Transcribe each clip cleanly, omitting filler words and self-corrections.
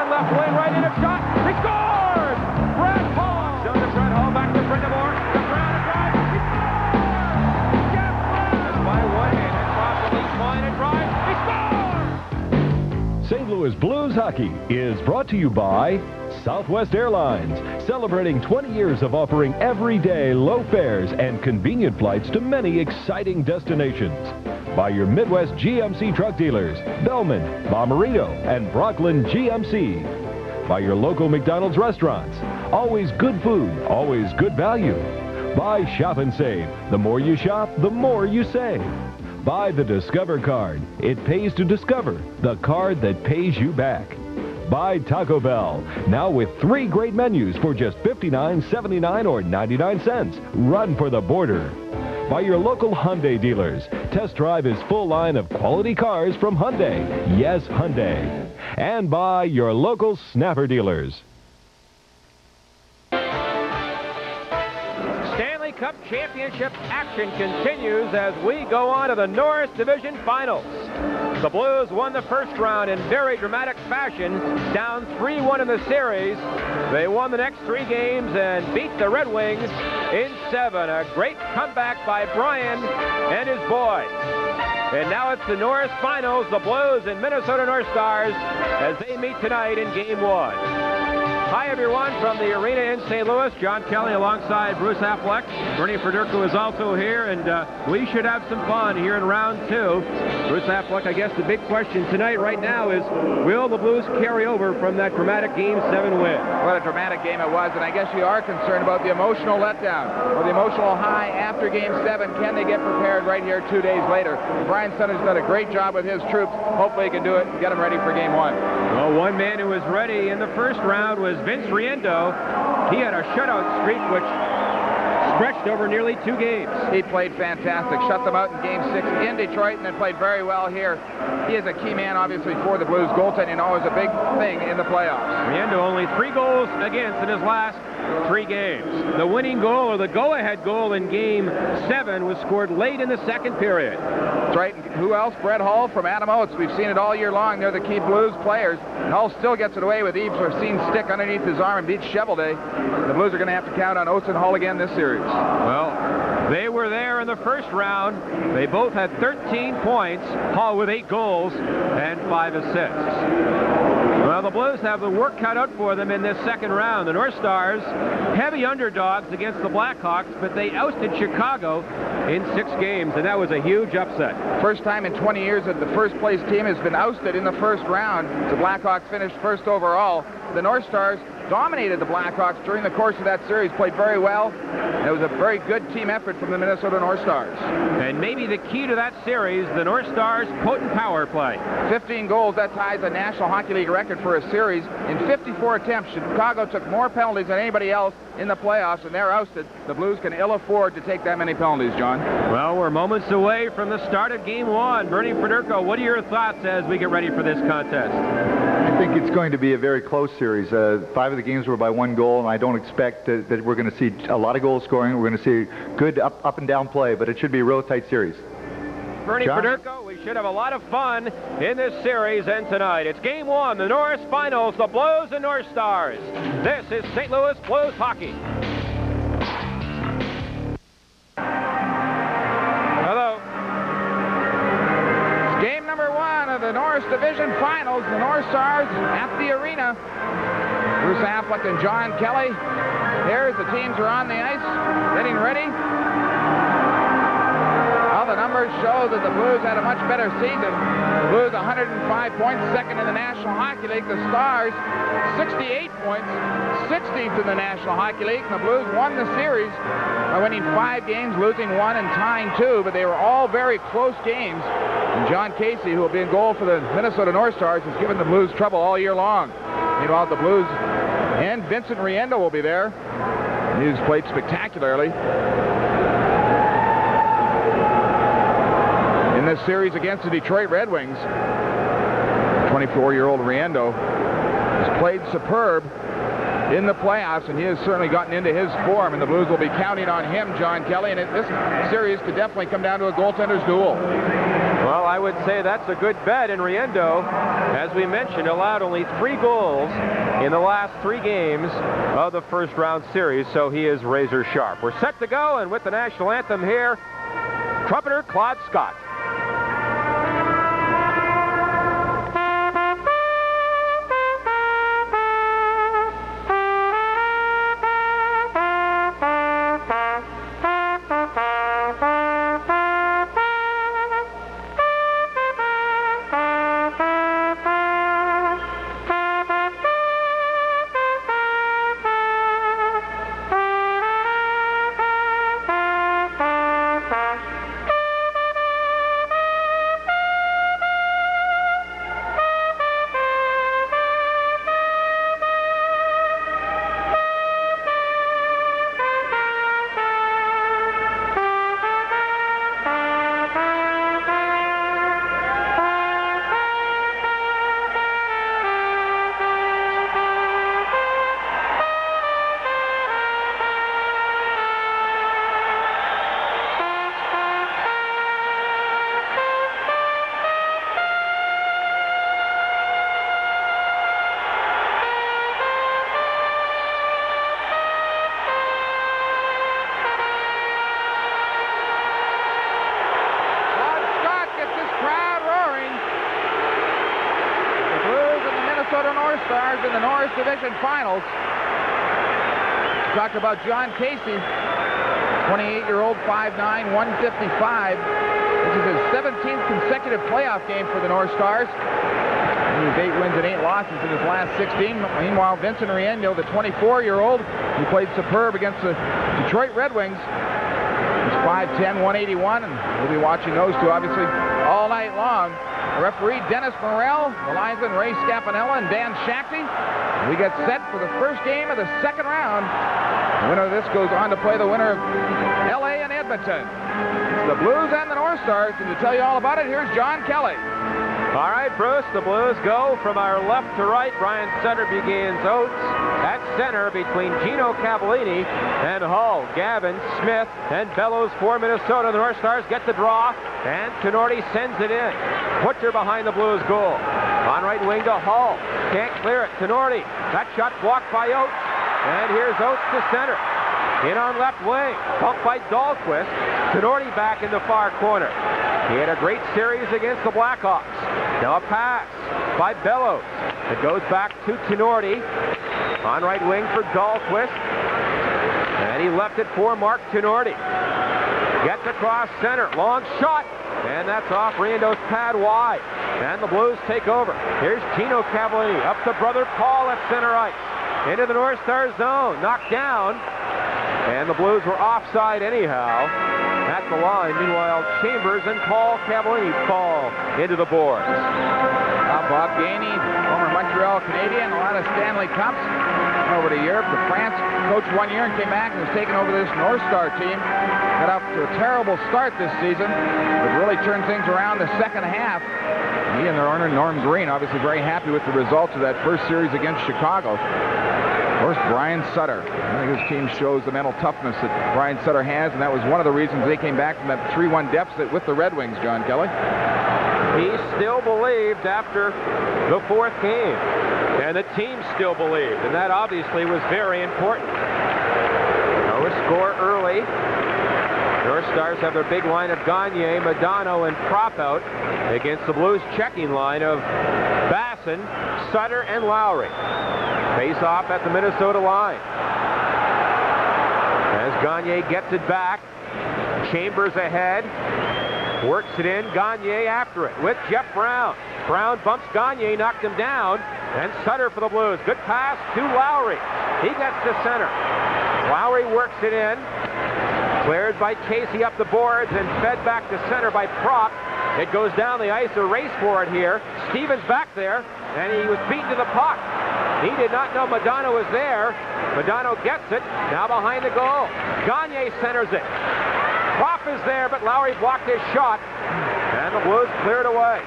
one left wing, right in a shot. He scores! Brett Hull! Down to Brett Hull, back to Brindamore. To Brown and drive. He scores! Jeff Brown! By Whitehead across the lead line and drive. He scores! St. Louis Blues Hockey is brought to you by Southwest Airlines, celebrating 20 years of offering everyday low fares and convenient flights to many exciting destinations. By your Midwest GMC truck dealers, Bellman, Bomarito, and Brooklyn GMC. By your local McDonald's restaurants, always good food, always good value. By Shop and Save, the more you shop, the more you save. By the Discover Card, it pays to discover, the card that pays you back. By Taco Bell, now with 3 great menus for just $59.79 or 99 cents. Run for the border. By your local Hyundai dealers, test drive his full line of quality cars from Hyundai. Yes, Hyundai. And by your local Snapper dealers. Stanley Cup Championship action continues as we go on to the Norris Division Finals. The Blues won the first round in very dramatic fashion, down 3-1 in the series. They won the next 3 games and beat the Red Wings in 7. A great comeback by Brian and his boys. And now it's the Norris Finals, the Blues and Minnesota North Stars, as they meet tonight in Game 1. Hi, everyone, from the arena in St. Louis. John Kelly alongside Bruce Affleck. Bernie Federko is also here, and we should have some fun here in round 2. Bruce Affleck, I guess the big question tonight right now is, will the Blues carry over from that dramatic Game 7 win? What a dramatic game it was, and I guess you are concerned about the emotional letdown, or the emotional high after Game 7. Can they get prepared right here 2 days later? Brian Sutter's done a great job with his troops. Hopefully he can do it and get them ready for Game 1. Well, one man who was ready in the first round was Vince Riendo. He had a shutout streak which stretched over nearly 2 games. He played fantastic. Shut them out in Game 6 in Detroit and then played very well here. He is a key man, obviously, for the Blues. Goaltending always a big thing in the playoffs. Riendo only 3 goals against in his last 3 games. The winning goal, or the go-ahead goal in Game 7, was scored late in the second period. That's right. And who else? Brett Hull from Adam Oates. We've seen it all year long. They're the key Blues players. And Hull still gets it away with Yves Racine stick underneath his arm and beats Cheveldae. The Blues are going to have to count on Oates and Hull again this series. Well, they were there in the first round. They both had 13 points. Hull with 8 goals and 5 assists. Well, the Blues have the work cut out for them in this second round. The North Stars, heavy underdogs against the Blackhawks, but they ousted Chicago in 6 games, and that was a huge upset. First time in 20 years that the first-place team has been ousted in the first round. The Blackhawks finished first overall. The North Stars dominated the Blackhawks during the course of that series, played very well. It was a very good team effort from the Minnesota North Stars. And maybe the key to that series, the North Stars' potent power play. 15 goals, that ties the National Hockey League record for a series. In 54 attempts, Chicago took more penalties than anybody else in the playoffs, and they're ousted. The Blues can ill afford to take that many penalties, John. Well, we're moments away from the start of Game 1. Bernie Federko, what are your thoughts as we get ready for this contest? I think it's going to be a very close series. 5 of the games were by 1 goal, and I don't expect that we're going to see a lot of goal scoring. We're going to see good up and down play, but it should be a real tight series. Bernie Federko, we should have a lot of fun in this series and tonight. It's Game 1, the Norris Finals, the Blues and North Stars. This is St. Louis Blues Hockey. Hello. It's game number 1 of the Norris Division Finals. The North Stars at the arena. Bruce Affleck and John Kelly. There's the teams are on the ice, getting ready. Well, the numbers show that the Blues had a much better season. The Blues 105 points, second in the National Hockey League. The Stars 68 points, 16th in the National Hockey League. And the Blues won the series by winning 5 games, losing 1 and tying 2, but they were all very close games. And John Casey, who will be in goal for the Minnesota North Stars, has given the Blues trouble all year long. Meanwhile, the Blues and Vincent Riendo will be there. He's played spectacularly in this series against the Detroit Red Wings. 24-year-old Riendo has played superb in the playoffs, and he has certainly gotten into his form, and the Blues will be counting on him, John Kelly, and this series could definitely come down to a goaltender's duel. Well, I would say that's a good bet. And Riendeau, as we mentioned, allowed only 3 goals in the last 3 games of the first round series, so he is razor sharp. We're set to go, and with the national anthem here, trumpeter Claude Scott. Stars in the Norris Division Finals. Talked about John Casey, 28-year-old, 5'9", 155. This is his 17th consecutive playoff game for the North Stars. He has 8 wins and 8 losses in his last 16. Meanwhile, Vincent Riendeau, the 24-year-old, he played superb against the Detroit Red Wings. He's 5'10", 181, and we'll be watching those two, obviously, all night long. Referee Dennis Morrell, the linesman Ray Scapinella, and Dan Shakti. We get set for the first game of the second round. The winner of this goes on to play the winner of L.A. and Edmonton. It's the Blues and the North Stars, and to tell you all about it, here's John Kelly. All right, Bruce, the Blues go from our left to right. Brian Sutter begins Oates at center between Gino Cavallini and Hull. Gavin, Smith, and Bellows for Minnesota. The North Stars get the draw, and Tenorti sends it in. Butcher behind the Blues goal. On right wing to Hull. Can't clear it. Tenorti. That shot blocked by Oates. And here's Oates to center. In on left wing. Bumped by Dahlquist. Tenorti back in the far corner. He had a great series against the Blackhawks. Now a pass by Bellows. It goes back to Tenorti. On right wing for Dahlquist. And he left it for Mark Tenorti. Gets across center. Long shot. And that's off Riendeau's pad wide. And the Blues take over. Here's Gino Cavallini up to brother Paul at center ice. Into the North Star zone. Knocked down. And the Blues were offside anyhow at the line. Meanwhile, Chambers and Paul Cavallini fall into the boards. Bob Gainey, former Montreal Canadian, a lot of Stanley Cups. Over to Europe, to France. Coached 1 year and came back and has taken over this North Star team. Got off to a terrible start this season, but really turned things around the second half. He and their owner, Norm Green, obviously very happy with the results of that first series against Chicago. Of course, Brian Sutter. I think his team shows the mental toughness that Brian Sutter has, and that was one of the reasons they came back from that 3-1 deficit with the Red Wings, John Kelly. He still believed after the 4th game, and the team still believed, and that obviously was very important. No score early. North Stars have their big line of Gagne, Modano, and Propout against the Blues checking line of Basson, Sutter, and Lowry. Face off at the Minnesota line. As Gagne gets it back, Chambers ahead, works it in, Gagne after it with Jeff Brown. Brown bumps Gagne, knocked him down, and Sutter for the Blues. Good pass to Lowry. He gets to center. Lowry works it in. Cleared by Casey up the boards and fed back to center by Prop. It goes down the ice, a race for it here. Stevens back there, and he was beaten to the puck. He did not know Modano was there. Modano gets it, now behind the goal. Gagne centers it. Prop is there, but Lowry blocked his shot, and the Blues cleared away.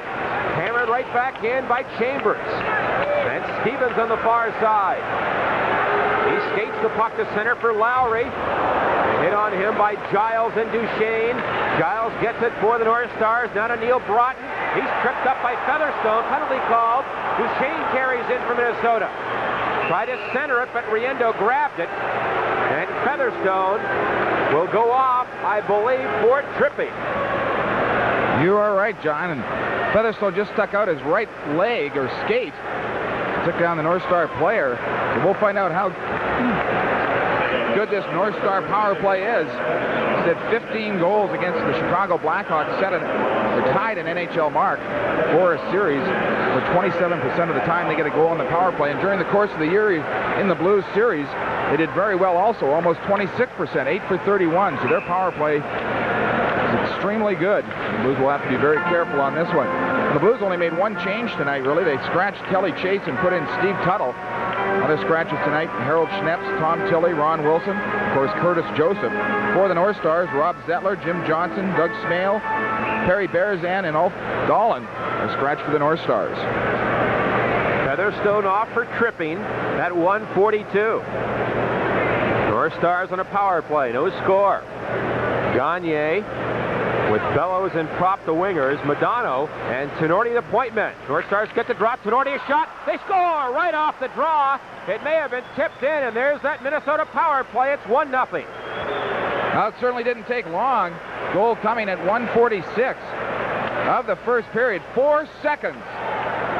Hammered right back in by Chambers. And Stevens on the far side. He skates the puck to center for Lowry. Hit on him by Giles and Duchesne. Giles gets it for the North Stars. Now to Neil Broughton. He's tripped up by Featherstone. Penalty called. Duchesne carries in for Minnesota. Tried to center it, but Riendeau grabbed it. And Featherstone will go off, I believe, for tripping. You are right, John. And Featherstone just stuck out his right leg or skate. Took down the North Star player. So we'll find out how good this North Star power play is. He's had 15 goals against the Chicago Blackhawks, tied an NHL mark for a series. For 27% of the time they get a goal in the power play. And during the course of the year in the Blues series, they did very well also, almost 26%, 8 for 31. So their power play is extremely good. The Blues will have to be very careful on this one. The Blues only made one change tonight, really. They scratched Kelly Chase and put in Steve Tuttle. Other scratches tonight, Harold Schneps, Tom Tilley, Ron Wilson, of course, Curtis Joseph. For the North Stars, Rob Zettler, Jim Johnson, Doug Smale, Perry Berzan, and Ulf Dahlin are scratched for the North Stars. Featherstone off for tripping at 1:42. North Stars on a power play, no score. Gagne with Bellows and Prop the wingers, Modano and Tenorti the point men. North Stars get the draw, Tenorti a shot, they score right off the draw. It may have been tipped in, and there's that Minnesota power play. It's 1-0. Well, it certainly didn't take long. Goal coming at 1:46 of the first period. 4 seconds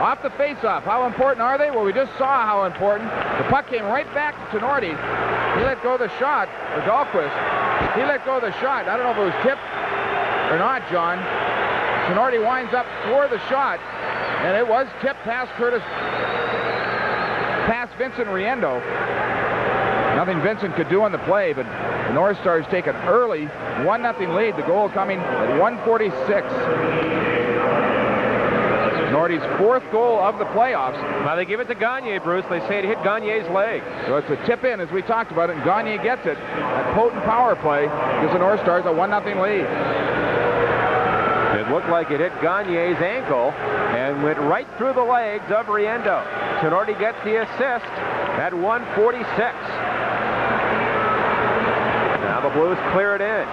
off the faceoff. How important are they? Well, we just saw how important. The puck came right back to Tenorti. He let go of the shot, or Dahlquist. He let go of the shot. I don't know if it was tipped or not, John. Tenorti winds up for the shot, and it was tipped past Vincent Riendeau. Nothing Vincent could do on the play, but the North Stars take an early 1-0 lead. The goal coming at 1:46. Tenorti's 4th goal of the playoffs. Now they give it to Gagne, Bruce. They say it hit Gagne's leg. So it's a tip in, as we talked about it, and Gagne gets it. That potent power play gives the North Stars a 1-0 lead. It looked like it hit Gagne's ankle and went right through the legs of Riendeau. Tenorti gets the assist at 1:46. Now the Blues clear it in.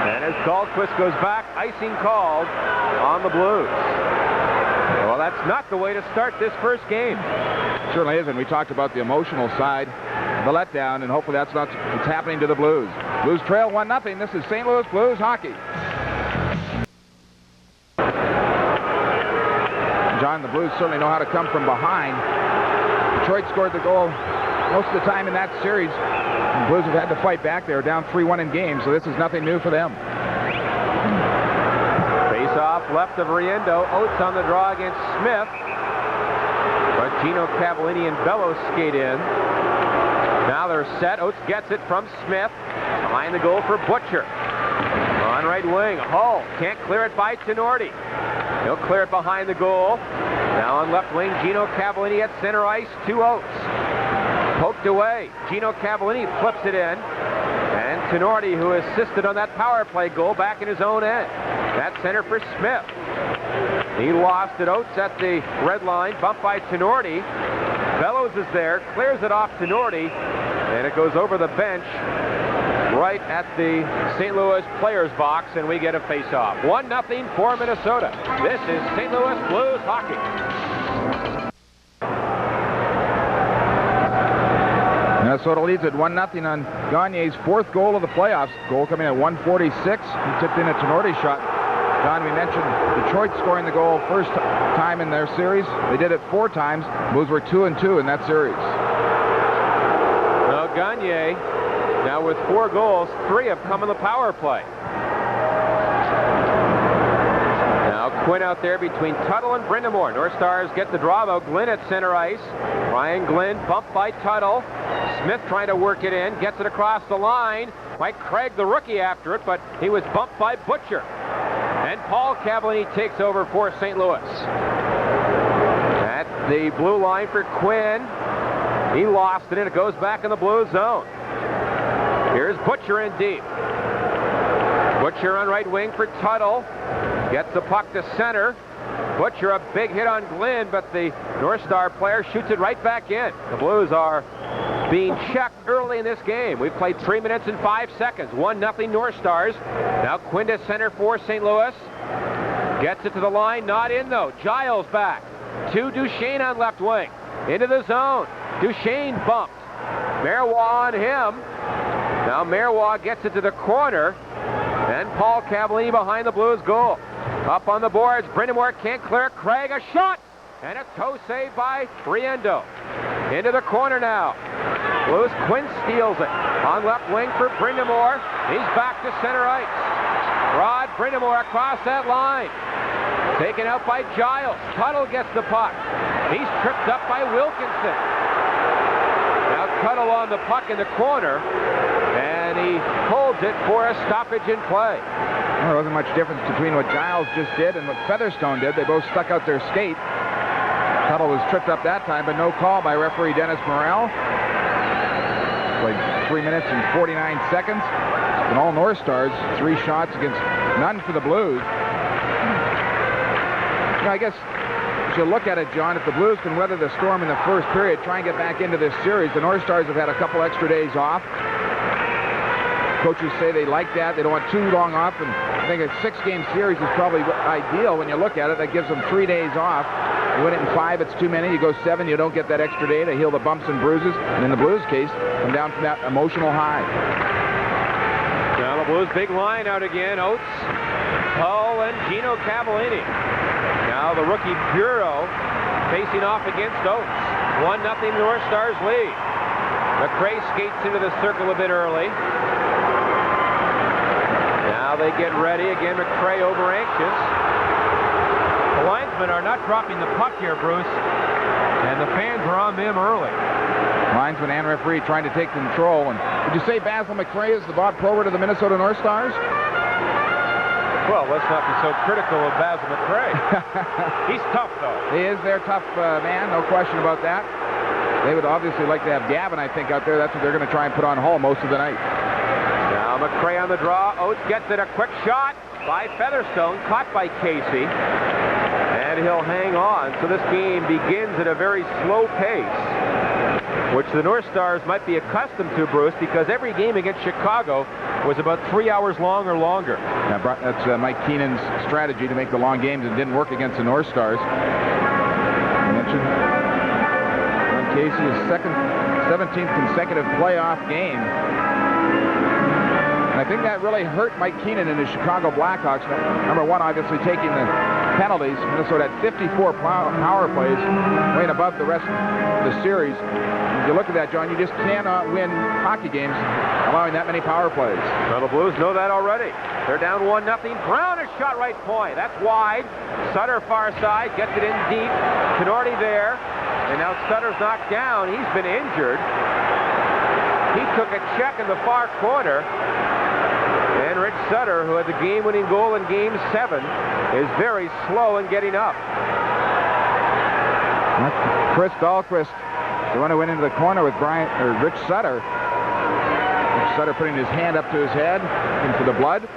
And as Dahlquist goes back, icing called on the Blues. Well, that's not the way to start this first game. Certainly isn't. We talked about the emotional side, the letdown, and hopefully that's not what's happening to the Blues. Blues trail 1-0. This is St. Louis Blues hockey. John, the Blues certainly know how to come from behind. Detroit scored the goal most of the time in that series. The Blues have had to fight back. They were down 3-1 in games, so this is nothing new for them. Face-off left of Riendeau. Oates on the draw against Smith. But Gino Cavallini and Bellows skate in. Now they're set. Oates gets it from Smith. Behind the goal for Butcher. On right wing, Hull can't clear it by Tenorti. He'll clear it behind the goal. Now on left wing, Gino Cavallini at center ice to Oates. Poked away. Gino Cavallini flips it in. And Tenorti, who assisted on that power play goal, back in his own end. That's center for Smith. He lost it. Oates at the red line, bumped by Tenorti. Bellows is there, clears it off Tenorti, and it goes over the bench right at the St. Louis players box, and we get a face-off. 1-0 for Minnesota. This is St. Louis Blues hockey. Minnesota leads at 1-0 on Gagne's 4th goal of the playoffs. Goal coming at 1:46. He tipped in a Tenorti shot. John, we mentioned Detroit scoring the goal first time in their series. They did it 4 times. Blues were 2-2 in that series. Now Gagne, now with 4 goals, 3 have come in the power play. Now Quinn out there between Tuttle and Brindamore. North Stars get the draw, though. Glynn at center ice. Ryan Glynn bumped by Tuttle. Smith trying to work it in, gets it across the line. Mike Craig, the rookie, after it, but he was bumped by Butcher. And Paul Cavallini takes over for St. Louis. At the blue line for Quinn. He lost it, and it goes back in the blue zone. Here's Butcher in deep. Butcher on right wing for Tuttle. Gets the puck to center. Butcher, a big hit on Glynn, but the North Star player shoots it right back in. The Blues are being checked early in this game. We've played 3 minutes and 5 seconds. 1-0 North Stars. Now Quinn to center for St. Louis. Gets it to the line. Not in, though. Giles back. To Duchesne on left wing. Into the zone. Duchesne bumped. Marois on him. Now Marois gets it to the corner. And Paul Cavallini behind the Blues goal. Up on the boards. Brind'Amour can't clear. Craig, a shot. And a toe save by Riendo. Into the corner now. Blues, Quinn steals it. On left wing for Brind'Amour. He's back to center ice. Rod Brind'Amour across that line. Taken out by Giles. Tuttle gets the puck. He's tripped up by Wilkinson. Now Tuttle on the puck in the corner. And he holds it for a stoppage in play. Well, there wasn't much difference between what Giles just did and what Featherstone did. They both stuck out their skate. Tuttle was tripped up that time, but no call by referee Dennis Morel. Played 3 minutes and 49 seconds. And all North Stars, 3 shots against none for the Blues. You know, I guess if you look at it, John, if the Blues can weather the storm in the first period, try and get back into this series, the North Stars have had a couple extra days off. Coaches say they like that. They don't want too long off, and I think a 6-game series is probably ideal when you look at it. That gives them 3 days off. You win it in 5, it's too many. You go 7, you don't get that extra day to heal the bumps and bruises. And in the Blues case, come down from that emotional high. Now the Blues big line out again. Oates, Hull, and Gino Cavallini. Now the rookie Bureau facing off against Oates. 1-0 North Stars lead. McRae skates into the circle a bit early. Now they get ready. Again, McRae over anxious. The linesmen are not dropping the puck here, Bruce. And the fans are on them early. Linesman and referee trying to take control. And would you say Basil McRae is the Bob Probert of the Minnesota North Stars? Well, let's not be so critical of Basil McRae. He's tough, though. He is their tough man, no question about that. They would obviously like to have Gavin, I think, out there. That's what they're going to try and put on Hull most of the night. Now McRae on the draw. Oates gets it. A quick shot by Featherstone. Caught by Casey. And he'll hang on. So this game begins at a very slow pace, which the North Stars might be accustomed to, Bruce, because every game against Chicago was about 3 hours long or longer. Yeah, that's Mike Keenan's strategy to make the long games, and didn't work against the North Stars. I mentioned Ron Casey's 17th consecutive playoff game. And I think that really hurt Mike Keenan and the Chicago Blackhawks. Number one, obviously taking the penalties. Minnesota had 54 power plays, way above the rest of the series. If you look at that, John, you just cannot win hockey games allowing that many power plays. Well, the Blues know that already. They're down 1-0. Brown a shot right point. That's wide. Sutter far side, gets it in deep. Tenorti there. And now Sutter's knocked down. He's been injured. He took a check in the far corner. And Rich Sutter, who had the game-winning goal in Game 7, is very slow in getting up. Chris Dahlquist, the one who went into the corner with Rich Sutter. Rich Sutter putting his hand up to his head, looking for the blood.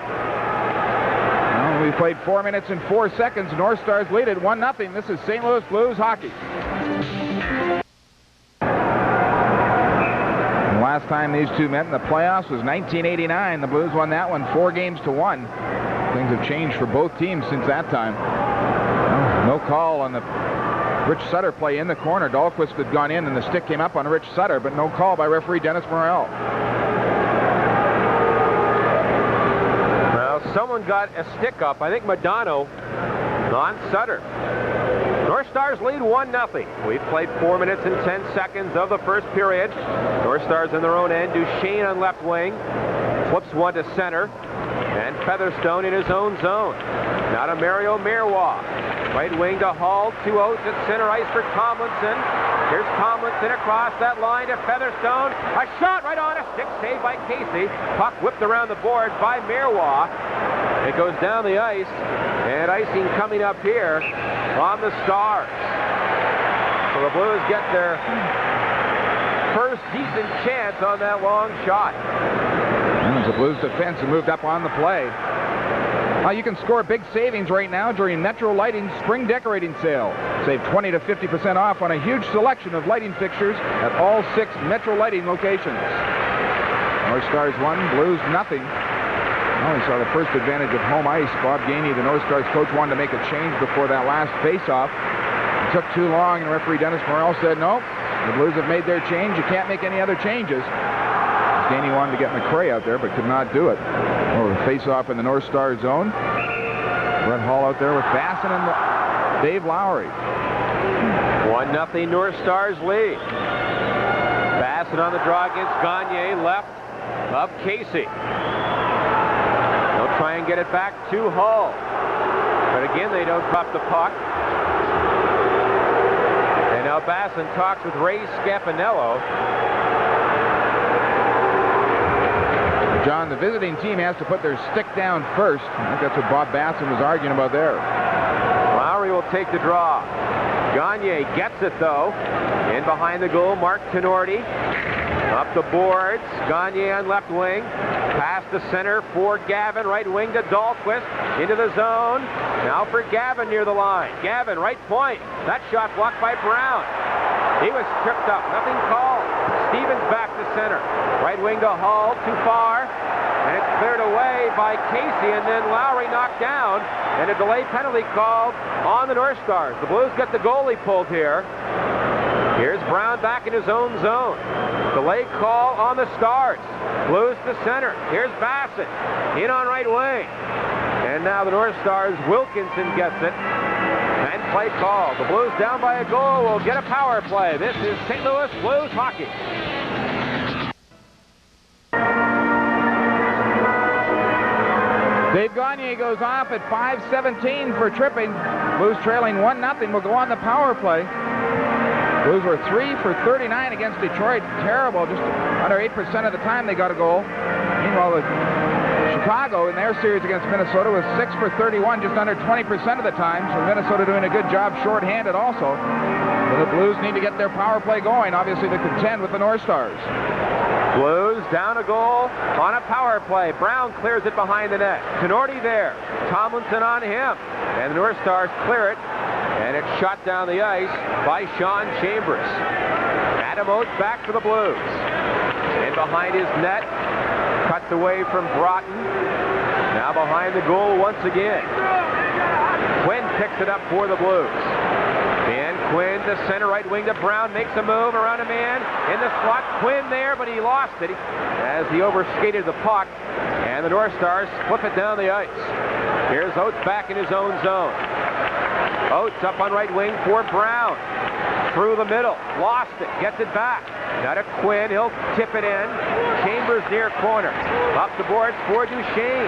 Well, we played 4 minutes and 4 seconds. North Stars lead at 1-0. This is St. Louis Blues hockey. The last time these two met in the playoffs was 1989. The Blues won that one 4-1. Things have changed for both teams since that time. No call on the Rich Sutter play in the corner. Dahlquist had gone in and the stick came up on Rich Sutter, but no call by referee Dennis Morel. Well, someone got a stick up. I think Madonna on Sutter. North Stars lead 1-0. We've played 4 minutes and 10 seconds of the first period. North Stars in their own end. Duchesne on left wing. Flips one to center. And Featherstone in his own zone. Now to Mario Marois. Right wing to Hull. 2 Oates at center ice for Tomlinson. Here's Tomlinson across that line to Featherstone. A shot right on. A stick save by Casey. Puck whipped around the boards by Marois. It goes down the ice. And icing coming up here on the Stars. So the Blues get their first decent chance on that long shot. And the Blues defense have moved up on the play. You can score big savings right now during Metro Lighting Spring Decorating Sale. Save 20 to 50% off on a huge selection of lighting fixtures at all 6 Metro Lighting locations. North Stars 1, Blues nothing. We saw the first advantage of home ice. Bob Gainey, the North Stars coach, wanted to make a change before that last face-off. It took too long, and referee Dennis Morrell said, no, the Blues have made their change. You can't make any other changes. Gainey wanted to get McRae out there, but could not do it. Well, the face-off in the North Star zone. Brett Hall out there with Basson and Dave Lowry. 1-0 North Stars lead. Basson on the draw against Gagne, left of Casey. They'll try and get it back to Hall. But again, they don't drop the puck. And now Basson talks with Ray Scapinello. John, the visiting team has to put their stick down first. I think that's what Bob Basson was arguing about there. Lowry will take the draw. Gagne gets it, though. In behind the goal, Mark Tenorti. Up the boards. Gagne on left wing. Pass to center for Gavin. Right wing to Dahlquist. Into the zone. Now for Gavin near the line. Gavin, right point. That shot blocked by Brown. He was tripped up. Nothing called. Stevens back to center. Right wing to Hall. Too far. And it's cleared away by Casey. And then Lowry knocked down. And a delay penalty called on the North Stars. The Blues get the goalie pulled here. Here's Brown back in his own zone. Delay call on the Stars. Blues to center. Here's Bassett. In on right wing. And now the North Stars, Wilkinson gets it. And play call. The Blues down by a goal will get a power play. This is St. Louis Blues hockey. Dave Gagne goes off at 5:17 for tripping. Blues trailing 1-0 will go on the power play. Blues were 3 for 39 against Detroit. Terrible. Just under 8% of the time they got a goal. Meanwhile, Chicago in their series against Minnesota was 6 for 31, just under 20% of the time. So Minnesota doing a good job shorthanded also. So the Blues need to get their power play going, obviously, to contend with the North Stars. Blues down a goal on a power play. Brown clears it behind the net. Tenorti there. Tomlinson on him. And the North Stars clear it. And it's shot down the ice by Sean Chambers. Adam Oates back for the Blues. And behind his net. Cuts away from Broughton. Now behind the goal once again. Quinn picks it up for the Blues. And Quinn to center, right wing to Brown, makes a move around a man in the slot. Quinn there, but he lost it as he overskated the puck. And the North Stars flip it down the ice. Here's Oates back in his own zone. Oates up on right wing for Brown. Through the middle, lost it, gets it back. Now to Quinn, he'll tip it in. Chambers near corner. Up the boards for Duchesne.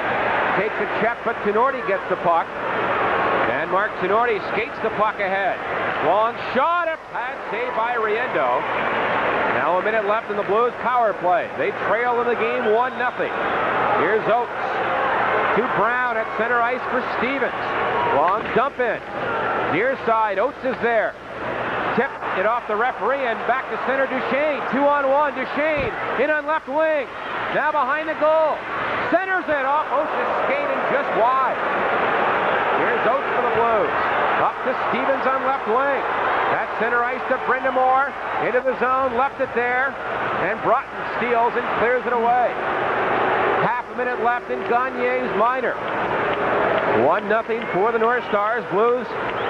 Takes a check, but Tenorti gets the puck. And Mark Tenorti skates the puck ahead. Long shot, a pass saved by Riendo. Now a minute left in the Blues power play. They trail in the game 1-0. Here's Oates. To Brown at center ice for Stevens. Long dump in. Near side, Oates is there. Tip it off the referee and back to center Duchesne. 2-on-1, Duchesne in on left wing. Now behind the goal. Centers it off. Oates is skating just wide. Here's Oates for the Blues. Up to Stevens on left wing. That's center ice to Brindamore. Into the zone, left it there. And Broughton steals and clears it away. Half a minute left in Gagne's minor. 1-0 for the North Stars. Blues.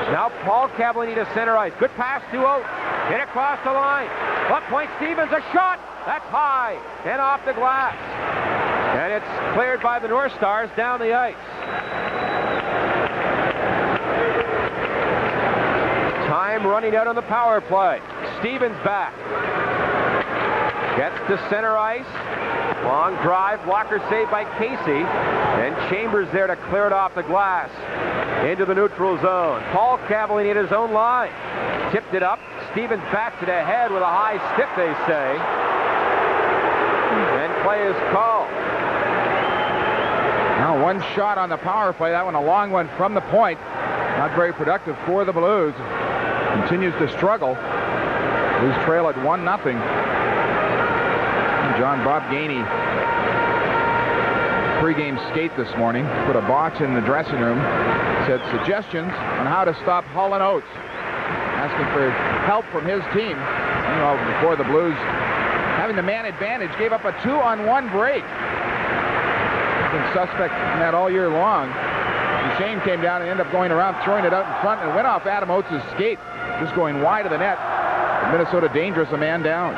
Now Paul Cavallini to center ice. Good pass to Oates. Hit across the line. Up point Stevens, a shot. That's high. And off the glass. And it's cleared by the North Stars down the ice. Time running out on the power play. Stevens back. Gets to center ice. Long drive. Blocker saved by Casey. And Chambers there to clear it off the glass. Into the neutral zone. Paul Cavallini at his own line. Tipped it up. Stevens bats it ahead with a high stick, they say. And play is called. Now one shot on the power play. That one a long one from the point. Not very productive for the Blues. Continues to struggle. Blues trail at 1-0. John Bob Gainey pregame skate this morning. Put a box in the dressing room. Said suggestions on how to stop Hull and Oates. Asking for help from his team. You know, before the Blues, having the man advantage, gave up a 2-on-1 break. Been suspect in that all year long. Duchesne came down and ended up going around, throwing it out in front, and went off Adam Oates' skate, just going wide of the net. Minnesota dangerous, a man down.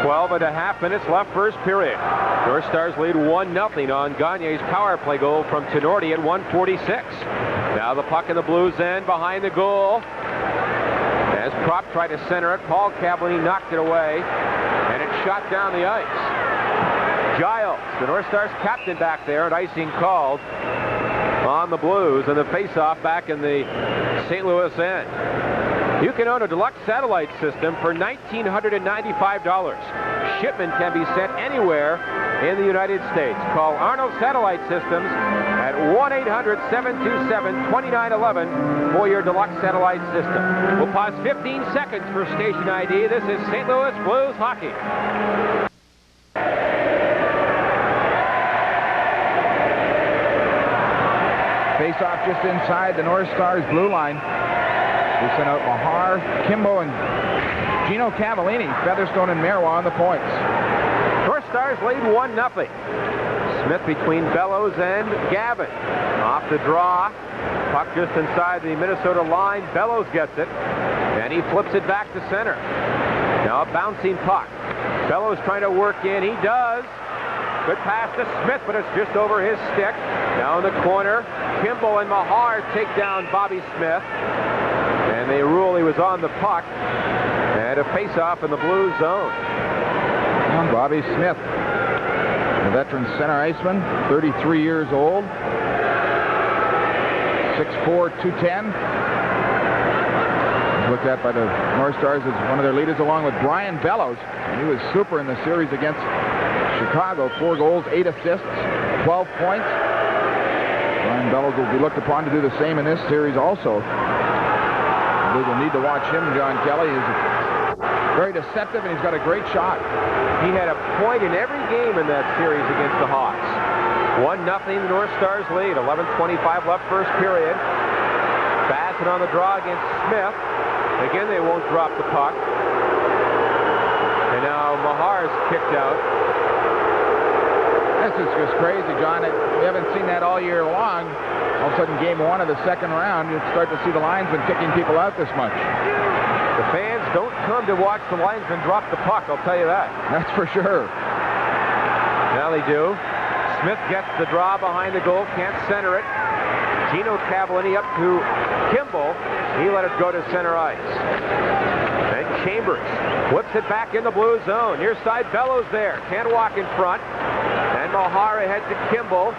12.5 minutes left first period. North Stars lead 1-0 on Gagne's power play goal from Tenorti at 1:46. Now the puck in the Blues' end behind the goal. As Prop tried to center it, Paul Cavallini knocked it away, and it shot down the ice. Giles, the North Stars captain back there, and icing called on the Blues, and the face-off back in the St. Louis end. You can own a deluxe satellite system for $1,995. Shipment can be sent anywhere in the United States. Call Arnold Satellite Systems at 1-800-727-2911 for your deluxe satellite system. We'll pause 15 seconds for station ID. This is St. Louis Blues hockey. Face-off just inside the North Stars blue line. They sent out Mahar, Kimbo, and Gino Cavallini. Featherstone and Marois on the points. North Stars lead 1-0. Smith between Bellows and Gavin. Off the draw. Puck just inside the Minnesota line. Bellows gets it. And he flips it back to center. Now a bouncing puck. Bellows trying to work in. He does. Good pass to Smith, but it's just over his stick. Now in the corner, Kimball and Mahar take down Bobby Smith. And they rule he was on the puck. And a face-off in the Blues zone. And Bobby Smith, the veteran center iceman, 33 years old. 6'4", 210. Looked at by the North Stars as one of their leaders, along with Brian Bellows. He was super in the series against Chicago. 4 goals, 8 assists, 12 points. Brian Bellows will be looked upon to do the same in this series also. We will need to watch him. John Kelly is very deceptive, and he's got a great shot. He had a point in every game in that series against the Hawks. 1-0 the North Stars lead. 11:25 left first period. Bassett on the draw against Smith. Again, they won't drop the puck. And now Mahar's kicked out. This is just crazy, John. We haven't seen that all year long. All of a sudden, game 1 of the second round, you start to see the linesmen kicking people out this much. The fans don't come to watch the linesmen drop the puck, I'll tell you that. That's for sure. Now they do. Smith gets the draw behind the goal, can't center it. Gino Cavallini up to Kimball. He let it go to center ice. And Chambers whips it back in the Blue zone. Near side, Bellows there. Can't walk in front. And Mahar ahead to Kimball.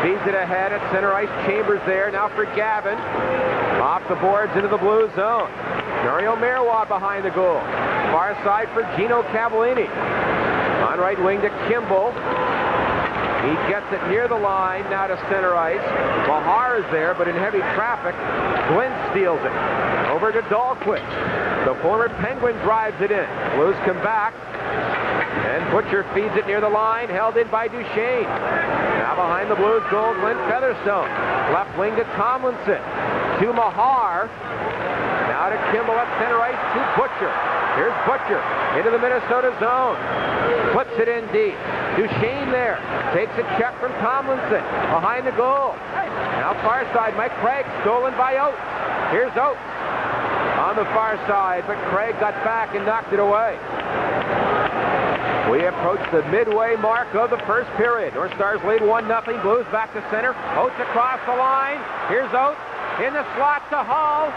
Feeds it ahead at center ice. Chambers there. Now for Gavin. Off the boards into the Blue zone. Mario Marois behind the goal. Far side for Gino Cavallini. On right wing to Kimball. He gets it near the line, now to center ice. Mahar is there, but in heavy traffic. Glenn steals it. Over to Dahlquist. The former Penguin drives it in. Blues come back. And Butcher feeds it near the line, held in by Duchesne. Now behind the Blues goal, Glenn Featherstone. Left wing to Tomlinson. To Mahar. Now to Kimball at center ice to Butcher. Here's Butcher into the Minnesota zone. Flips it in deep. Duchesne there. Takes a check from Tomlinson. Behind the goal. Now far side, Mike Craig. Stolen by Oates. Here's Oates. On the far side, but Craig got back and knocked it away. We approach the midway mark of the first period. North Stars lead 1-0. Blues back to center. Oates across the line. Here's Oates. In the slot to Hall.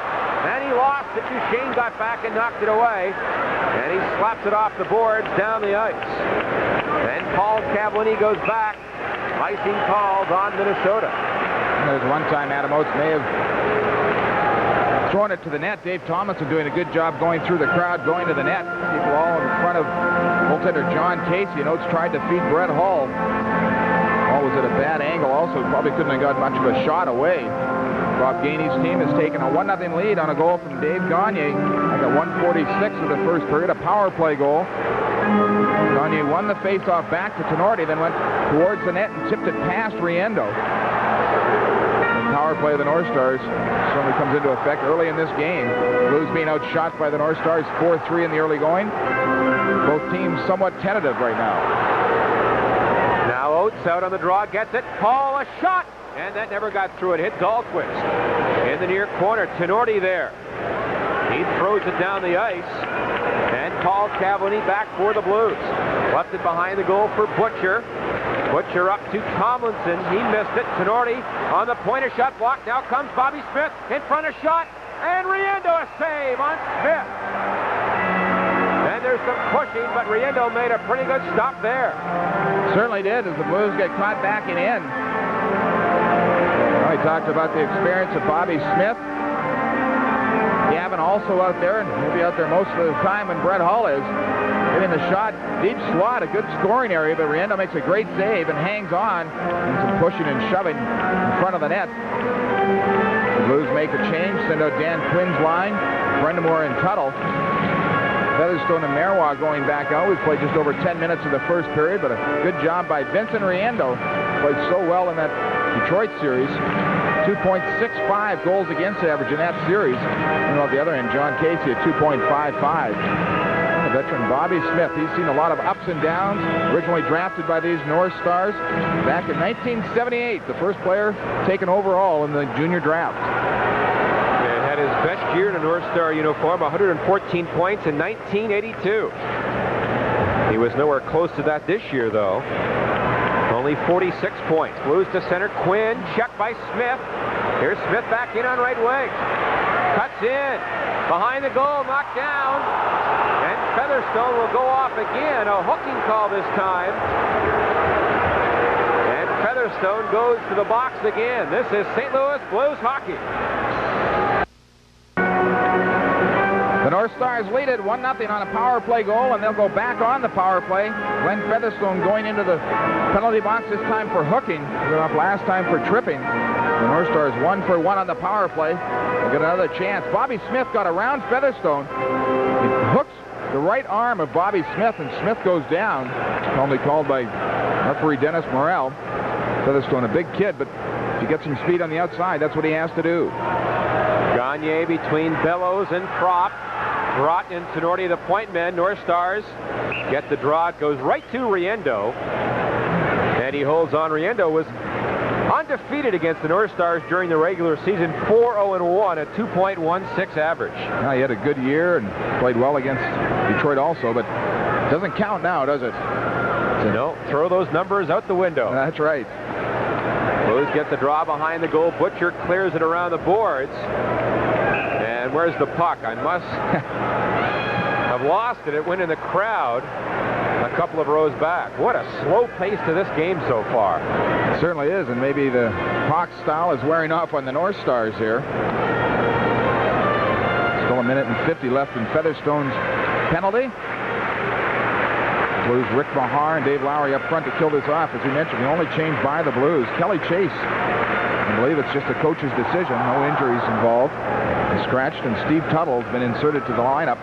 And he lost it. Duchesne got back and knocked it away. And he slaps it off the boards down the ice. Then Paul Cavallini goes back. Icing called on Minnesota. There's one time Adam Oates may have thrown it to the net. Dave Tomlinson doing a good job going through the crowd, going to the net. People all in front of goaltender John Casey. And Oates tried to feed Brett Hall. Hall was at a bad angle also. Probably couldn't have got much of a shot away. Bob Gainey's team has taken a 1-0 lead on a goal from Dave Gagne. Like a 1:46 of the first period, a power play goal. Gagne won the faceoff back to Tenorti, then went towards the net and tipped it past Riendo. The power play of the North Stars certainly comes into effect early in this game. Blues being outshot by the North Stars 4-3 in the early going. Both teams somewhat tentative right now. Now Oates out on the draw, gets it. Paul, a shot! And that never got through. It hit Dahlquist in the near corner. Tenorti there. He throws it down the ice. And Paul Cavallini back for the Blues. Left it behind the goal for Butcher. Butcher up to Tomlinson. He missed it. Tenorti on the point, a shot block. Now comes Bobby Smith in front of shot. And Riendo a save on Smith. And there's some pushing, but Riendo made a pretty good stop there. Certainly did, as the Blues get caught backing in. Well, we talked about the experience of Bobby Smith. Gavin also out there, and he'll be out there most of the time when Brett Hull is. Hitting the shot, deep slot, a good scoring area, but Riendo makes a great save and hangs on. And some pushing and shoving in front of the net. The Blues make a change, send out Dan Quinn's line, Brendamore and Tuttle. Featherstone and Marois going back out. We've played just over 10 minutes of the first period, but a good job by Vincent Riendo. Played so well in that Detroit series. 2.65 goals against average in that series. And on the other end, John Casey at 2.55. Veteran Bobby Smith, he's seen a lot of ups and downs. Originally drafted by these North Stars back in 1978, the first player taken overall in the junior draft. And had his best year in a North Star uniform, 114 points in 1982. He was nowhere close to that this year, though. Only 46 points. Blues to center. Quinn, checked by Smith. Here's Smith back in on right wing. Cuts in. Behind the goal, knocked down. And Featherstone will go off again. A hooking call this time. And Featherstone goes to the box again. This is St. Louis Blues hockey. The North Stars lead it 1-0 on a power play goal, and they'll go back on the power play. Glenn Featherstone going into the penalty box this time for hooking. They were up last time for tripping. The North Stars 1-for-1 on the power play. They'll get another chance. Bobby Smith got around Featherstone. He hooks the right arm of Bobby Smith, and Smith goes down. Penalty called by referee Dennis Morrell. Featherstone, a big kid, but if he gets some speed on the outside, that's what he has to do. Gagne between Bellows and Propp. Brought in Tenorti, the point men. North Stars get the draw. It goes right to Riendo. And he holds on. Riendo was undefeated against the North Stars during the regular season. 4-0-1, a 2.16 average. Now, he had a good year and played well against Detroit also, but it doesn't count now, does it? No, throw those numbers out the window. That's right. Blues get the draw behind the goal. Butcher clears it around the boards. And where's the puck? I must have lost it. It went in the crowd a couple of rows back. What a slow pace to this game so far. It certainly is, and maybe the Hawks style is wearing off on the North Stars here. Still 1:50 left in Featherstone's penalty. Blues, Rick Mahar and Dave Lowry up front to kill this off. As we mentioned, the only change by the Blues. Kelly Chase, I believe it's just a coach's decision. No injuries involved. He's scratched, and Steve Tuttle has been inserted to the lineup.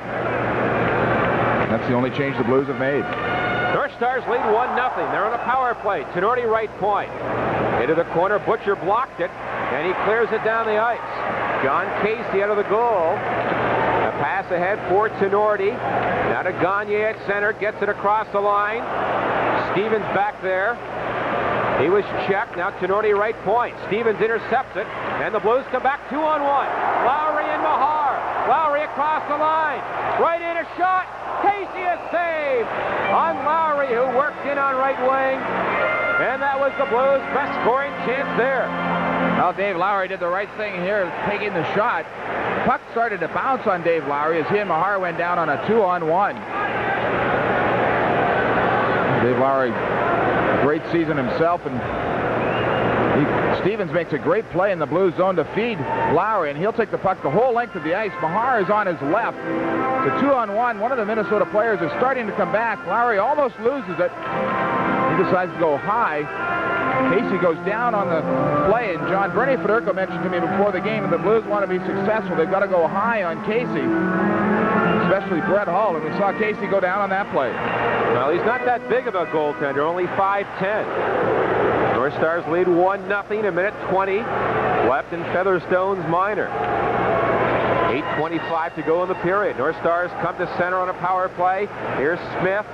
That's the only change the Blues have made. North Stars lead 1-0. They're on a power play. Tenorti right point. Into the corner. Butcher blocked it, and he clears it down the ice. John Casey out of the goal. A pass ahead for Tenorti. Now to Gagne at center. Gets it across the line. Stevens back there. He was checked. Now Tenorti right point. Stevens intercepts it, and the Blues come back 2-on-1. Lowry and Mahar. Lowry across the line. Right in a shot. Casey a save on Lowry, who worked in on right wing. And that was the Blues' best scoring chance there. Well, Dave Lowry did the right thing here, taking the shot. Puck started to bounce on Dave Lowry as he and Mahar went down on a 2-on-1. Dave Lowry, great season himself, and Stevens makes a great play in the Blues zone to feed Lowry, and he'll take the puck the whole length of the ice. Mahar is on his left. It's a 2-on-1. One of the Minnesota players is starting to come back. Lowry almost loses it. He decides to go high. Casey goes down on the play, and John Bernie Federico mentioned to me before the game that the Blues want to be successful. They've got to go high on Casey. especially Brett Hull, and we saw Casey go down on that play. Well, he's not that big of a goaltender, only 5'10". North Stars lead 1-0, a minute 20 left in Featherstone's minor. 8:25 to go in the period. North Stars come to center on a power play. Here's Smith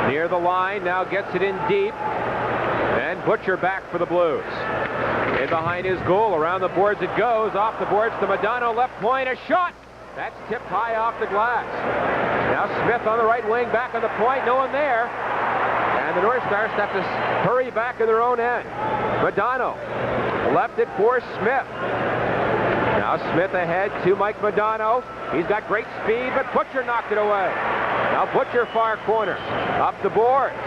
near the line, now gets it in deep. And Butcher back for the Blues. In behind his goal, around the boards it goes, off the boards to Modano, left point, a shot! That's tipped high off the glass. Now Smith on the right wing, back on the point, no one there. And the North Stars have to hurry back in their own end. Modano left it for Smith. Now Smith ahead to Mike Modano. He's got great speed, but Butcher knocked it away. Now Butcher far corner, up the boards.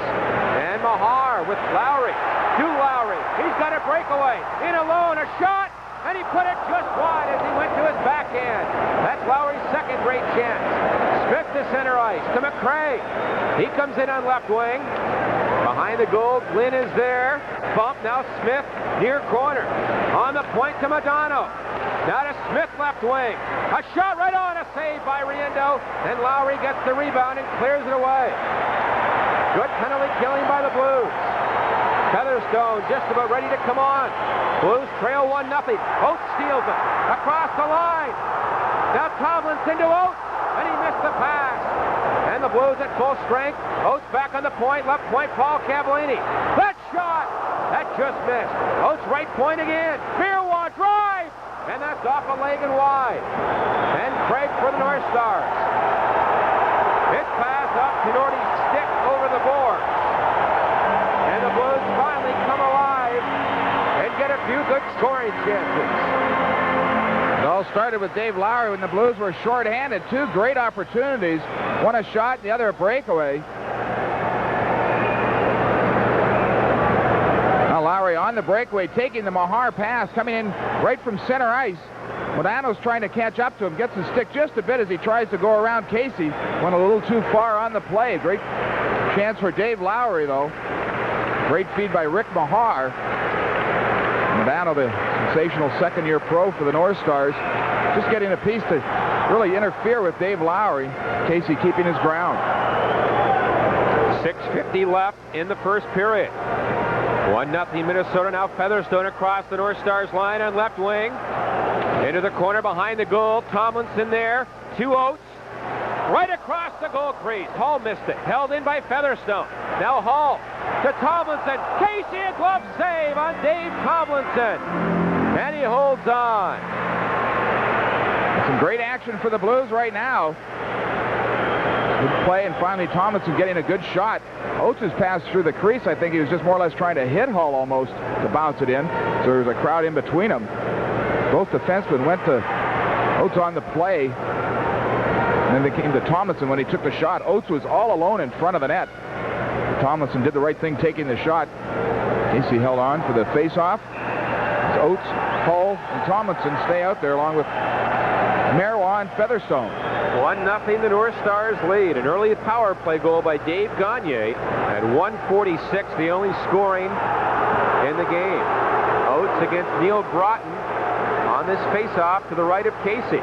And Mahar with Lowry. To Lowry. He's got a breakaway. In alone, a shot. And he put it just wide as he went to his backhand. That's Lowry's second great chance. Smith to center ice, to McRae. He comes in on left wing. Behind the goal, Glynn is there. Bump, now Smith near corner. On the point to Modano. Now to Smith left wing. A shot right on, a save by Riendo. Then Lowry gets the rebound and clears it away. Good penalty killing by the Blues. Featherstone just about ready to come on. Blues trail 1-0. Oates steals it. Across the line. Now Tomlinson to Oates. And he missed the pass. And the Blues at full strength. Oates back on the point. Left point, Paul Cavallini. That shot! That just missed. Oates right point again. Mirwa drive! And that's off a leg and wide. And Craig for the North Stars. Pitch pass up to Nordy's stick over the board. And the Blues finally come alive and get a few good scoring chances. It all started with Dave Lowry when the Blues were shorthanded. Two great opportunities. One a shot, the other a breakaway. Now Lowry on the breakaway, taking the Mahar pass, coming in right from center ice. Modano's trying to catch up to him, gets his stick just a bit as he tries to go around Casey. Went a little too far on the play. Great chance for Dave Lowry, though. Great feed by Rick Mahar. Modano, the sensational second-year pro for the North Stars, just getting a piece to really interfere with Dave Lowry. Casey keeping his ground. 6:50 left in the first period. 1-0 Minnesota. Now Featherstone across the North Stars line on left wing. Into the corner behind the goal. Tomlinson there. To Oates. Right across the goal crease. Hall missed it. Held in by Featherstone. Now Hall to Tomlinson. Casey, a glove save on Dave Tomlinson. And he holds on. Some great action for the Blues right now. Good play, and finally Tomlinson getting a good shot. Oates has passed through the crease. I think he was just more or less trying to hit Hull almost to bounce it in. So there was a crowd in between them. Both defensemen went to Oates on the play. And then they came to Tomlinson when he took the shot. Oates was all alone in front of the net. Tomlinson did the right thing taking the shot. Casey held on for the face-off. Oates, Hull, and Tomlinson stay out there along with Marois and Featherstone. 1-0 the North Stars lead. An early power play goal by Dave Gagne at 1:46, the only scoring in the game. Oates against Neil Broughton on this face-off to the right of Casey.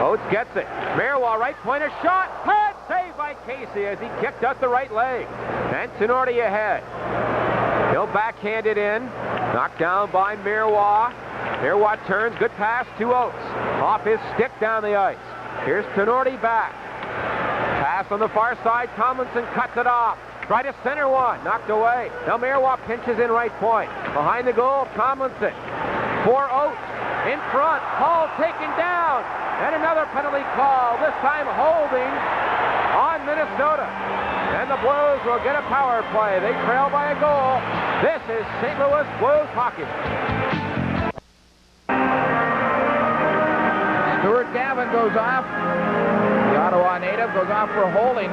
Oates gets it. Marois right point, a shot. Head saved by Casey as he kicked out the right leg. And Tenorti ahead. He'll backhand it in. Knocked down by Marois. Marois turns. Good pass to Oates. Off his stick down the ice. Here's Tenorti back. Pass on the far side. Tomlinson cuts it off. Try to center one. Knocked away. Now Marois pinches in right point. Behind the goal, Tomlinson. For Oates. In front. Hall taken down. And another penalty call. This time holding on Minnesota. And the Blues will get a power play. They trail by a goal. This is St. Louis Blues hockey. Stuart Gavin goes off. The Ottawa native goes off for holding.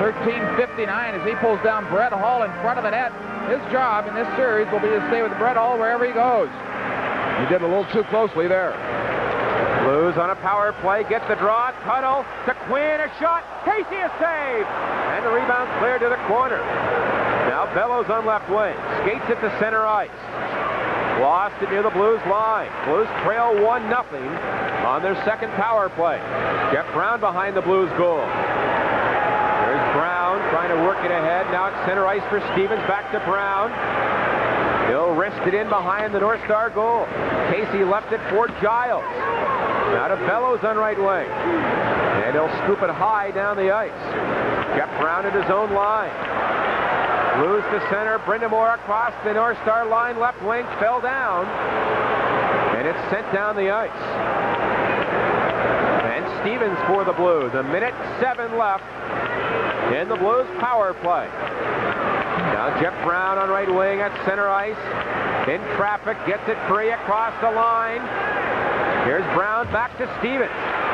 13:59 as he pulls down Brett Hull in front of the net. His job in this series will be to stay with Brett Hull wherever he goes. He did a little too closely there. Blues on a power play, get the draw, tunnel to Quinn, a shot, Casey a save, and the rebound cleared to the corner. Now Bellows on left wing, skates it to center ice. Lost it near the Blues line. Blues trail 1-0 on their second power play. Jeff Brown behind the Blues goal. There's Brown trying to work it ahead. Now it's center ice for Stevens. Back to Brown. He'll wrist it in behind the North Star goal. Casey left it for Giles. Now to Bellows on right wing. And he'll scoop it high down the ice. Jeff Brown at his own line. Blues to center. Brind'Amour across the North Star line. Left wing fell down. And it's sent down the ice. And Stevens for the Blues. 1:07 left in the Blues power play. Now Jeff Brown on right wing at center ice. In traffic. Gets it free across the line. Here's Brown back to Stevens.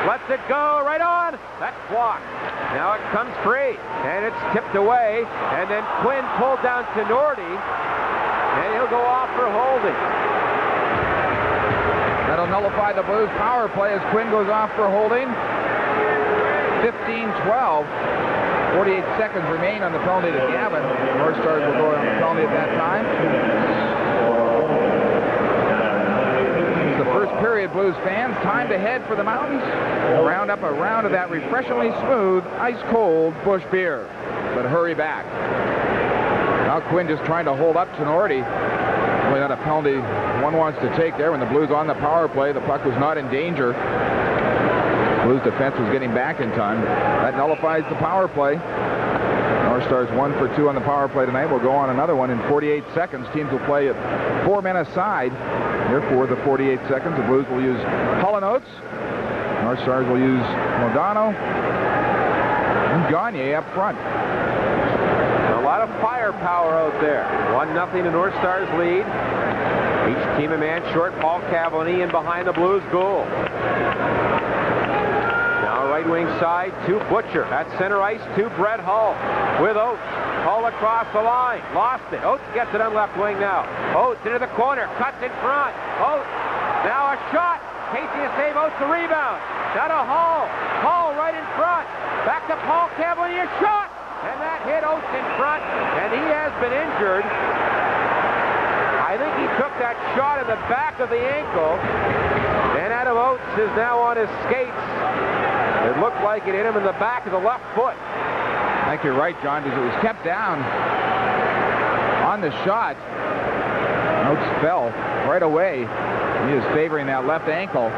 Lets it go right on. That's blocked. Now it comes free, and it's tipped away, and then Quinn pulled down Tinordi, and he'll go off for holding. That'll nullify the Blues power play as Quinn goes off for holding. 15-12. 48 seconds remain on the penalty to Gavin. North Stars will go on the penalty at that time. First period, Blues fans. Time to head for the mountains. Round up a round of that refreshingly smooth, ice-cold Busch beer. But hurry back. Now Quinn just trying to hold up Tinordi. Only not a penalty one wants to take there. When the Blues on the power play, the puck was not in danger. Blues defense was getting back in time. That nullifies the power play. North Stars 1 for 2 on the power play tonight. We'll go on another one in 48 seconds. Teams will play at 4 men aside. Therefore, the 48 seconds, the Blues will use Hull & Oates. North Stars will use Modano and Gagne up front. A lot of firepower out there. 1-0 to North Stars lead. Each team a man short. Paul Cavallini in behind the Blues goal. Now right wing side to Butcher. At center ice to Brett Hull with Oates. Hull across the line. Lost it. Oates gets it on left wing now. Oates into the corner. Cuts in front. Oates. Now a shot. Casey to save Oates. The rebound. Now to Hull. Hull right in front. Back to Paul Cavallini. A shot. And that hit Oates in front. And he has been injured. I think he took that shot in the back of the ankle. And Adam Oates is now on his skates. It looked like it hit him in the back of the left foot. I think you're right, John, because it was kept down on the shot. Oates fell right away. He is favoring that left ankle.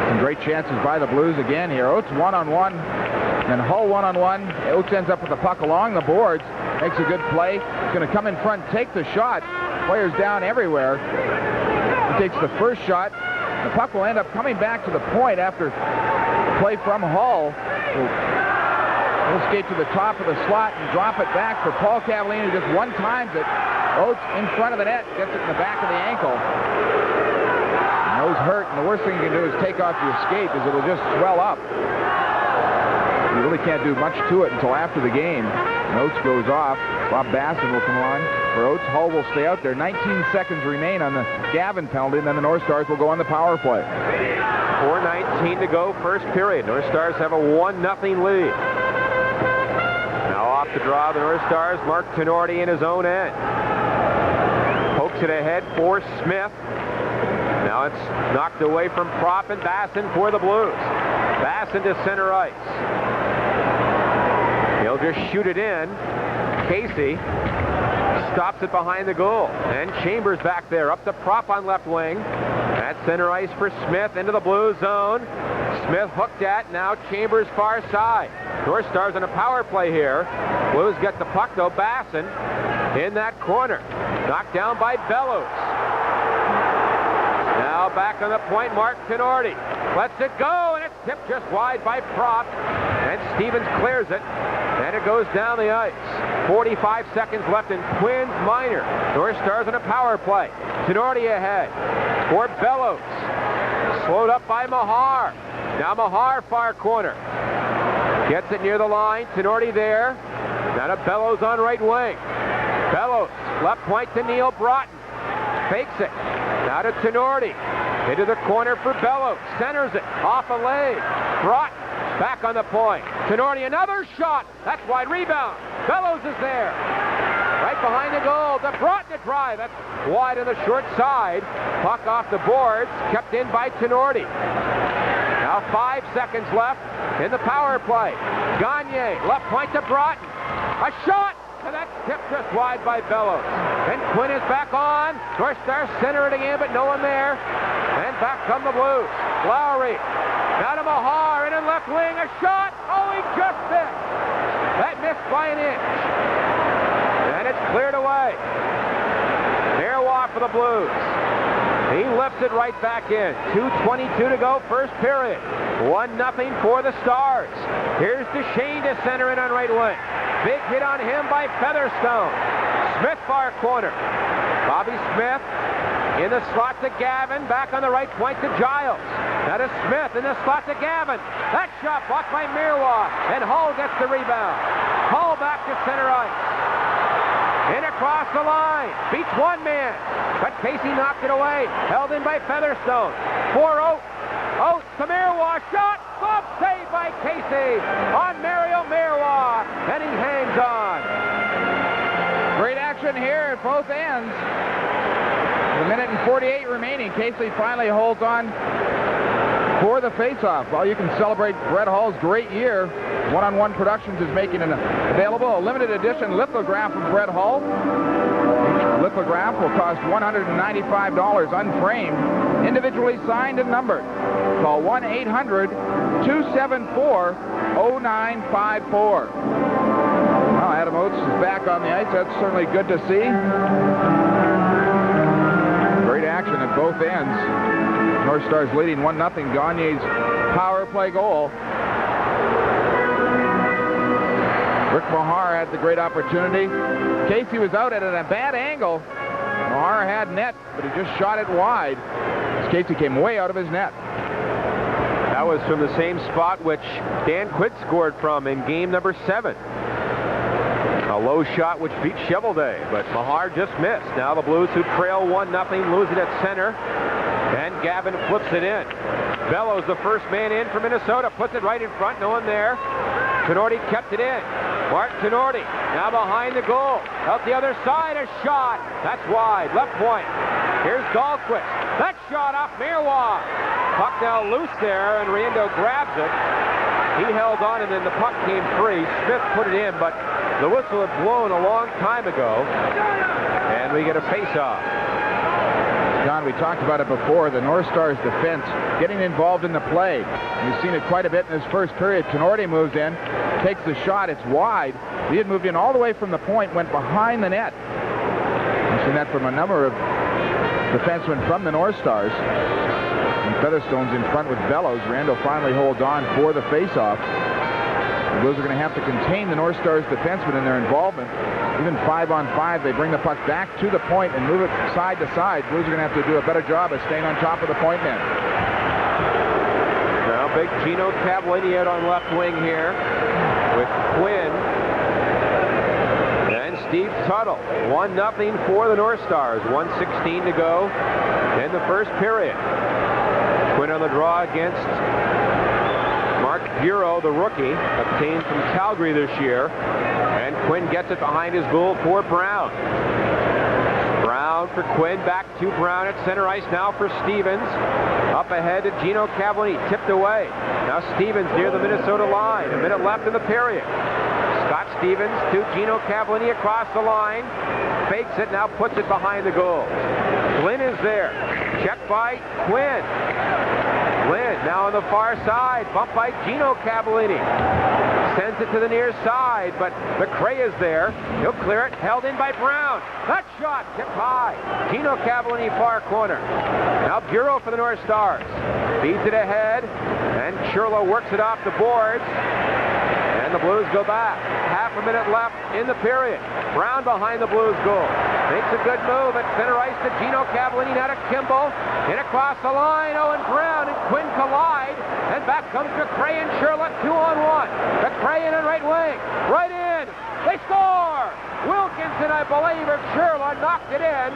Some great chances by the Blues again here. Oates one-on-one, and Hull one-on-one. Oates ends up with the puck along the boards. Makes a good play. He's going to come in front, take the shot. Players down everywhere. He takes the first shot. The puck will end up coming back to the point after play from Hull. He'll skate to the top of the slot and drop it back for Paul Cavallini, who just one-times it. Oates in front of the net, gets it in the back of the ankle. Nose hurt, and the worst thing you can do is take off your skate, because it'll just swell up. You really can't do much to it until after the game. And Oates goes off. Bob Basson will come on for Oates. Hull will stay out there. 19 seconds remain on the Gavin penalty, and then the North Stars will go on the power play. 4:19 to go, first period. North Stars have a 1-0 lead. Now off the draw, the North Stars, Mark Tinordi in his own end. Pokes it ahead for Smith. Now it's knocked away from Propp and Basson for the Blues. Basson to center ice. He'll just shoot it in. Casey stops it behind the goal. And Chambers back there. Up to Propp on left wing. At center ice for Smith into the Blues zone. Smith hooked at. Now Chambers far side. North Stars on a power play here. Blues get the puck though. Basson in that corner. Knocked down by Bellows. Now back on the point, Mark Tinordi. Lets it go, and it's tipped just wide by Propp. And Stevens clears it, and it goes down the ice. 45 seconds left in Twins minor. North Stars on a power play. Tinordi ahead for Bellows. Slowed up by Mahar. Now Mahar far corner. Gets it near the line. Tinordi there. Now to Bellows on right wing. Bellows, left point to Neil Broughton. Fakes it. Now to Tinordi. Into the corner for Bellows. Centers it. Off a leg. Broughton back on the point. Tinordi, another shot. That's wide rebound. Bellows is there. right behind the goal. To Broughton to drive. That's wide on the short side. Puck off the boards, kept in by Tenorti. Now 5 seconds left in the power play. Gagne, left point to Broughton. A shot, and that's tipped just wide by Bellows. And Quinn is back on. North Star center it again, but no one there. And back come the Blues. Lowry, now to Mahar, and in left wing, a shot. Oh, he just missed. That missed by an inch. And it's cleared away. Marois for the Blues. He lifts it right back in. 2:22 to go, first period. 1-0 for the Stars. Here's Duchesne to center it on right wing. Big hit on him by Featherstone. Smith far corner. Bobby Smith in the slot to Gavin. Back on the right point to Giles. Now to Smith in the slot to Gavin. That shot blocked by Marois. And Hull gets the rebound. Hull back to center ice. In across the line. Beats one man. But Casey knocked it away. Held in by Featherstone. For Oates. Oates to Marois. Shot. Glove saved by Casey on Mario Marois. And he hangs on. Great action here at both ends. A minute and 48 remaining. Casey finally holds on for the faceoff. Well, you can celebrate Brett Hull's great year. One-on-One Productions is making an available a limited edition lithograph of Brett Hull. Each lithograph will cost $195 unframed, individually signed and numbered. Call 1-800-274-0954. Well, Adam Oates is back on the ice. That's certainly good to see. Great action at both ends. North Stars leading 1-0. Gagne's power play goal. Rick Mahar had the great opportunity. Casey was out at a bad angle. Mahar had net, but he just shot it wide as Casey came way out of his net. That was from the same spot which Dan Quinn scored from in game number 7. A low shot which beat Cheveldae, but Mahar just missed. Now the Blues, who trail 1-0, lose it at center, and Gavin flips it in. Bellows, the first man in for Minnesota, puts it right in front, no one there. Tenorti kept it in. Mark Tenorti now behind the goal. Out the other side, a shot. That's wide, left point. Here's Dahlquist. That shot off Marois. Puck now loose there, and Riendeau grabs it. He held on, and then the puck came free. Smith put it in, but the whistle had blown a long time ago, and we get a face-off. John, we talked about it before, the North Stars defense getting involved in the play. We've seen it quite a bit in this first period. Tenorti moves in, takes the shot, it's wide. He had moved in all the way from the point, went behind the net. We've seen that from a number of defensemen from the North Stars. And Featherstone's in front with Bellows. Randall finally holds on for the face-off. The Blues are going to have to contain the North Stars defensemen in their involvement. Even 5-on-5, they bring the puck back to the point and move it side to side. Blues are going to have to do a better job of staying on top of the point men. Now big Gino Cavallini out on left wing here with Quinn and Steve Tuttle. 1-0 for the North Stars. 1:16 to go in the first period. Quinn on the draw against Mark Bureau, the rookie, obtained from Calgary this year. And Quinn gets it behind his goal for Brown. Brown for Quinn, back to Brown at center ice now for Stevens. Up ahead to Gino Cavallini, tipped away. Now Stevens near the Minnesota line. A minute left in the period. Scott Stevens to Gino Cavallini across the line. Fakes it, now puts it behind the goal. Glynn is there. Checked by Quinn. Glynn now on the far side. Bumped by Gino Cavallini. Sends it to the near side, but McRae is there. He'll clear it. Held in by Brown. That shot tipped high. Gino Cavallini far corner. Now Bureau for the North Stars. Feeds it ahead, and Churla works it off the boards. And the Blues go back. Half a minute left in the period. Brown behind the Blues goal. Makes a good move at center ice to Gino Cavallini. Now to Kimball. In across the line. Owen Brown and Quinn collide. And back comes McRae and Churla 2-on-1. McRae in on right wing. Right in. They score! Wilkinson, I believe, or Churla knocked it in.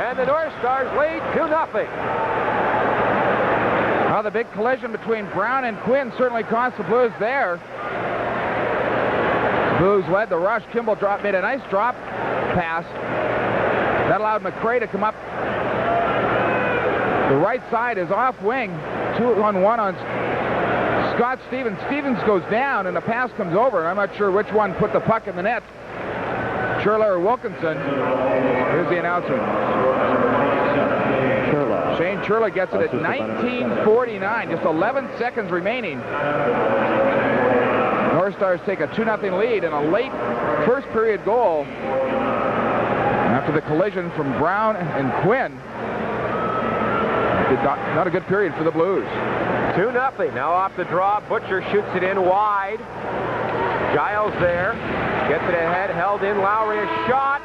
And the North Stars lead 2-0. Well, the big collision between Brown and Quinn certainly cost the Blues there. Blues led the rush. Kimball made a nice drop pass. That allowed McRae to come up. The right side is off wing. 2-on-1 on Scott Stevens. Stevens goes down, and the pass comes over. And I'm not sure which one put the puck in the net. Churla or Wilkinson. Here's the announcement. Shane Churla gets it at 19:49. Just 11 seconds remaining. North Stars take a 2-0 lead and a late first period goal after the collision from Brown and Quinn. Not a good period for the Blues. 2-0. Now off the draw, Butcher shoots it in wide. Giles there, gets it ahead, held in. Lowry, a shot,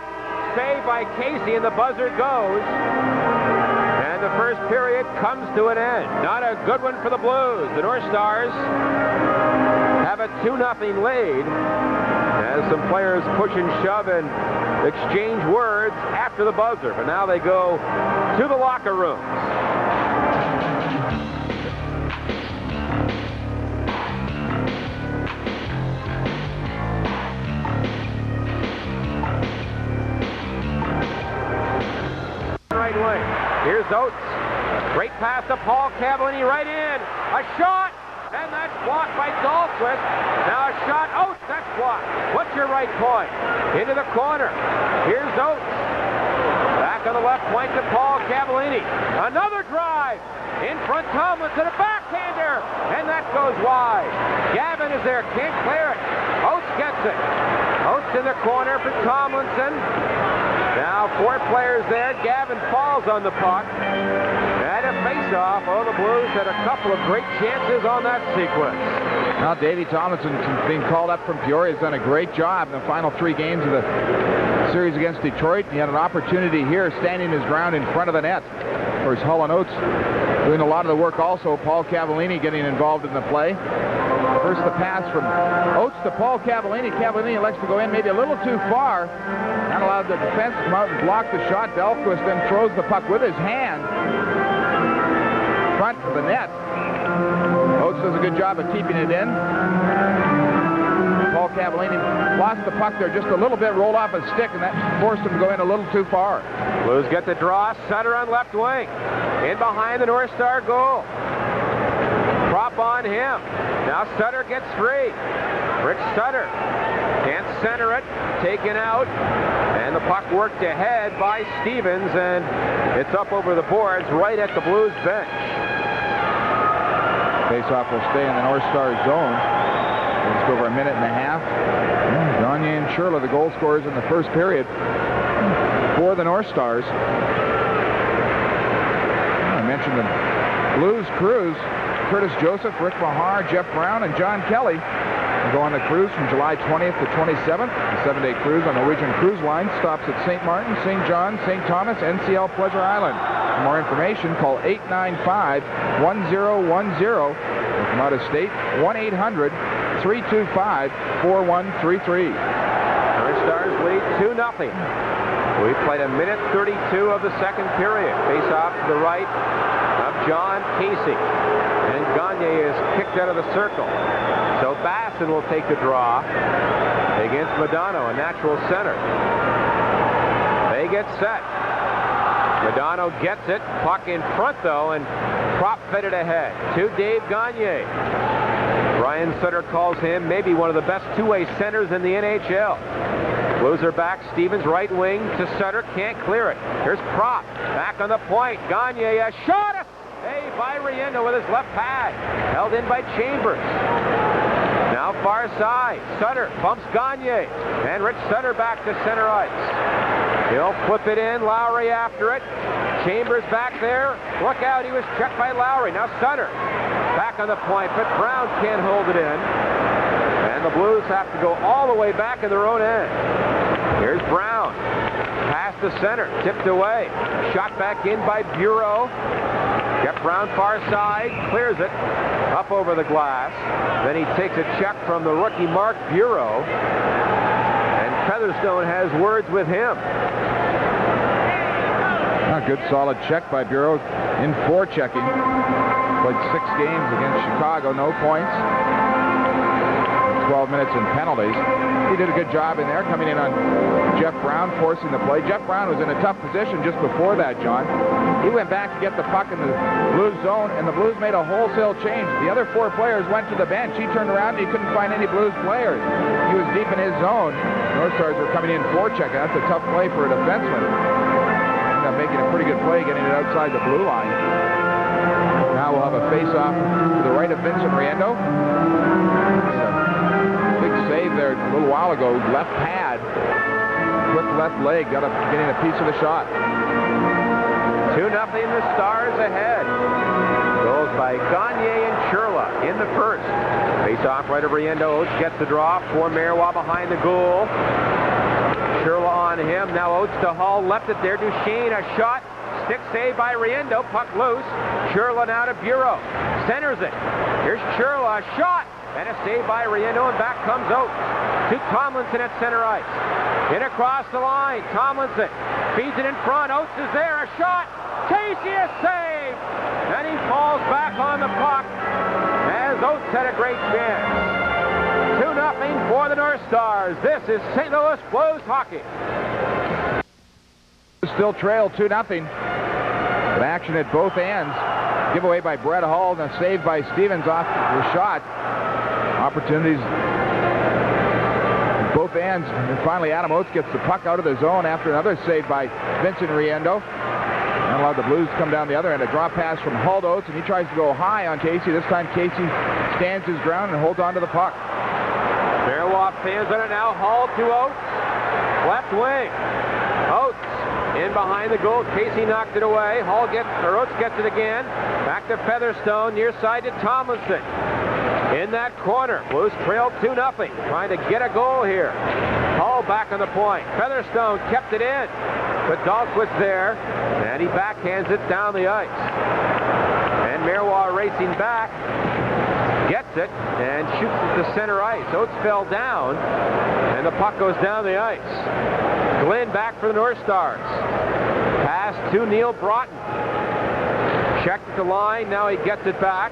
saved by Casey, and the buzzer goes. And the first period comes to an end. Not a good one for the Blues. The North Stars have a 2-0 lead as some players push and shove and exchange words after the buzzer. But now they go to the locker rooms. Right wing. Here's Oates. Great pass to Paul Cavallini, right in. A shot, and that's blocked by Dahlquist. Now a shot. Oates, that's blocked. What's your right point? Into the corner. Here's Oates. Back on the left point to Paul Cavallini. Another drive. In front, Tomlinson, a backhander, and that goes wide. Gavin is there, can't clear it. Oates gets it. Oates in the corner for Tomlinson. Now 4 players there. Gavin falls on the puck. And a face-off. Oh, the Blues had a couple of great chances on that sequence. Now Davey Tomlinson, being called up from Peoria, has done a great job in the final 3 games of the series against Detroit. He had an opportunity here, standing his ground in front of the net. Of course, Hull and Oates doing a lot of the work also. Paul Cavallini getting involved in the play. First the pass from Oates to Paul Cavallini. Cavallini elects to go in maybe a little too far. That allowed the defense to come out and block the shot. Dahlquist then throws the puck with his hand front of the net. Oates does a good job of keeping it in. Paul Cavallini lost the puck there just a little bit, rolled off his stick, and that forced him to go in a little too far. Blues get the draw. Sutter on left wing. In behind the North Star goal. Prop on him. Now Sutter gets free. Rich Sutter can't center it. Taken out. And the puck worked ahead by Stevens, and it's up over the boards right at the Blues bench. Faceoff will stay in the North Star zone. Just over a minute and a half. Gagne and Churla, the goal scorers in the first period for the North Stars. I mentioned the Blues cruise. Curtis Joseph, Rick Mahar, Jeff Brown, and John Kelly will go on the cruise from July 20th to 27th. The 7-day cruise on Norwegian Cruise Line stops at St. Martin, St. John, St. Thomas, NCL Pleasure Island. For more information, call 895-1010. From out of state, 1-800-325-4133. North Stars lead 2-0. We played a minute 32 of the second period. Face off to the right of John Casey. And Gagne is kicked out of the circle. So Basson will take the draw against Modano, a natural center. They get set. Modano gets it. Puck in front, though, and prop fed it ahead to Dave Gagne. Brian Sutter calls him maybe one of the best two-way centers in the NHL. Blues are back. Stevens right wing to Sutter. Can't clear it. Here's Prop. Back on the point. Gagne, a shot. Saved by Riendo with his left pad. Held in by Chambers. Now far side. Sutter bumps Gagne. And Rich Sutter back to center ice. He'll flip it in. Lowry after it. Chambers back there. Look out. He was checked by Lowry. Now Sutter back on the point, but Brown can't hold it in. And the Blues have to go all the way back in their own end. Here's Brown. Pass to center. Tipped away. Shot back in by Bureau. Jeff Brown far side. Clears it. Up over the glass. Then he takes a check from the rookie Mark Bureau. And Featherstone has words with him. A good solid check by Bureau in forechecking. Played 6 games against Chicago, no points. 12 minutes in penalties. He did a good job in there, coming in on Jeff Brown, forcing the play. Jeff Brown was in a tough position just before that, John. He went back to get the puck in the Blues zone, and the Blues made a wholesale change. The other 4 players went to the bench. He turned around and he couldn't find any Blues players. He was deep in his zone. North Stars were coming in forechecking. That's a tough play for a defenseman. Ended up making a pretty good play, getting it outside the blue line. Now we'll have a face-off to the right of Vincent Riendeau. Big save there a little while ago. Left pad. Quick left leg. Getting a piece of the shot. 2-0, the Stars ahead. Goals by Gagne and Churla in the first. Face-off right of Riendeau. Oates gets the draw for Marois behind the goal. Churla on him. Now Oates to Hull. Left it there. Duchesne, a shot. Stick save by Riendeau. Puck loose. Churla now to Bureau. Centers it. Here's Churla. A shot. And a save by Riendeau. And back comes Oates. To Tomlinson at center ice. In across the line. Tomlinson feeds it in front. Oates is there. A shot. Casey is saved. And he falls back on the puck as Oates had a great chance. 2-0 for the North Stars. This is St. Louis Blues hockey. Still trail 2-0. But action at both ends. Giveaway by Brett Hull and a save by Stevens off the shot. Opportunities at both ends. And finally Adam Oates gets the puck out of the zone after another save by Vincent Riendeau. And allowed the Blues to come down the other end. A draw pass from Hull to Oates, and he tries to go high on Casey. This time Casey stands his ground and holds on to the puck. Marois fans on it now. Hull to Oates. Left wing. Oates in behind the goal. Casey knocked it away. Oates gets it again. Back to Featherstone. Near side to Tomlinson. In that corner. Blues trail 2-0. Trying to get a goal here. Hull back on the point. Featherstone kept it in. But Dahlquist there. And he backhands it down the ice. And Marois racing back. Gets it and shoots it to center ice. Oates fell down. And the puck goes down the ice. Glenn back for the North Stars. Pass to Neil Broughton. Checked at the line. Now he gets it back.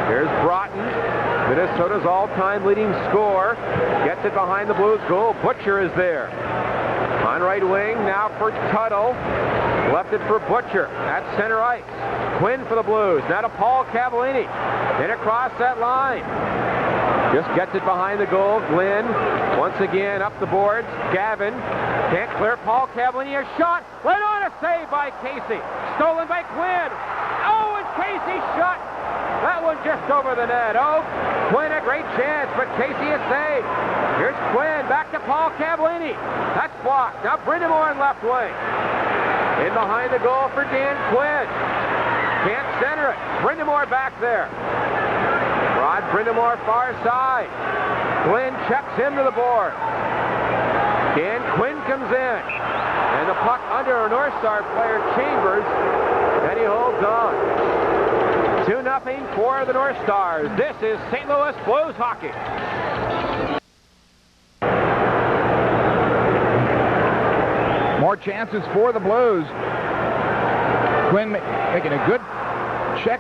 Here's Broughton. Minnesota's all-time leading scorer. Gets it behind the Blues goal. Butcher is there. On right wing, now for Tuttle. Left it for Butcher at center ice. Quinn for the Blues. Now to Paul Cavallini. In across that line. Just gets it behind the goal. Glenn once again up the boards. Gavin can't clear. Paul Cavallini, a shot. Right on, a save by Casey. Stolen by Quinn. Oh, and Casey shot. That one just over the net. Oh, Quinn a great chance, but Casey is saved. Here's Quinn back to Paul Cavallini. That's blocked. Now Brindamore in left wing. In behind the goal for Dan Quinn. Can't center it. Brindamore back there. Rod Brindamore far side. Glenn checks him to the board. Dan Quinn comes in. And the puck under a North Star player, Chambers. And he holds on. 2-0 for the North Stars. This is St. Louis Blues hockey. More chances for the Blues. Quinn making a good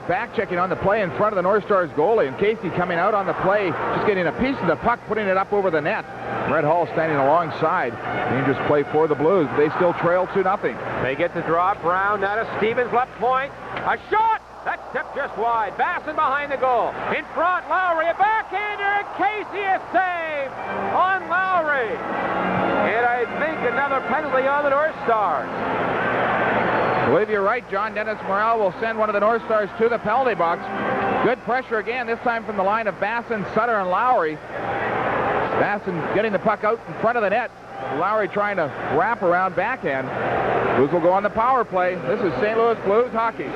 back checking on the play in front of the North Stars goalie, and Casey coming out on the play, just getting a piece of the puck, putting it up over the net. Brett Hull standing alongside. Dangerous play for the Blues. They still trail 2-0. They get the draw. Brown now to Stevens, left point. A shot! That tipped just wide. Basson behind the goal. In front, Lowry, a backhander, and Casey is saved on Lowry. And I think another penalty on the North Stars. I believe you're right, John. Dennis Morrell will send one of the North Stars to the penalty box. Good pressure again, this time from the line of Basson, Sutter, and Lowry. Basson getting the puck out in front of the net. Lowry trying to wrap around backhand. Blues will go on the power play. This is St. Louis Blues hockey.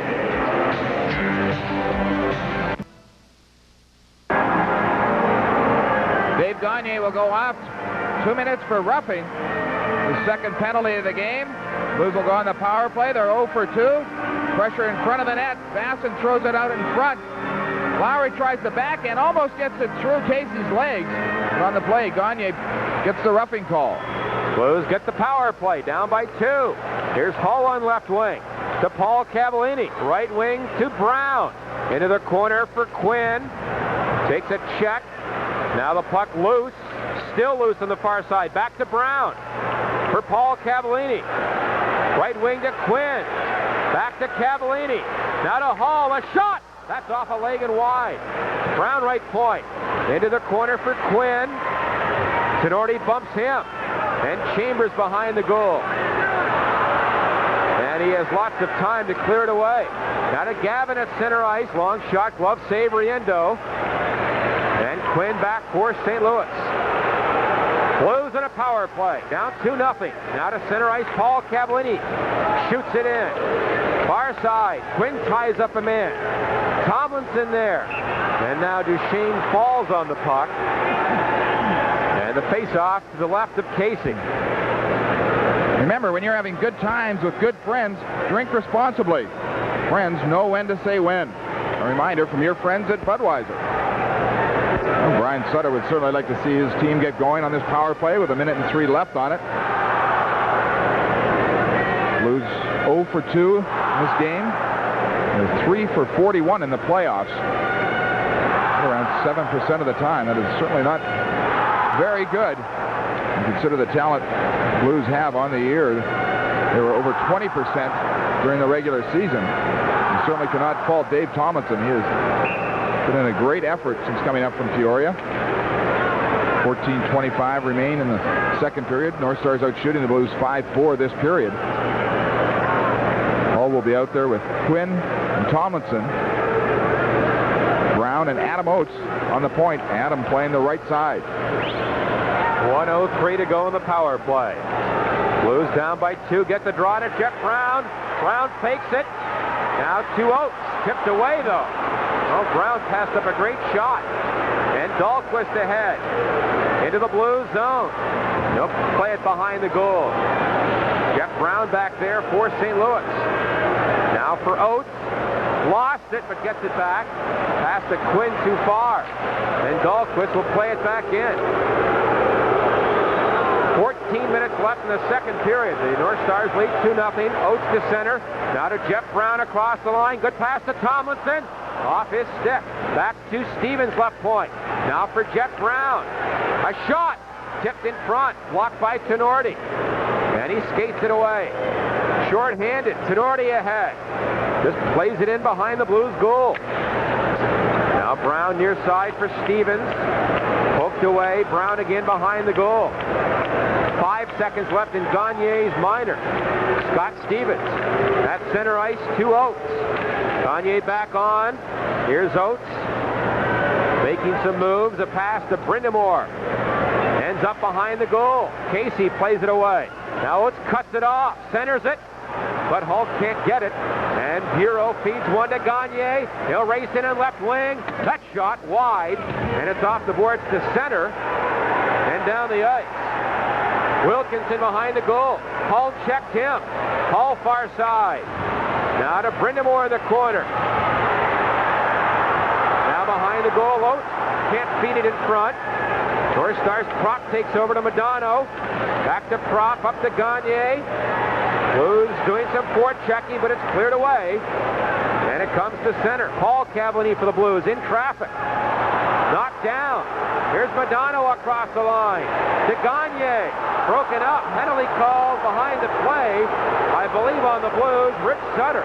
Dave Gagne will go off. 2 minutes for roughing. The second penalty of the game. Blues will go on the power play. They're 0 for 2. Pressure in front of the net. Basson throws it out in front. Lowry tries the backhand, almost gets it through Casey's legs. But on the play, Gagne gets the roughing call. Blues get the power play, down by 2. Here's Hull on left wing to Paul Cavallini. Right wing to Brown. Into the corner for Quinn. Takes a check. Now the puck loose, still loose on the far side. Back to Brown for Paul Cavallini. Right wing to Quinn. Back to Cavallini. Now to Hall, a shot! That's off a leg and wide. Brown right point. Into the corner for Quinn. Tinordi bumps him. And Chambers behind the goal. And he has lots of time to clear it away. Now to Gavin at center ice. Long shot, glove save, Riendo. And Quinn back for St. Louis. Blues in a power play. Down 2-0. Now to center ice, Paul Cavallini. Shoots it in. Far side. Quinn ties up a man. Tomlinson there. And now Duchesne falls on the puck. And the face-off to the left of Casey. Remember, when you're having good times with good friends, drink responsibly. Friends know when to say when. A reminder from your friends at Budweiser. Well, Brian Sutter would certainly like to see his team get going on this power play with 1:03 left on it. Blues 0 for 2 in this game. They're 3 for 41 in the playoffs. Around 7% of the time. That is certainly not very good. And consider the talent Blues have on the year. They were over 20% during the regular season. You certainly cannot fault Dave Tomlinson. He has put in a great effort since coming up from Peoria. 14:25 remain in the second period. North Stars out shooting the Blues 5-4 this period. Hall will be out there with Quinn and Tomlinson. Brown and Adam Oates on the point. Adam playing the right side. 1:03 to go in the power play. Blues down by 2. Get the draw to Jeff Brown. Brown fakes it. Now to Oates. Tipped away though. Oh, Brown passed up a great shot. And Dahlquist ahead. Into the Blues zone. Nope, play it behind the goal. Jeff Brown back there for St. Louis. Now for Oates. Lost it, but gets it back. Pass to Quinn too far. And Dahlquist will play it back in. 14 minutes left in the second period. The North Stars lead 2-0. Oates to center. Now to Jeff Brown across the line. Good pass to Tomlinson. Off his stick. Back to Stevens left point. Now for Jeff Brown. A shot. Tipped in front. Blocked by Tinordi. And he skates it away. Short-handed. Tinordi ahead. Just plays it in behind the Blues goal. Now Brown near side for Stevens. Poked away. Brown again behind the goal. 5 seconds left in Gagne's minor. Scott Stevens at center ice to Oates. Gagne back on. Here's Oates. Making some moves. A pass to Brindamore. Ends up behind the goal. Casey plays it away. Now Oates cuts it off. Centers it. But Hull can't get it. And Bureau feeds one to Gagne. He'll race in on left wing. That shot wide. And it's off the boards to center. And down the ice. Wilkinson behind the goal. Hull checked him. Hull far side. Now to Brindamore in the corner. Now behind the goal, Oates can't feed it in front. North Stars Prop takes over to Modano. Back to Prop, up to Gagne. Blues doing some forechecking, but it's cleared away. And it comes to center. Paul Cavallini for the Blues in traffic. Knocked down. Here's Modano across the line. To Gagne. Broken up. Penalty called behind the play. I believe on the Blues, Rich Sutter.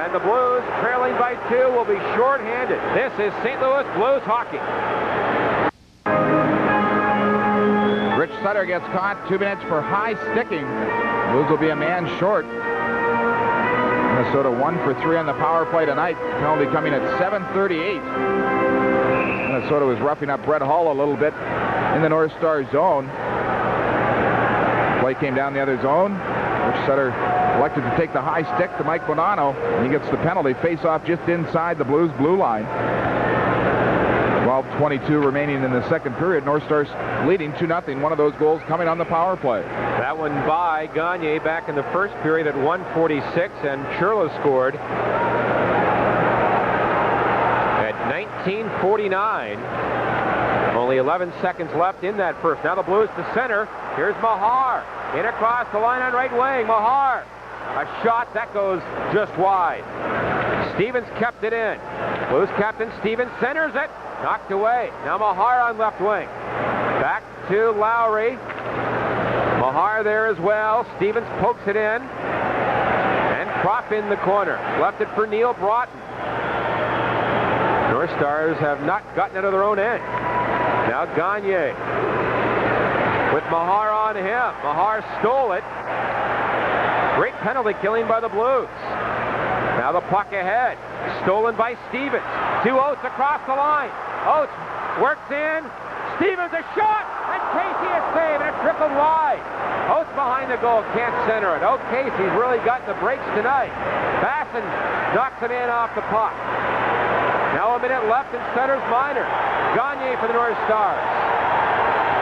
And the Blues, trailing by 2, will be shorthanded. This is St. Louis Blues hockey. Rich Sutter gets caught. 2 minutes for high sticking. Blues will be a man short. Minnesota 1 for 3 on the power play tonight. Penalty coming at 7:38. Minnesota was roughing up Brett Hull a little bit in the North Star zone. Play came down the other zone. Rich Sutter elected to take the high stick to Mike Modano, and he gets the penalty. Face-off just inside the Blues blue line. 12:22 remaining in the second period. North Stars leading 2-0. One of those goals coming on the power play. That one by Gagne back in the first period at 1:46, and Churla scored at 19:49. Only 11 seconds left in that first. Now the Blues to center. Here's Mahar. In across the line on right wing. Mahar. A shot that goes just wide. Stevens kept it in. Blues captain Stevens centers it. Knocked away. Now Mahar on left wing. Back to Lowry. Mahar there as well. Stevens pokes it in. And Kropp in the corner. Left it for Neil Broughton. North Stars have not gotten out of their own end. Now Gagne. With Mahar on him. Mahar stole it. Great penalty killing by the Blues. Now the puck ahead. Stolen by Stevens. To Oates across the line. Oates works in. Stevens a shot. And Casey is saved. And it trickled wide. Oates behind the goal. Can't center it. Oh, Casey's really gotten the breaks tonight. Basson knocks it in off the puck. Now a minute left in center's minor. Gagne for the North Stars.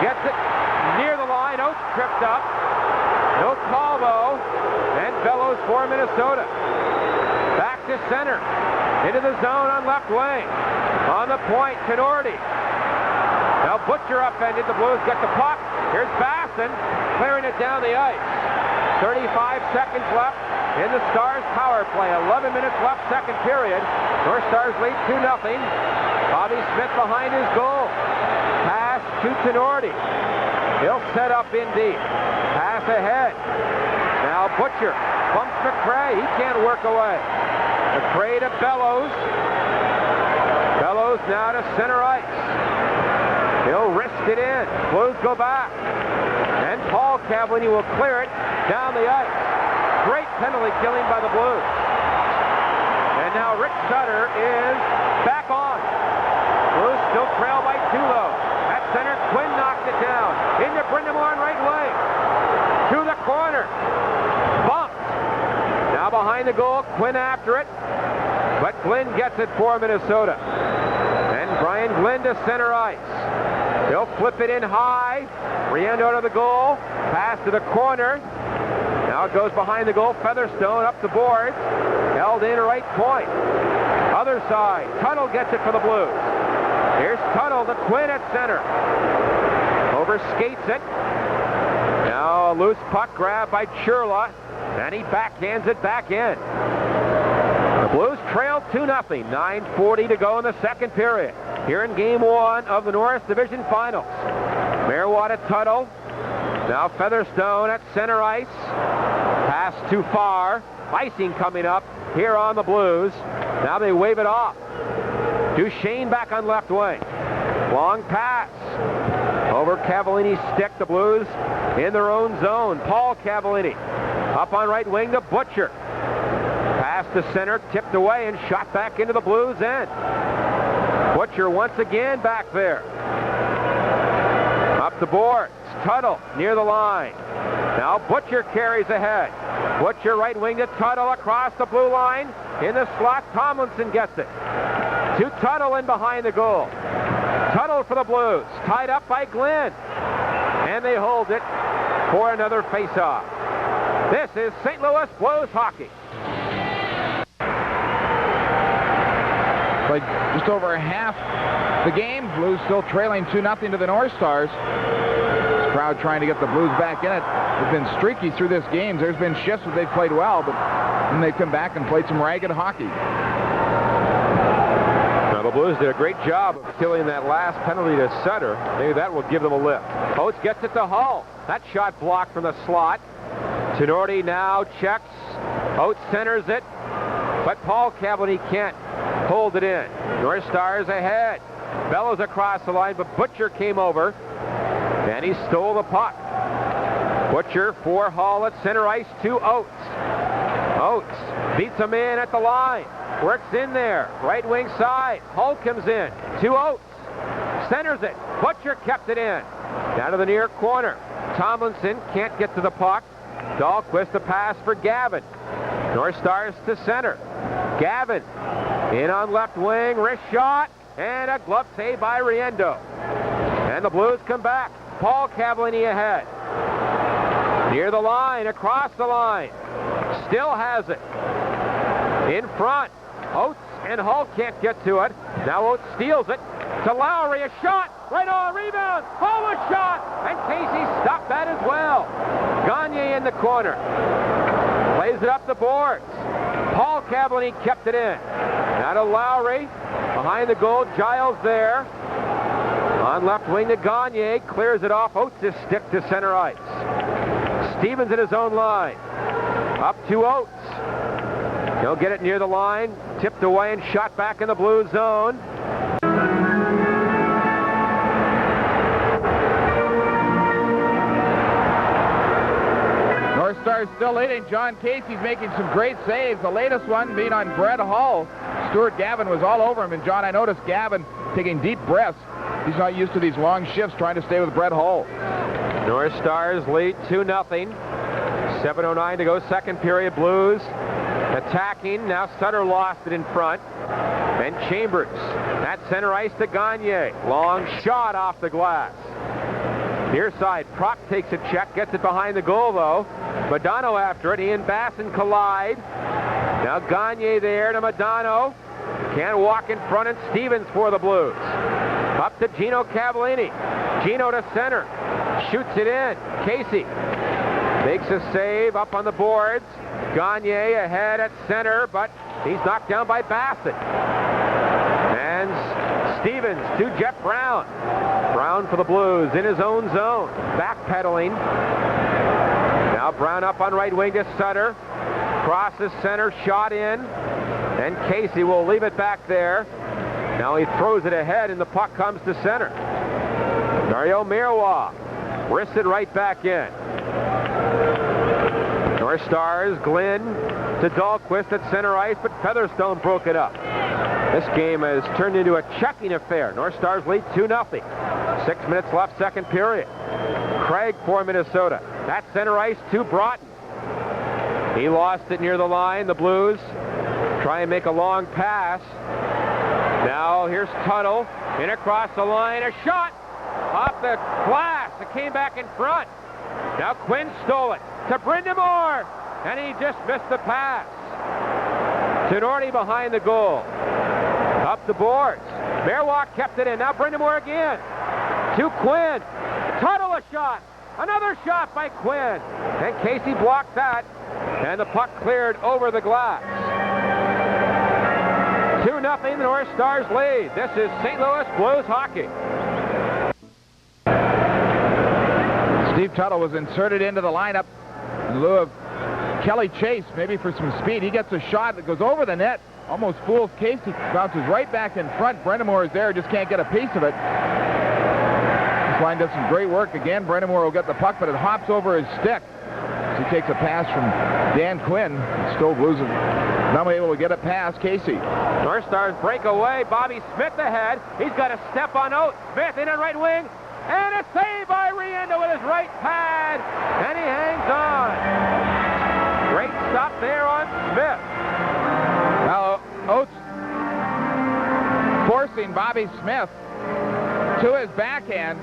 Gets it near the line. Oates tripped up. No call, though. And Bellows for Minnesota. Back to center. Into the zone on left wing. On the point, Tenorti. Now Butcher upended. The Blues get the puck. Here's Basson clearing it down the ice. 35 seconds left in the Stars power play. 11 minutes left, second period. North Stars lead 2-0. Bobby Smith behind his goal. Pass to Tenorti. He'll set up in deep. Pass ahead. Now Butcher bumps McCray. He can't work away. McCray to Bellows. Bellows now to center ice. He'll wrist it in. Blues go back. And Paul Cavallini will clear it down the ice. Great penalty killing by the Blues. And now Rick Sutter is back on. Blues still trail by 2 though. At center, Quinn knocked it down. Into Brind'Amour on right wing. To the corner. Bumped. Now behind the goal, Quinn after it. But Glenn gets it for Minnesota. And Brian Glenn to center ice. He'll flip it in high. Riendeau to the goal. Pass to the corner. Now it goes behind the goal. Featherstone up the boards. Held in right point. Other side. Tuttle gets it for the Blues. Here's Tuttle to Quinn at center. Overskates it. Now a loose puck grab by Churla. And he backhands it back in. The Blues trail 2-0. 9:40 to go in the second period. Here in Game 1 of the Norris Division Finals. Merwatt at Tuttle. Now Featherstone at center ice. Pass too far. Icing coming up here on the Blues. Now they wave it off. Duchesne back on left wing. Long pass. Over Cavallini's stick. The Blues in their own zone. Paul Cavallini up on right wing to Butcher. Pass to center, tipped away and shot back into the Blues end. Butcher once again back there. Up the boards. Tuttle near the line. Now Butcher carries ahead. Butcher right wing to Tuttle across the blue line. In the slot, Tomlinson gets it. To Tuttle in behind the goal. Tuttle for the Blues. Tied up by Glenn. And they hold it for another face-off. This is St. Louis Blues hockey. Like just over half the game. Blues still trailing 2-0 to the North Stars. This crowd trying to get the Blues back in it. They've been streaky through this game. There's been shifts that they've played well, but then they've come back and played some ragged hockey. Now the Blues did a great job of killing that last penalty to Sutter. Maybe that will give them a lift. Oates gets it to Hull. That shot blocked from the slot. Tenorti now checks. Oates centers it. But Paul Cavallini can't hold it in. North Stars ahead. Bellows across the line, but Butcher came over. And he stole the puck. Butcher for Hull at center ice to Oates. Oates beats him in at the line. Works in there. Right wing side. Hull comes in to Oates. Centers it. Butcher kept it in. Down to the near corner. Tomlinson can't get to the puck. Dahlquist a pass for Gavin. North Stars to center. Gavin in on left wing. Wrist shot. And a glove save by Riendeau. And the Blues come back. Paul Cavallini ahead. Near the line. Across the line. Still has it. In front. Oates and Hull can't get to it. Now Oates steals it to Lowry. A shot. Right on. Rebound. Hull a shot. And Casey stopped that as well. Gagne in the corner. Plays it up the boards. Paul Cavallini kept it in. Now to Lowry. Behind the goal, Giles there. On left wing to Gagne, clears it off. Oates' stick to center ice. Stevens at his own line. Up to Oates. He'll get it near the line. Tipped away and shot back in the blue zone. North Stars still leading. John Casey's making some great saves. The latest one being on Brett Hull. Stuart Gavin was all over him. And John, I noticed Gavin taking deep breaths. He's not used to these long shifts trying to stay with Brett Hull. North Stars lead 2-0. 7:09 to go, second period. Blues attacking. Now Sutter lost it in front. And Chambers at center ice to Gagne. Long shot off the glass. Near side, Prock takes a check, gets it behind the goal though. Modano after it. He and Basson collide. Now Gagne there to Modano. Can't walk in front, and Stevens for the Blues. Up to Gino Cavallini. Gino to center. Shoots it in. Casey makes a save up on the boards. Gagne ahead at center, but he's knocked down by Bassett. And Stevens to Jeff Brown. Brown for the Blues in his own zone. Backpedaling. Now Brown up on right wing to Sutter. Crosses center, shot in. And Casey will leave it back there. Now he throws it ahead, and the puck comes to center. Dario Miroir wrists it right back in. North Stars, Glenn to Dahlquist at center ice, but Featherstone broke it up. This game has turned into a checking affair. North Stars lead 2-0. 6 minutes left, second period. Craig for Minnesota. At center ice to Broughton. He lost it near the line. The Blues try and make a long pass. Now here's Tuttle. In across the line. A shot off the glass. It came back in front. Now Quinn stole it to Brind'Amour. And he just missed the pass. Tenorti behind the goal. Up the boards. Miroir kept it in. Now Brind'Amour again. To Quinn. Tuttle a shot. Another shot by Quinn. And Casey blocked that. And the puck cleared over the glass. 2-0, the North Stars lead. This is St. Louis Blues hockey. Steve Tuttle was inserted into the lineup in lieu of Kelly Chase, maybe for some speed. He gets a shot that goes over the net, almost fools Casey, bounces right back in front. Brind'Amour is there, just can't get a piece of it. This line does some great work. Again, Brind'Amour will get the puck, but it hops over his stick. He takes a pass from Dan Quinn. Still losing. Not able to get it past Casey. North Stars break away. Bobby Smith ahead. He's got a step on Oates. Smith in on right wing. And a save by Riendo with his right pad. And he hangs on. Great stop there on Smith. Now Oates forcing Bobby Smith to his backhand.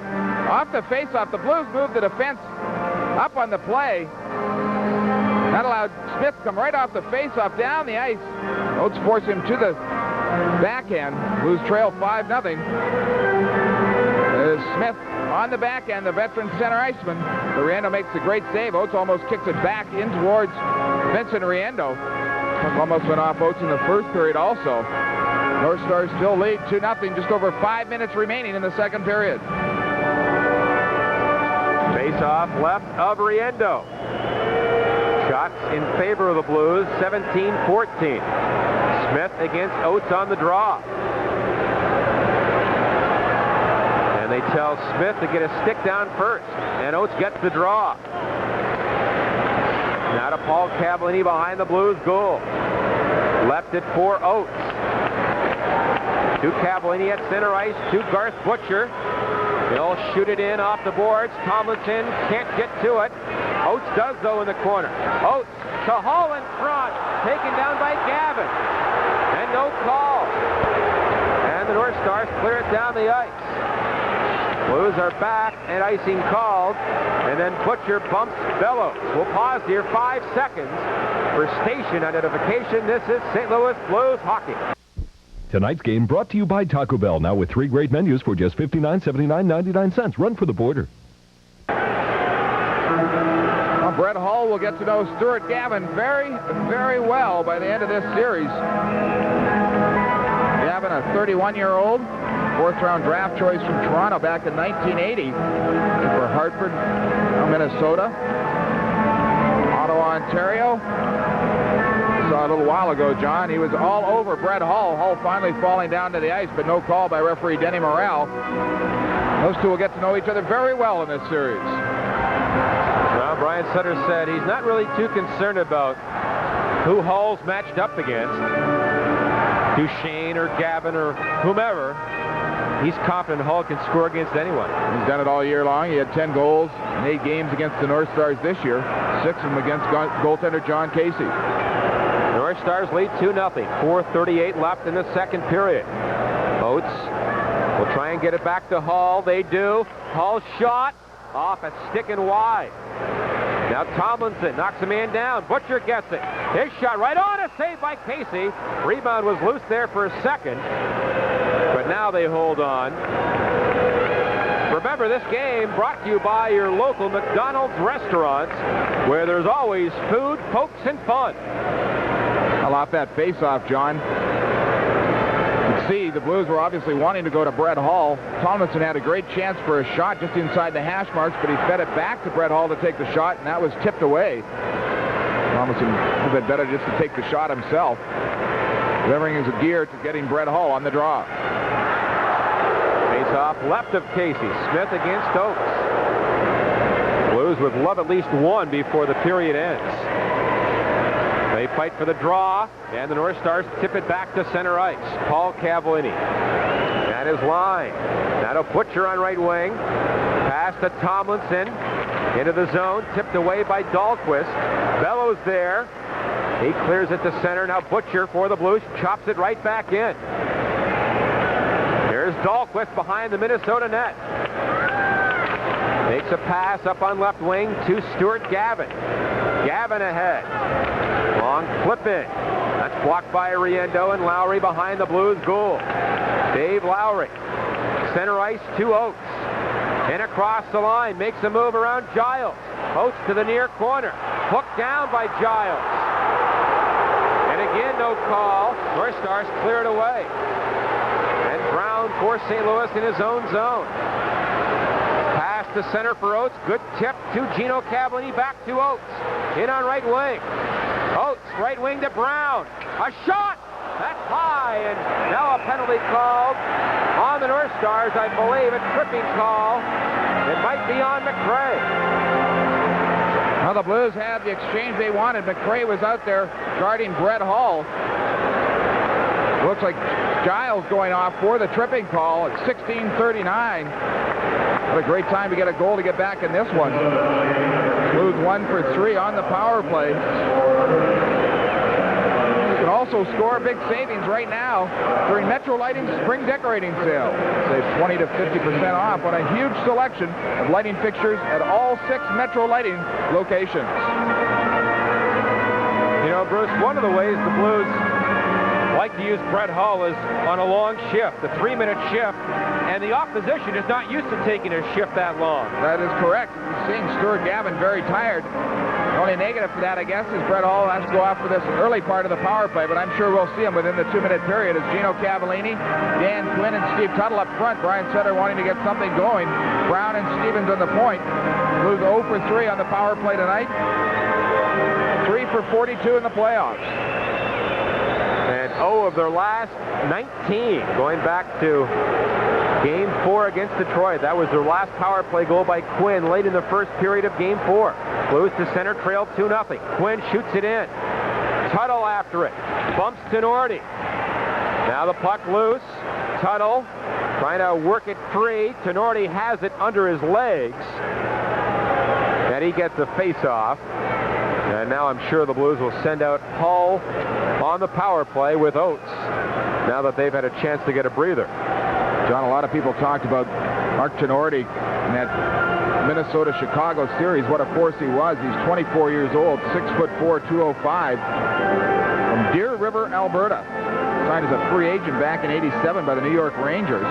Off the faceoff. The Blues move the defense up on the play. That allowed Smith to come right off the faceoff down the ice. Oates forced him to the backhand. Blues trail 5-0. Smith on the backhand, the veteran center iceman. Riendo makes a great save. Oates almost kicks it back in towards Vincent Riendo. Puck almost went off Oates in the first period also. North Stars still lead 2-0. Just over 5 minutes remaining in the second period. Face-off left of Riendo. Shots in favor of the Blues, 17-14. Smith against Oates on the draw. And they tell Smith to get a stick down first. And Oates gets the draw. Now to Paul Cavallini behind the Blues goal. Left it for Oates. To Cavallini at center ice, to Garth Butcher. He'll shoot it in off the boards. Tomlinson can't get to it. Oates does, though, in the corner. Oates to Hall in front. Taken down by Gavin. And no call. And the North Stars clear it down the ice. Blues are back and icing called. And then Butcher bumps Bellows. We'll pause here 5 seconds for station identification. This is St. Louis Blues hockey. Tonight's game brought to you by Taco Bell, now with 3 great menus for just $59, $79, 99 cents. Run for the border. Well, Brett Hull will get to know Stuart Gavin very, very well by the end of this series. Yeah, Gavin, a 31-year-old, fourth-round draft choice from Toronto back in 1980 for Hartford, Minnesota. Ottawa, Ontario. Saw a little while ago, John. He was all over Brett Hull. Hull finally falling down to the ice, but no call by referee Denny Morrell. Those two will get to know each other very well in this series. Well, Brian Sutter said he's not really too concerned about who Hull's matched up against, Duchesne or Gavin or whomever. He's confident Hull can score against anyone. He's done it all year long. He had 10 goals in 8 games against the North Stars this year, 6 of them against goaltender John Casey. North Stars lead 2-0. 4:38 left in the second period. Oates will try and get it back to Hull. They do. Hull shot off a stick and wide. Now Tomlinson knocks a man down. Butcher gets it. His shot right on, a save by Casey. Rebound was loose there for a second, but now they hold on. Remember, this game brought to you by your local McDonald's restaurants, where there's always food, pokes, and fun. Well, off that face-off, John, you can see the Blues were obviously wanting to go to Brett Hull. Tomlinson had a great chance for a shot just inside the hash marks, but he fed it back to Brett Hull to take the shot, and that was tipped away. Tomlinson would have been better just to take the shot himself. Delivering his gear to getting Brett Hull on the draw. Face-off left of Casey. Smith against Oates. Blues would love at least one before the period ends. They fight for the draw, and the North Stars tip it back to center ice. Paul Cavallini at his line. Now to Butcher on right wing. Pass to Tomlinson. Into the zone, tipped away by Dahlquist. Bellows there. He clears it to center. Now Butcher for the Blues. Chops it right back in. Here's Dahlquist behind the Minnesota net. Makes a pass up on left wing to Stuart Gavin. Gavin ahead. Long flip in. That's blocked by Riendo, and Lowry behind the Blues goal. Dave Lowry. Center ice to Oates. And across the line. Makes a move around Giles. Oates to the near corner. Hooked down by Giles. And again, no call. North Stars clear it away. And Brown for St. Louis in his own zone. Pass to center for Oates. Good tip to Gino Cavallini. Back to Oates. In on right wing. Oates, right wing to Brown. A shot! That's high, and now a penalty called on the North Stars. I believe a tripping call. It might be on McRae. Well, the Blues had the exchange they wanted. McRae was out there guarding Brett Hull. Looks like Giles going off for the tripping call at 16:39. What a great time to get a goal to get back in this one. Blues 1 for 3 on the power play. You can also score big savings right now during Metro Lighting's spring decorating sale. Save 20 to 50% off on a huge selection of lighting fixtures at all 6 Metro Lighting locations. You know, Bruce, one of the ways the Blues like to use Brett Hull is on a long shift, a 3-minute shift, and the opposition is not used to taking a shift that long. That is correct. You're seeing Stuart Gavin very tired. The only negative for that, I guess, is Brett Hull has to go off for this early part of the power play, but I'm sure we'll see him within the 2-minute period as Gino Cavallini, Dan Quinn, and Steve Tuttle up front. Brian Sutter wanting to get something going. Brown and Stevens on the point. Blues 0 for 3 on the power play tonight. 3 for 42 in the playoffs. And 0 of their last 19, going back to Game 4 against Detroit. That was their last power play goal by Quinn late in the first period of Game 4. Blues to center, trailed 2-0. Quinn shoots it in. Tuttle after it. Bumps to Norty. Now the puck loose. Tuttle trying to work it free. Tenorti has it under his legs. And he gets a face-off. And now I'm sure the Blues will send out Hull on the power play with Oates, now that they've had a chance to get a breather. John, a lot of people talked about Mark Tenorti in that Minnesota-Chicago series, what a force he was. He's 24 years old, 6'4", 205, from Deer River, Alberta. Signed as a free agent back in '87 by the New York Rangers. A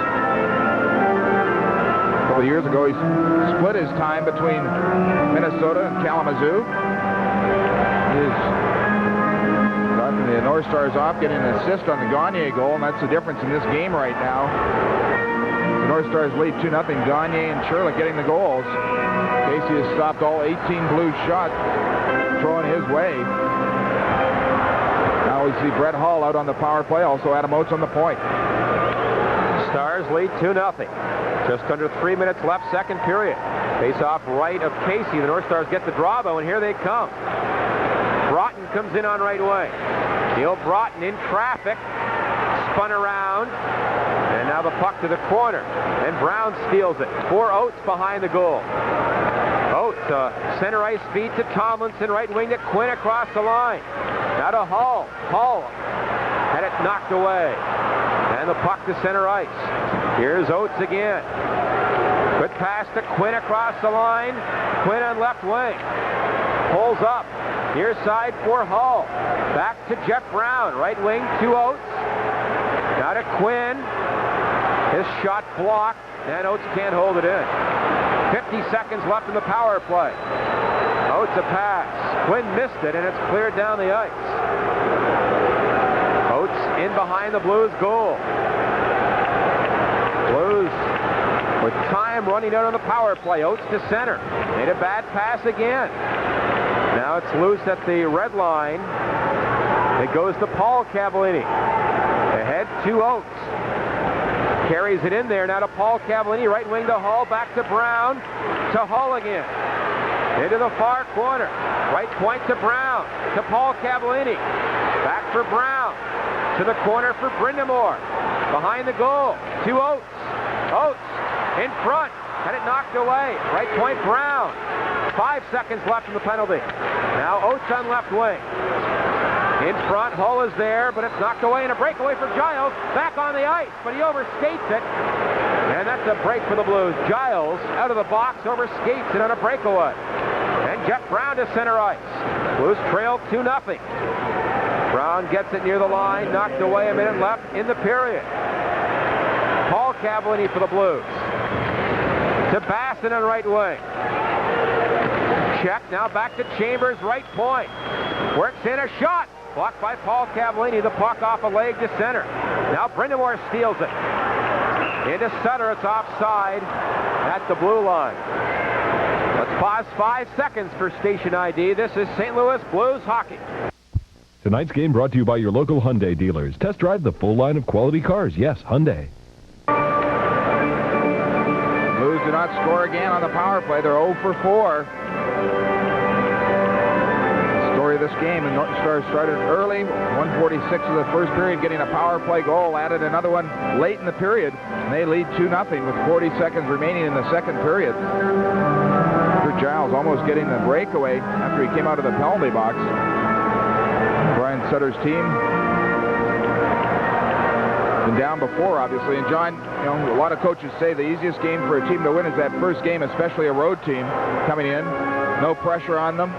couple of years ago, he split his time between Minnesota and Kalamazoo. He's got the North Stars off, getting an assist on the Gagne goal, and that's the difference in this game right now. The North Stars lead 2-0. Gagne and Sherlick getting the goals. Casey has stopped all 18 Blues shots throwing his way. Now we see Brett Hull out on the power play. Also Adam Oates on the point. Stars lead 2-0. Just under 3 minutes left, second period. Face off right of Casey. The North Stars get the draw, though, and here they come. Broughton comes in on right wing. Neil Broughton in traffic. Spun around. And now the puck to the corner. And Brown steals it. For Oates behind the goal. Oates, center ice feed to Tomlinson. Right wing to Quinn across the line. Now to Hull. Hull had it knocked away. And the puck to center ice. Here's Oates again. Good pass to Quinn across the line. Quinn on left wing. Pulls up. Near side for Hull. Back to Jeff Brown. Right wing to Oates. Now to Quinn. His shot blocked. And Oates can't hold it in. 50 seconds left in the power play. Oates a pass. Quinn missed it, and it's cleared down the ice. Oates in behind the Blues goal. Blues with time running out on the power play. Oates to center. Made a bad pass again. Now it's loose at the red line. It goes to Paul Cavallini. Ahead to Oates. Carries it in there now to Paul Cavallini. Right wing to Hull. Back to Brown. To Hull again. Into the far corner. Right point to Brown. To Paul Cavallini. Back for Brown. To the corner for Brindamore. Behind the goal. To Oates. Oates in front. Had it knocked away. Right point Brown. 5 seconds left in the penalty. Now Oates on left wing. In front, Hull is there, but it's knocked away, and a breakaway for Giles. Back on the ice, but he overskates it. And that's a break for the Blues. Giles out of the box, overskates it on a breakaway. And Jeff Brown to center ice. Blues trail 2-0. Brown gets it near the line, knocked away, a minute left in the period. Paul Cavallini for the Blues. To Basson on right wing. Check, now back to Chambers, right point. Works in a shot. Blocked by Paul Cavallini. The puck off a leg to center. Now Brindamore steals it. Into Sutter. It's offside at the blue line. Let's pause 5 seconds for station ID. This is St. Louis Blues hockey. Tonight's game brought to you by your local Hyundai dealers. Test drive the full line of quality cars. Yes, Hyundai. Blues do not score again on the power play. They're 0 for 4. Of this game, the North Stars started early, 1:46 of the first period, getting a power play goal, added another one late in the period, and they lead 2-0 with 40 seconds remaining in the second period. Kurt Giles almost getting the breakaway after he came out of the penalty box. Brian Sutter's team been down before, obviously, and John, you know, a lot of coaches say the easiest game for a team to win is that first game, especially a road team coming in. No pressure on them.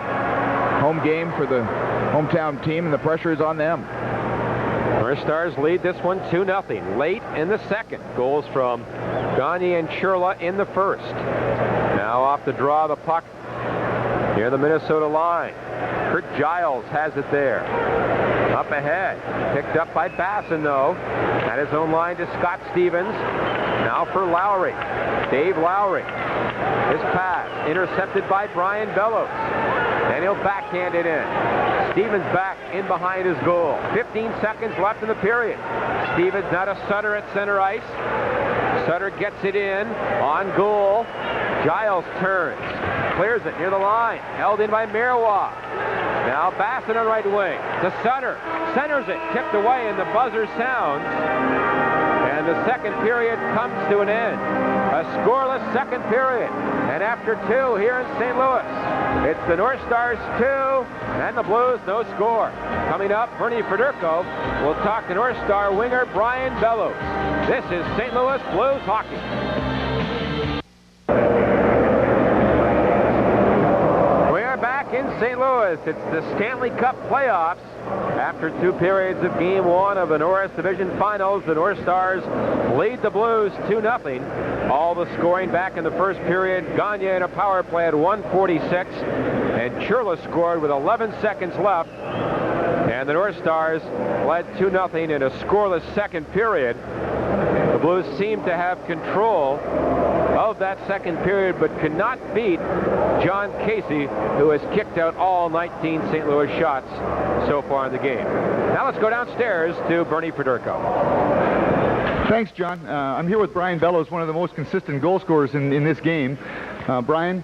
Home game for the hometown team, and the pressure is on them. North Stars lead this one 2-0. Late in the second. Goals from Gagne and Churla in the first. Now off the draw, the puck near the Minnesota line. Kurt Giles has it there. Up ahead. Picked up by Basson, though. At his own line to Scott Stevens. Now for Lowry. Dave Lowry. His pass intercepted by Brian Bellows. And he'll backhand it in. Stevens back in behind his goal. 15 seconds left in the period. Stevens now to Sutter at center ice. Sutter gets it in on goal. Giles turns. Clears it near the line. Held in by Marois. Now Basson on right wing. To Sutter. Centers it. Tipped away and the buzzer sounds. And the second period comes to an end. A scoreless second period. And after 2 here in St. Louis, it's the North Stars 2 and the Blues no score. Coming up, Bernie Federko will talk to North Star winger Brian Bellows. This is St. Louis Blues hockey. We are back in St. Louis. It's the Stanley Cup playoffs. After 2 periods of Game 1 of the Norris Division Finals, the North Stars lead the Blues 2-0. All the scoring back in the first period. Gagne in a power play at 1:46, and Churla scored with 11 seconds left And the North Stars led 2-0 in a scoreless second period. The Blues seemed to have control of that second period, but could not beat John Casey, who has kicked out all 19 St. Louis shots so far in the game. Now let's go downstairs to Bernie Federko. Thanks, John. I'm here with Brian Bellows, one of the most consistent goal scorers in this game. Brian,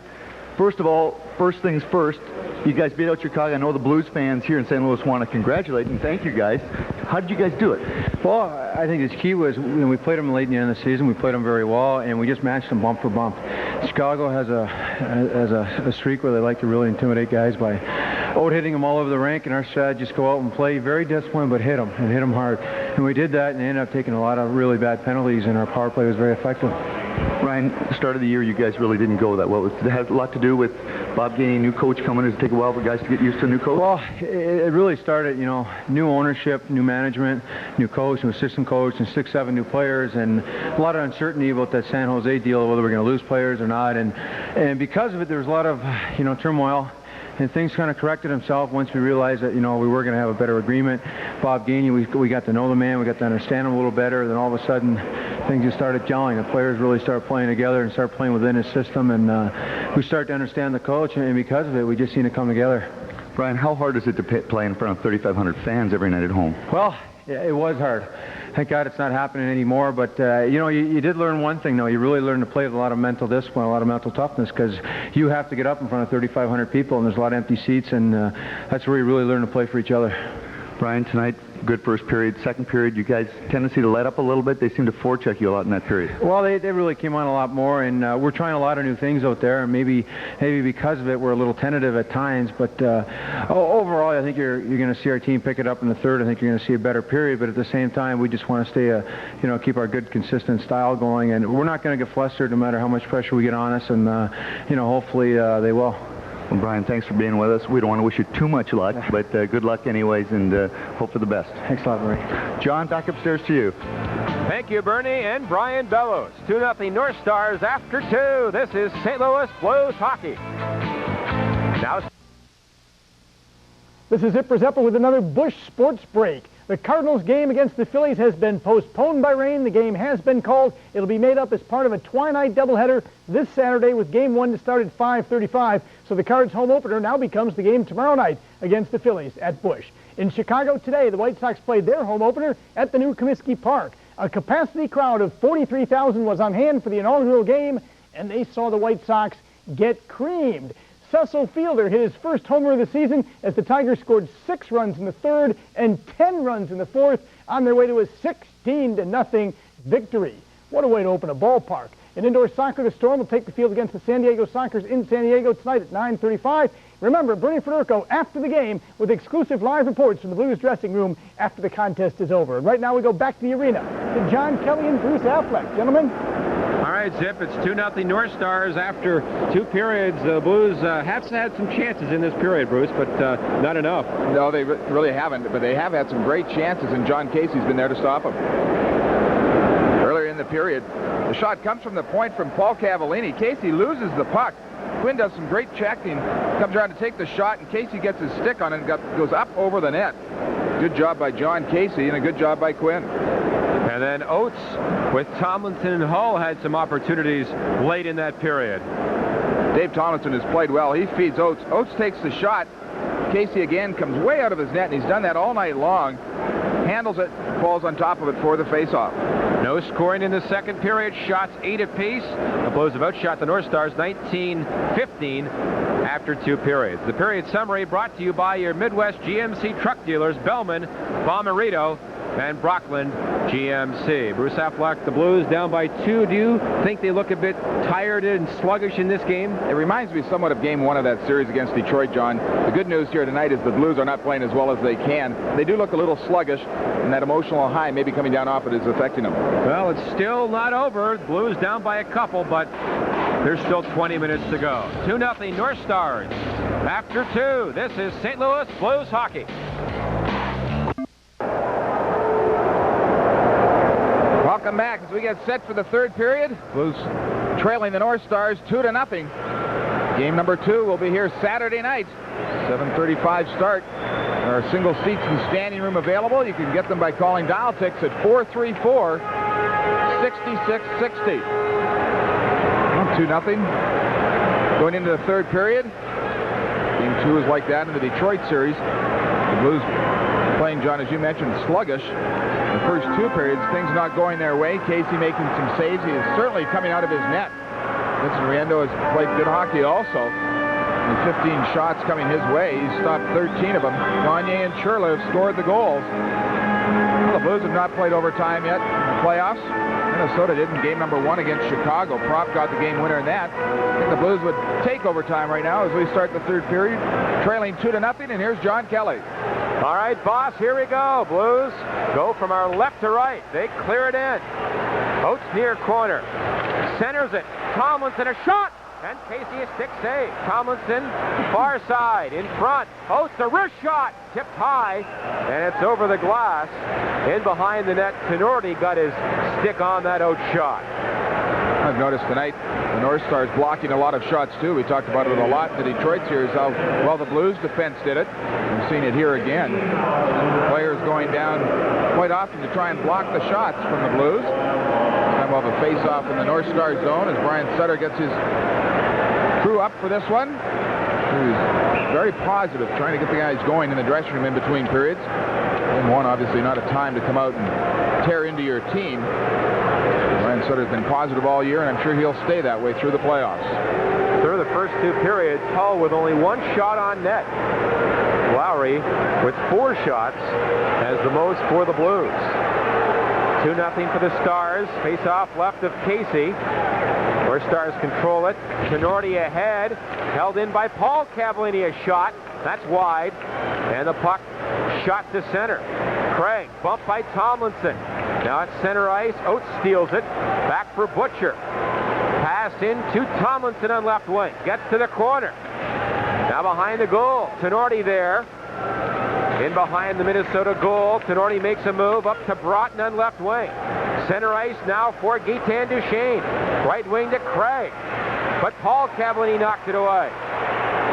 first of all, first things first, you guys beat out Chicago. I know the Blues fans here in St. Louis want to congratulate and thank you guys. How did you guys do it? Well, I think the key was we played them late in the end of the season. We played them very well, and we just matched them bump for bump. Chicago has a streak where they like to really intimidate guys by out-hitting them all over the rink, and our strategy just go out and play very disciplined, but hit them hard. And we did that, and they ended up taking a lot of really bad penalties, and our power play was very effective. Ryan, at the start of the year, you guys really didn't go that well. It has a lot to do with Bob Gainey, new coach coming. Does it take a while for guys to get used to a new coach? Well, it really started, new ownership, new management, new coach, new assistant coach, and 6-7 new players, and a lot of uncertainty about that San Jose deal, whether we're going to lose players or not. And because of it, there was a lot of, turmoil. And things kind of corrected himself once we realized that, we were going to have a better agreement. Bob Gainey, we got to know the man, we got to understand him a little better. Then all of a sudden, things just started gelling. The players really started playing together and started playing within his system. And we started to understand the coach, and because of it, we just seemed to come together. Brian, how hard is it to play in front of 3,500 fans every night at home? Well, it was hard. Thank God it's not happening anymore, but you did learn one thing, though. You really learned to play with a lot of mental discipline, a lot of mental toughness, because you have to get up in front of 3,500 people, and there's a lot of empty seats, and that's where you really learn to play for each other. Brian, tonight, good first period. Second period, you guys tendency to let up a little bit. They seem to forecheck you a lot in that period. Well, they really came on a lot more, and we're trying a lot of new things out there, and maybe because of it, we're a little tentative at times. But overall, I think you're going to see our team pick it up in the third. I think you're going to see a better period. But at the same time, we just want to stay, keep our good, consistent style going, and we're not going to get flustered no matter how much pressure we get on us. And hopefully they will. Well, Brian, thanks for being with us. We don't want to wish you too much luck, but good luck anyways, and hope for the best. Thanks a lot, Bernie. John, back upstairs to you. Thank you, Bernie and Brian Bellows. 2-0 North Stars after 2. This is St. Louis Blues hockey. Now, this is Zipper Zepper with another Busch Sports Break. The Cardinals game against the Phillies has been postponed by rain. The game has been called. It'll be made up as part of a twilight doubleheader this Saturday with Game 1 to start at 5:35. So the Cards' home opener now becomes the game tomorrow night against the Phillies at Busch. In Chicago today, the White Sox played their home opener at the new Comiskey Park. A capacity crowd of 43,000 was on hand for the inaugural game, and they saw the White Sox get creamed. Cecil Fielder hit his first homer of the season as the Tigers scored 6 runs in the third and 10 runs in the fourth on their way to a 16-0 victory. What a way to open a ballpark. In indoor soccer, the Storm will take the field against the San Diego Sockers in San Diego tonight at 9:35. Remember, Bernie Federko after the game with exclusive live reports from the Blues dressing room after the contest is over. And right now we go back to the arena to John Kelly and Bruce Affleck. Gentlemen. all right, Zip, it's 2-0 North Stars after 2 periods. The Blues have had some chances in this period, Bruce, but not enough. No, they really haven't, but they have had some great chances, and John Casey's been there to stop them. Earlier in the period, the shot comes from the point from Paul Cavallini. Casey loses the puck. Quinn does some great checking, comes around to take the shot, and Casey gets his stick on it and goes up over the net. Good job by John Casey and a good job by Quinn. And then Oates with Tomlinson and Hull had some opportunities late in that period. Dave Tomlinson has played well. He feeds Oates. Oates takes the shot. Casey again comes way out of his net, and he's done that all night long. Handles it, falls on top of it for the faceoff. No scoring in the second period. Shots 8 apiece. The Blues have outshot the North Stars 19-15 after 2 periods. The period summary brought to you by your Midwest GMC truck dealers, Bellman, Bomarito, and Brockland GMC. Bruce Affleck, the Blues down by 2. Do you think they look a bit tired and sluggish in this game? It reminds me somewhat of Game 1 of that series against Detroit, John. The good news here tonight is the Blues are not playing as well as they can. They do look a little sluggish, and that emotional high maybe coming down off it is affecting them. Well, it's still not over. The Blues down by a couple, but there's still 20 minutes to go. 2-0 North Stars after 2. This is St. Louis Blues hockey. Welcome back as we get set for the third period. Blues trailing the North Stars 2-0. Game number 2 will be here Saturday night. 7:35 start. There are single seats in the standing room available. You can get them by calling Dial-Tix at 434-6660. 2-0. Going into the third period. Game 2 is like that in the Detroit series. The Blues playing, John, as you mentioned, sluggish. The first 2 periods, things not going their way. Casey making some saves. He is certainly coming out of his net. Vincent Riendo has played good hockey also. And 15 shots coming his way. He's stopped 13 of them. Gagne and Churla have scored the goals. Well, the Blues have not played overtime yet in the playoffs. Minnesota did in game number 1 against Chicago. Prop got the game winner in that. I think the Blues would take overtime right now as we start the third period. Trailing 2-0, and here's John Kelly. All right, boss, here we go. Blues go from our left to right. They clear it in. Oates near corner. Centers it. Tomlinson, a shot. And Casey, a stick save. Tomlinson, far side, in front. Oates, a wrist shot. Tipped high, and it's over the glass. In behind the net, Tenorti got his stick on that Oates shot. I've noticed tonight the North Stars blocking a lot of shots, too. We talked about it a lot in the Detroit series, how well the Blues defense did it. We've seen it here again. Players going down quite often to try and block the shots from the Blues. Time we'll have a face-off in the North Star zone as Brian Sutter gets his crew up for this one. He's very positive, trying to get the guys going in the dressing room in between periods. Game 1, obviously not a time to come out and tear into your team. Brian Sutter's been positive all year, and I'm sure he'll stay that way through the playoffs. Through the first 2 periods, Hull with only 1 shot on net. Lowry with 4 shots has the most for the Blues. 2-0 for the Stars. Face off left of Casey. North Stars control it. Tenorti ahead. Held in by Paul Cavallini. A shot. That's wide. And the puck shot to center. Craig bumped by Tomlinson. Now at center ice. Oates steals it. Back for Butcher. Pass in to Tomlinson on left wing. Gets to the corner. Now behind the goal. Tenorti there. In behind the Minnesota goal. Tenorti makes a move up to Broughton on left wing. Center ice now for Gaetan Duchesne. Right wing to Craig. But Paul Cavallini knocked it away.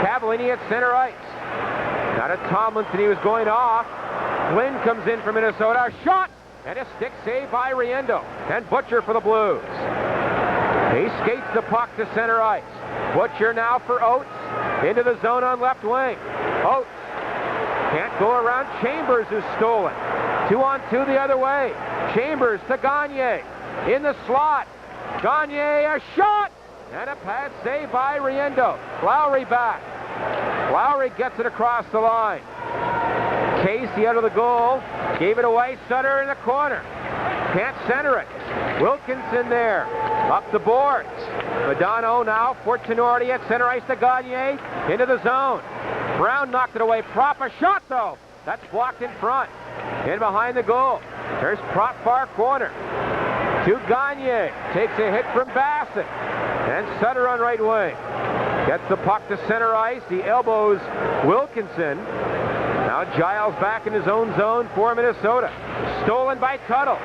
Cavallini at center ice. Now to Tomlinson. He was going off. Flynn comes in for Minnesota. A shot! And a stick save by Riendo. And Butcher for the Blues. He skates the puck to center ice. Butcher now for Oates. Into the zone on left wing. Oates can't go around Chambers, who's stolen. 2-on-2 the other way. Chambers to Gagne. In the slot. Gagne, a shot! And a pass save by Riendo. Lowry back. Lowry gets it across the line. Casey out of the goal. Gave it away. Sutter in the corner. Can't center it. Wilkinson there. Up the boards. Madonna now for Tenorti at center ice to Gagne. Into the zone. Brown knocked it away. Prop, a shot though. That's blocked in front. In behind the goal. There's Prop far corner. To Gagne. Takes a hit from Bassett. And Sutter on right wing. Gets the puck to center ice. He elbows Wilkinson. Now Giles back in his own zone for Minnesota. Stolen by Tuttle.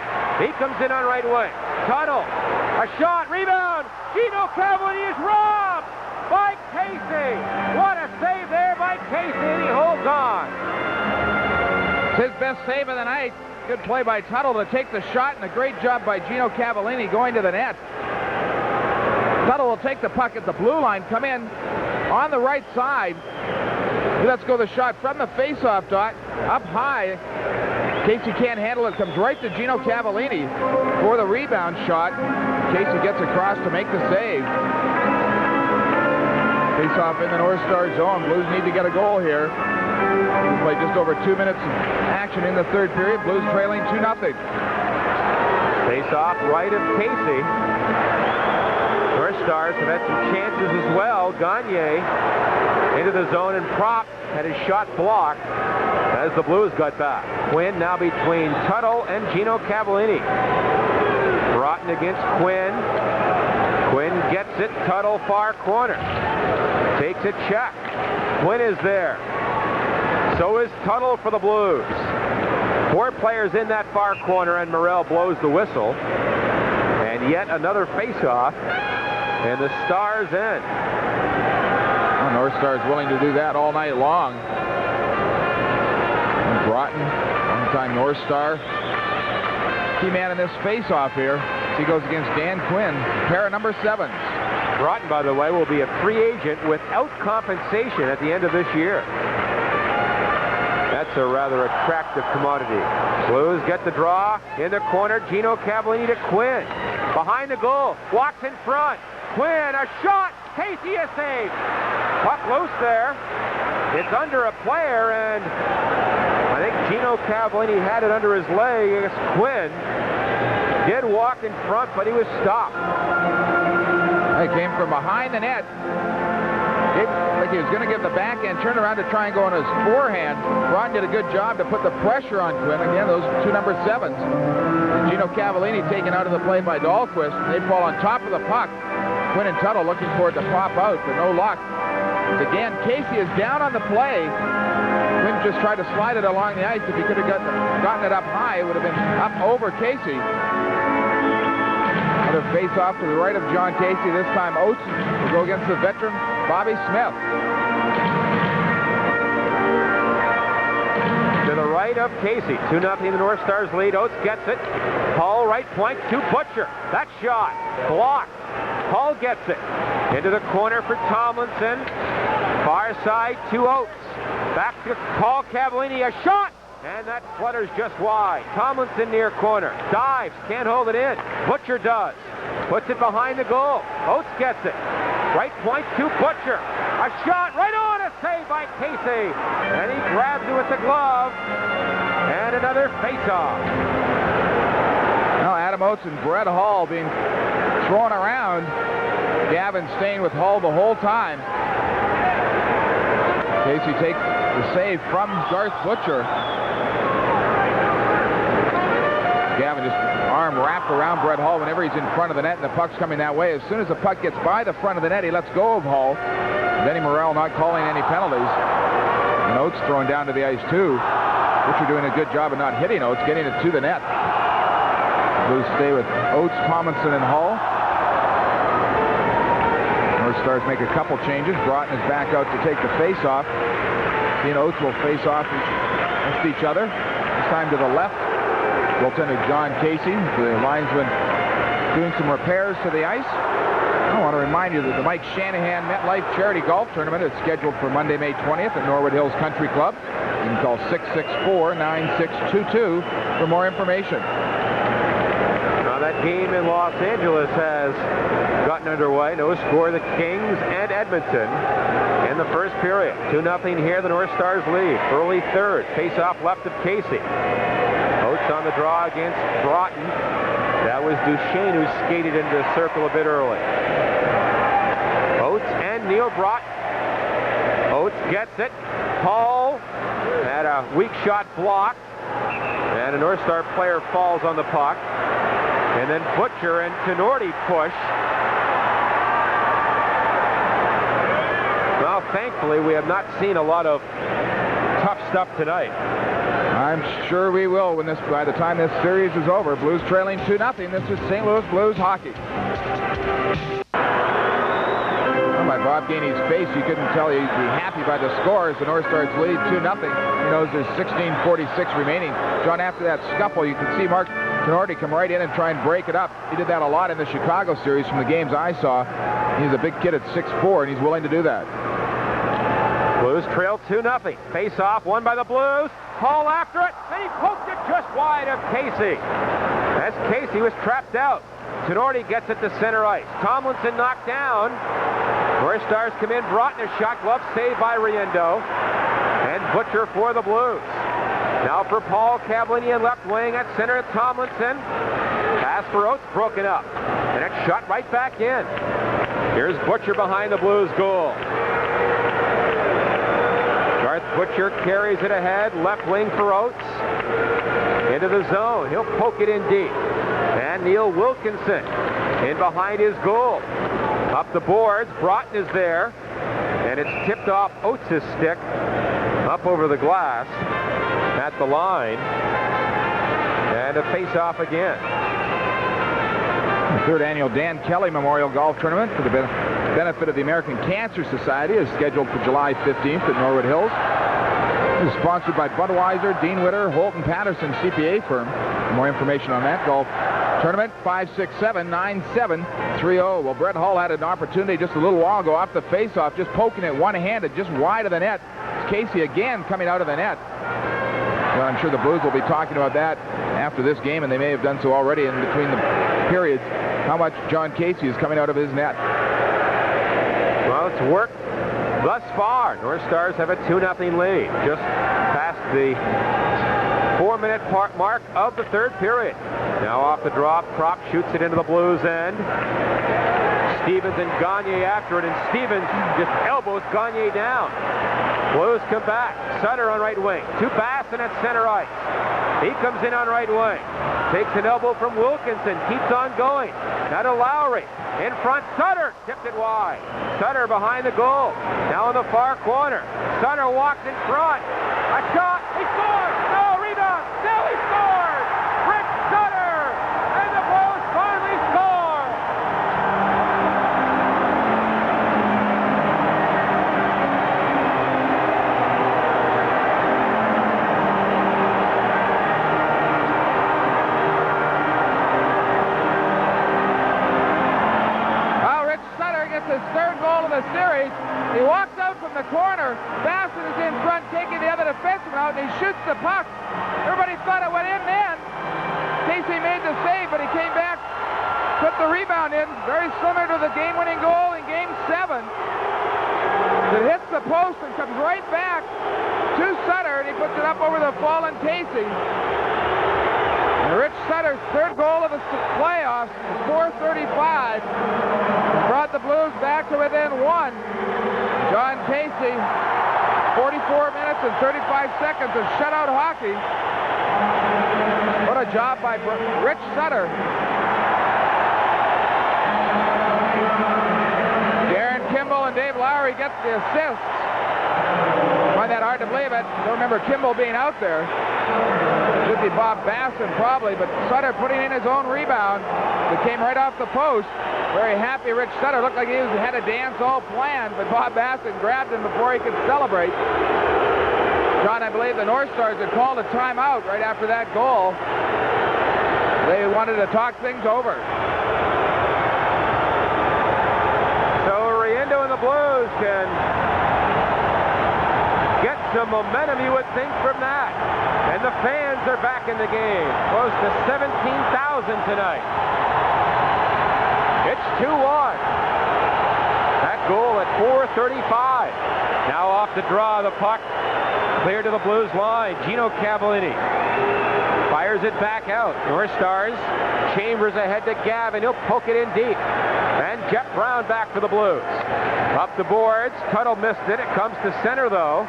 He comes in on right wing. Tuttle. A shot. Rebound. Gino Cavallini is robbed by Casey. What a save there by Casey, and he holds on. It's his best save of the night. Good play by Tuttle to take the shot, and a great job by Gino Cavallini going to the net. Tuttle will take the puck at the blue line, come in on the right side. He lets go the shot from the face-off dot, up high. Casey can't handle it, comes right to Gino Cavallini for the rebound shot. Casey gets across to make the save. Face-off in the North Star zone. Blues need to get a goal here. We played just over 2 minutes of action in the third period. Blues trailing 2-0. Face-off right of Casey. North Stars have had some chances as well. Gagne into the zone, and Prop had his shot blocked as the Blues got back. Quinn now between Tuttle and Gino Cavallini. Broughton against Quinn. Quinn gets it. Tuttle far corner. Takes a check. Quinn is there. So is Tuttle for the Blues. 4 players in that far corner, and Morrell blows the whistle. And yet another face-off, and the Stars end. Well, North Stars willing to do that all night long. Broughton, one-time North Star. Key man in this face-off here. He goes against Dan Quinn, pair of number 7s. Broughton, by the way, will be a free agent without compensation at the end of this year. That's a rather attractive commodity. Blues get the draw in the corner. Gino Cavallini to Quinn. Behind the goal. Walks in front. Quinn, a shot. Casey, a save. Puck loose there. It's under a player, and I think Gino Cavallini had it under his leg against Quinn. Did walk in front, but he was stopped. He came from behind the net. Like he was going to give the backhand, turn around to try and go on his forehand. Ron did a good job to put the pressure on Quinn. Again, those two number 7s. And Gino Cavallini taken out of the play by Dahlquist. They fall on top of the puck. Quinn and Tuttle looking for it to pop out, but no luck. Again, Casey is down on the play. Quinn just tried to slide it along the ice. If he could have gotten it up high, it would have been up over Casey. Another face-off to the right of John Casey. This time Oates will go against the veteran Bobby Smith. To the right of Casey. 2-0 the North Stars lead. Oates gets it. Hall right point to Butcher. That shot blocked. Hall gets it. Into the corner for Tomlinson. Far side to Oates. Back to Paul Cavallini. A shot! And that flutters just wide. Tomlinson near corner. Dives. Can't hold it in. Butcher does. Puts it behind the goal. Oates gets it. Right point to Butcher. A shot right on. A save by Casey. And he grabs it with the glove. And another face-off. Now Adam Oates and Brett Hall being thrown around. Gavin staying with Hall the whole time. Casey takes the save from Garth Butcher. Gavin just arm wrapped around Brett Hall whenever he's in front of the net and the puck's coming that way. As soon as the puck gets by the front of the net, he lets go of Hall. Benny Morrell not calling any penalties. And Oates thrown down to the ice too. Butcher doing a good job of not hitting Oates, getting it to the net. Blues stay with Oates, Tomlinson, and Hall. North Stars make a couple changes. Broughton is back out to take the face-off. He and Oates will face off against each other. This time to the left. Goaltender John Casey, the linesman, doing some repairs to the ice. I want to remind you that the Mike Shanahan MetLife Charity Golf Tournament is scheduled for Monday, May 20th at Norwood Hills Country Club. You can call 664-9622 for more information. Now that game in Los Angeles has gotten underway. No score, the Kings and Edmonton in the first period. 2-0 here, the North Stars lead. Early third, face-off left of Casey. Oates on the draw against Broughton. That was Duchesne who skated into the circle a bit early. Oates and Neil Broughton. Oates gets it. Hall had a weak shot blocked. And a North Star player falls on the puck. And then Butcher and Tenorti push. Well, thankfully, we have not seen a lot of tough stuff tonight. I'm sure we will by the time this series is over. Blues trailing 2-0. This is St. Louis Blues hockey. Well, by Bob Gainey's face, you couldn't tell he'd be happy by the score as the North Stars lead 2-0. He knows there's 16:46 remaining. John, after that scuffle, you can see Mark Tenorti come right in and try and break it up. He did that a lot in the Chicago series from the games I saw. He's a big kid at 6'4", and he's willing to do that. Blues trail 2-0. Face-off won by the Blues. Hall after it, and he poked it just wide of Casey. As Casey was trapped out. Tenorti gets it to center ice. Tomlinson knocked down. North Stars come in. Broughton a shot glove saved by Riendo. And Butcher for the Blues. Now for Paul Cavallini in left wing at center. Tomlinson. Pass for Oates broken up. And it's shot right back in. Here's Butcher behind the Blues goal. Garth Butcher carries it ahead. Left wing for Oates. Into the zone. He'll poke it in deep. And Neil Wilkinson in behind his goal. Up the boards. Broughton is there. And it's tipped off Oates' stick. Up over the glass. At the line. And a face-off again. The third annual Dan Kelly Memorial Golf Tournament for the benefit of the American Cancer Society is scheduled for July 15th at Norwood Hills. This is sponsored by Budweiser, Dean Witter, Holton Patterson CPA firm. More information on that golf tournament, 567-9730. Well, Brett Hull had an opportunity just a little while ago off the face-off, just poking it one-handed, just wide of the net. Casey again coming out of the net. Well, I'm sure the Blues will be talking about that after this game, and they may have done so already in between the periods, how much John Casey is coming out of his net. Well, it's worked thus far. North Stars have a 2-0 lead, just past the 4-minute mark of the third period. Now off the drop, Kropp shoots it into the Blues end. Stevens and Gagne after it, and Stevens just elbows Gagne down. Blues come back. Sutter on right wing. To Basson at center ice. He comes in on right wing. Takes an elbow from Wilkinson. Keeps on going. Now to Lowry. In front, Sutter tipped it wide. Sutter behind the goal. Now in the far corner. Sutter walks in front. A shot. He scores. No, rebound. Now he scores. Rick Sutter. And the Blues finally score. His third goal of the series. He walks out from the corner. Basson is in front, taking the other defenseman out, and he shoots the puck. Everybody thought it went in then. Casey made the save, but he came back, put the rebound in, very similar to the game-winning goal in Game 7. It hits the post and comes right back to Sutter, and he puts it up over the fallen Casey. And Rich Sutter's third goal of the playoffs, 4:35. Brought the Blues back to within one. John Casey, 44 minutes and 35 seconds of shutout hockey. What a job by Rich Sutter. Darren Kimball and Dave Lowry get the assists. Find that hard to believe it. Don't remember Kimball being out there. Should be Bob Basson probably, but Sutter putting in his own rebound that came right off the post. Very happy Rich Sutter. Looked like he had a dance all planned, but Bob Basson grabbed him before he could celebrate. John, I believe the North Stars had called a timeout right after that goal. They wanted to talk things over. So Riendeau and the Blues can get some momentum, you would think, from that. And the fans are back in the game. Close to 17,000 tonight. It's 2-1. That goal at 4:35. Now off the draw, the puck clear to the Blues line. Gino Cavallini fires it back out. North Stars. Chambers ahead to Gavin. He'll poke it in deep. And Jeff Brown back for the Blues. Up the boards. Tuttle missed it. It comes to center, though.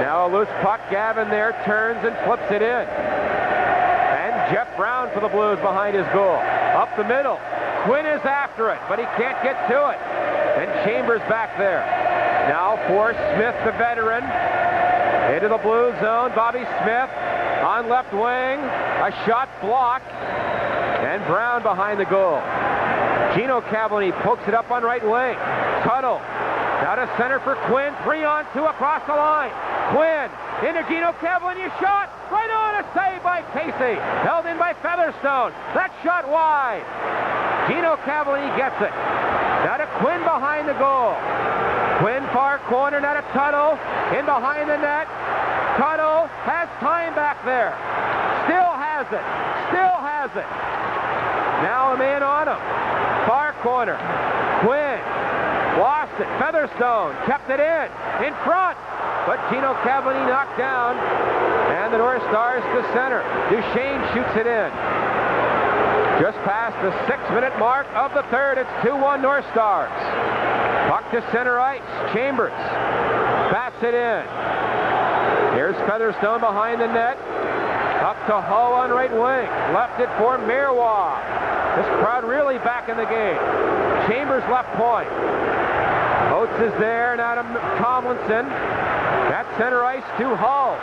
Now a loose puck. Gavin there turns and flips it in. And Jeff Brown for the Blues behind his goal. Up the middle. Quinn is after it, but he can't get to it. And Chambers back there. Now for Smith, the veteran. Into the Blue zone. Bobby Smith on left wing. A shot blocked. And Brown behind the goal. Gino Cavallini pokes it up on right wing. Tuttle. Now to center for Quinn. 3-on-2 across the line. Quinn into Gino Cavallini. Shot right on. A save by Casey. Held in by Featherstone. That shot wide. Gino Cavallini gets it. Now to Quinn behind the goal. Quinn far corner. Now to Tuttle. In behind the net. Tuttle has time back there. Still has it. Still has it. Now a man on him. Far corner. Quinn. Lost it. Featherstone kept it in front. But Gino Cavallini knocked down. And the North Stars to center. Duchesne shoots it in. Just past the 6-minute mark of the third. It's 2-1 North Stars. Puck to center ice. Chambers bats it in. Here's Featherstone behind the net. Up to Hull on right wing. Left it for Marois. This crowd really back in the game. Chambers left point. Oates is there. Now to Tomlinson. At center ice to Hull.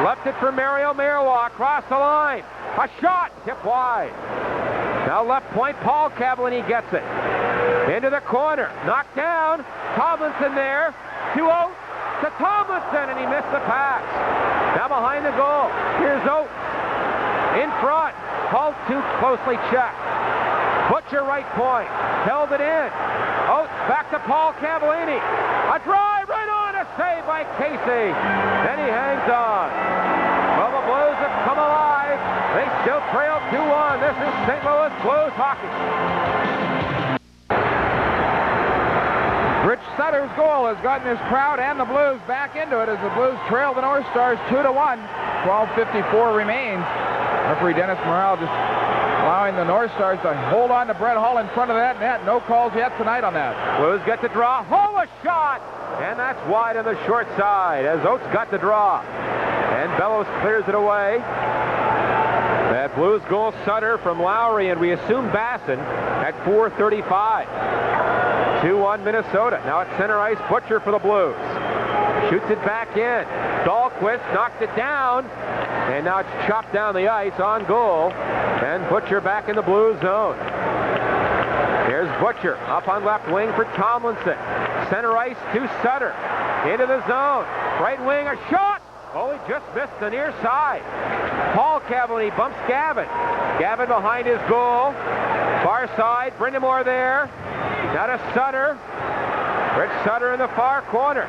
Left it for Mario Marois. Across the line. A shot. Tip wide. Now left point. Paul Cavallini gets it. Into the corner. Knocked down. Tomlinson there. To Oates. to Tomlinson, and he missed the pass. Now behind the goal, here's Oates. In front, called too closely checked. Butcher right point, held it in. Oates back to Paul Cavallini. A drive right on, a save by Casey. Then he hangs on. Well, the Blues have come alive. They still trail 2-1. This is St. Louis Blues hockey. Rich Sutter's goal has gotten his crowd and the Blues back into it as the Blues trail the North Stars 2-1. 12:54 remains. Referee Dennis Morrell just allowing the North Stars to hold on to Brett Hull in front of that net. No calls yet tonight on that. Blues get the draw. Hull a shot! And that's wide on the short side as Oates got the draw. And Bellows clears it away. That Blues goal, Sutter from Lowry, and we assume Basson at 4:35. 2-1 Minnesota. Now at center ice, Butcher for the Blues. Shoots it back in. Dahlquist knocked it down. And now it's chopped down the ice on goal. And Butcher back in the Blues zone. Here's Butcher up on left wing for Tomlinson. Center ice to Sutter. Into the zone. Right wing, a shot. Oh, he just missed the near side. Paul Cavallini bumps Gavin. Gavin behind his goal. Far side, Brindamore there. Now to Sutter. Rich Sutter in the far corner.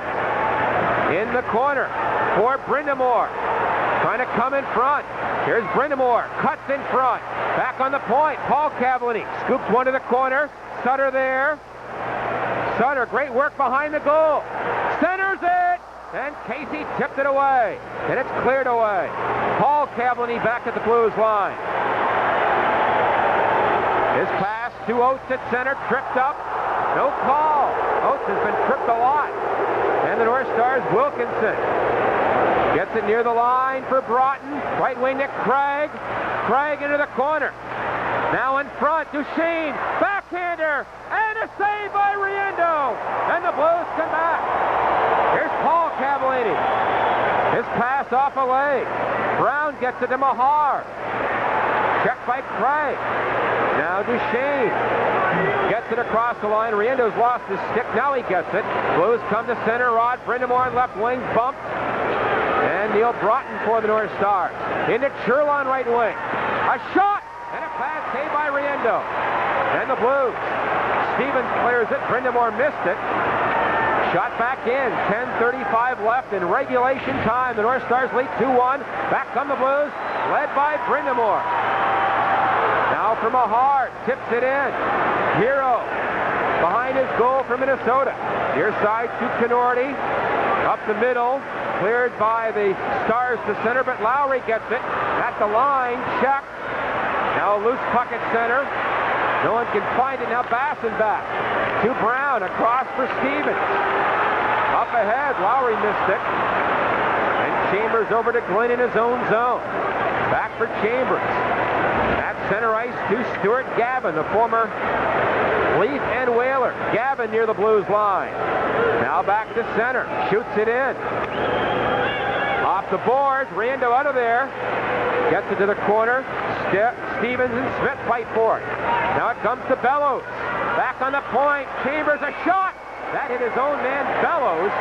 In the corner for Brindamore. Trying to come in front. Here's Brindamore. Cuts in front. Back on the point. Paul Cavallini scoops one to the corner. Sutter there. Sutter, great work behind the goal. Centers it. And Casey tipped it away. And it's cleared away. Paul Cavallini back at the Blues line. His pass to Oates at center. Tripped up. No call. Oates has been tripped a lot. And the North Stars, Wilkinson. Gets it near the line for Broughton. Right wing to Craig. Craig into the corner. Now in front, Duchesne. Backhander. And a save by Riendo. And the Blues come back. Here's Paul Cavallini. His pass off a leg. Brown gets it to Mahar. Checked by Craig. Now Duchesne gets it across the line. Riendo's lost his stick. Now he gets it. Blues come to center. Rod Brindamore on left wing. Bumped. And Neil Broughton for the North Stars. Into Churlon right wing. A shot. And a pass saved by Riendo. And the Blues. Stevens clears it. Brindamore missed it. Shot back in. 10:35 left in regulation time. The North Stars lead 2-1. Back come the Blues. Led by Brindamore. Now for Mahar. Tips it in. Hero. Behind his goal for Minnesota. Near side to Canordi. Up the middle. Cleared by the Stars to center, but Lowry gets it. At the line. Check. Now a loose puck at center. No one can find it. Now Basson back. To Brown. Across for Stevens. Up ahead. Lowry missed it. And Chambers over to Glenn in his own zone. Back for Chambers. At center ice to Stuart Gavin, the former Leaf and Whaler. Gavin near the Blues line. Now back to center. Shoots it in. Off the boards. Riendo out of there. Gets it to the corner. Stevens and Smith fight for it. Now it comes to Bellows. Back on the point. Chambers a shot. That hit his own man Bellows,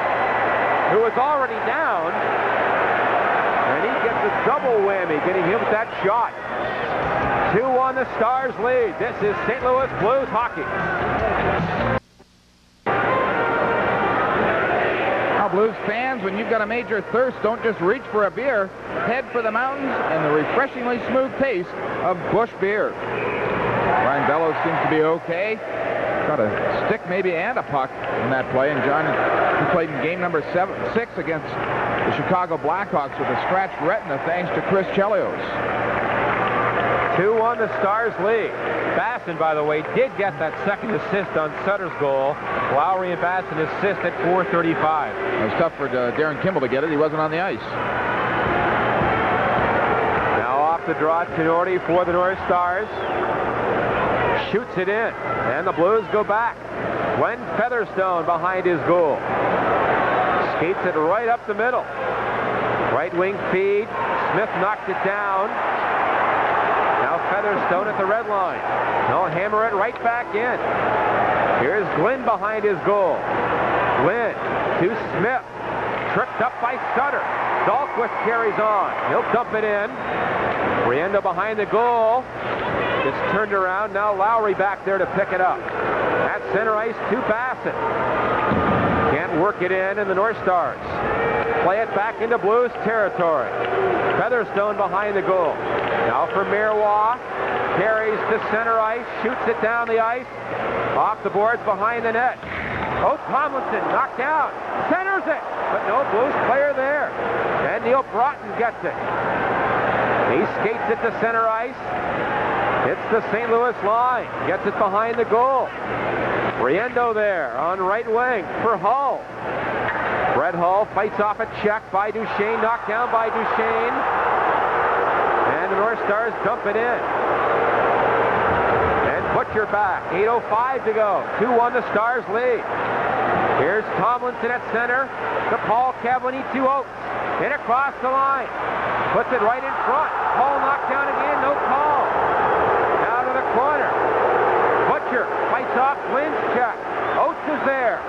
who was already down. And he gets a double whammy, getting him with that shot. 2-1 the Stars lead. This is St. Louis Blues hockey. Now, Blues fans, when you've got a major thirst, don't just reach for a beer. Head for the mountains and the refreshingly smooth taste of Busch beer. Brian Bellows seems to be okay. Got a stick maybe and a puck in that play. And John, he played in game number 6 against the Chicago Blackhawks with a scratched retina thanks to Chris Chelios. 2-1 the Stars lead. Basson, by the way, did get that second assist on Sutter's goal. Lowry and Basson assist at 4:35. It was tough for Darren Kimball to get it. He wasn't on the ice. Now off the draw, Canordi for the North Stars. Shoots it in. And the Blues go back. Glenn Featherstone behind his goal. Skates it right up the middle. Right wing feed. Smith knocked it down. Now Featherstone at the red line. They'll hammer it right back in. Here's Glenn behind his goal. Glenn to Smith. tripped up by Sutter. Dahlquist carries on. He'll dump it in. Riendo behind the goal. Gets turned around. Now Lowry back there to pick it up. At center ice to Bassett. Can't work it in, and the North Stars play it back into Blues territory. Featherstone behind the goal. Now for Miroir. Carries to center ice. Shoots it down the ice. Off the boards behind the net. Oh, Tomlinson knocked out. Centers it. But no Blues player there. And Neil Broughton gets it. He skates it to center ice. Hits the St. Louis line. Gets it behind the goal. Riendo there on right wing for Hull. Brett Hull fights off a check by Duchesne. Knocked down by Duchesne. And the North Stars dump it in. And Butcher back. 8:05 to go. 2-1 the Stars lead. Here's Tomlinson at center. To Paul Cavallini to Oates. Hit across the line. Puts it right in front. Paul knocked down again. No call. Out of the corner. Butcher fights off Flynn's check. Oates is there.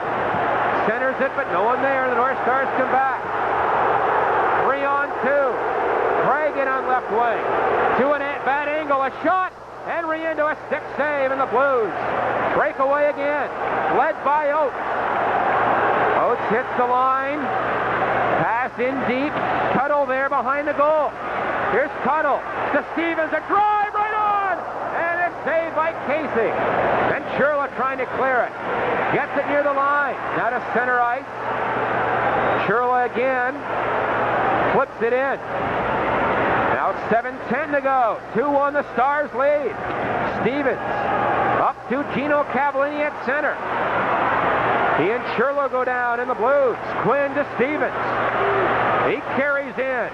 Centers it, but no one there. The North Stars come back. 3-on-2. Craig on left wing. To a bad angle. A shot. And Riendo a stick save, and the Blues break away again. Led by Oates. Oates hits the line. Pass in deep. Tuttle there behind the goal. Here's Tuttle to Stevens. A drive right on. And it's saved by Casey. And Sherla trying to clear it. Gets it near the line. Now to center ice. Sherla again. Flips it in. Now 7:10 to go. 2-1 the Stars lead. Stevens up to Gino Cavallini at center. He and Sherla go down in the Blues. Quinn to Stevens. He carries in.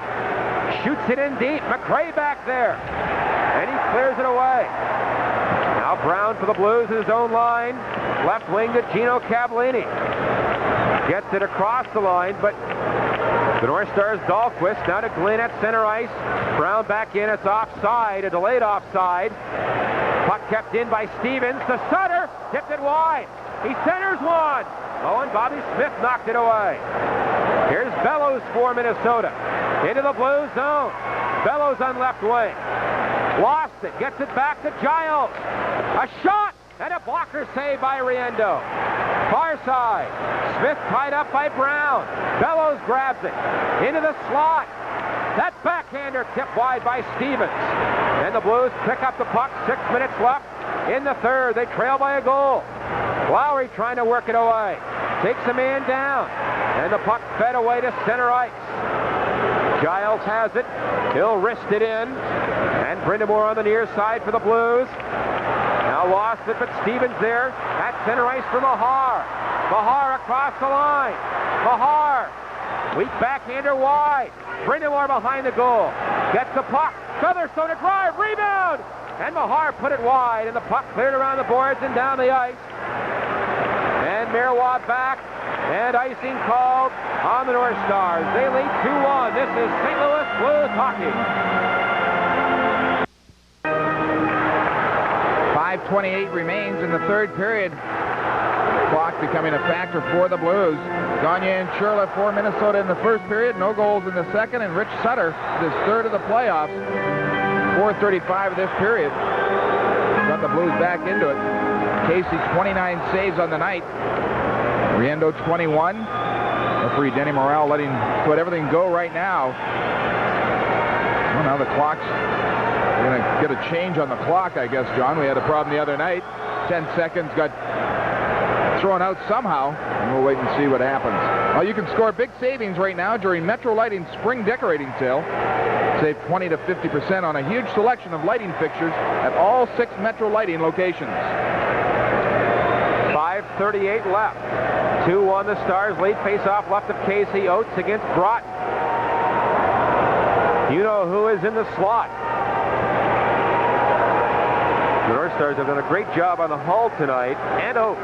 Shoots it in deep. McRae back there. And he clears it away. Now Brown for the Blues in his own line. Left wing to Gino Cavallini. Gets it across the line, but the North Stars Dahlquist now to Glenn at center ice. Brown back in. It's offside. A delayed offside. Puck kept in by Stevens. To Sutter. Tipped it wide. He centers one. Oh, and Bobby Smith knocked it away. Here's Bellows for Minnesota. Into the Blues zone. Bellows on left wing. Lost it. Gets it back to Giles. A shot and a blocker save by Riendo. Far side. Smith tied up by Brown. Bellows grabs it. Into the slot. That backhander tipped wide by Stevens. And the Blues pick up the puck. 6 minutes left in the third. They trail by a goal. Lowry trying to work it away. Takes a man down. And the puck fed away to center ice. Giles has it. He'll wrist it in. And Brindamore on the near side for the Blues. Now lost it, but Stevens there at center ice for Mahar. Mahar across the line. Mahar. Weak backhander wide. Brindamore behind the goal. Gets the puck. Featherstone a drive. Rebound. And Mahar put it wide, and the puck cleared around the boards and down the ice. And Miroir back, and icing called on the North Stars. They lead 2-1. This is St. Louis Blues hockey. 5:28 remains in the third period. Clock becoming a factor for the Blues. Gagne and Sherla for Minnesota in the first period. No goals in the second, and Rich Sutter, his third of the playoffs. 4:35 of this period. Got the Blues back into it. Casey 29 saves on the night. Riendo 21. Referee Denny Morale letting let everything go right now. Well, now the clock's we're going to get a change on the clock, I guess, John. We had a problem the other night. 10 seconds got thrown out somehow, and we'll wait and see what happens. Well, you can score big savings right now during Metro Lighting's spring decorating sale. Save 20 to 50% on a huge selection of lighting fixtures at all 6 Metro Lighting locations. 5:38 left. 2-1 the Stars lead. Face-off left of Casey. Oates against Broughton. You know who is in the slot. The North Stars have done a great job on the Hull tonight, and Oates.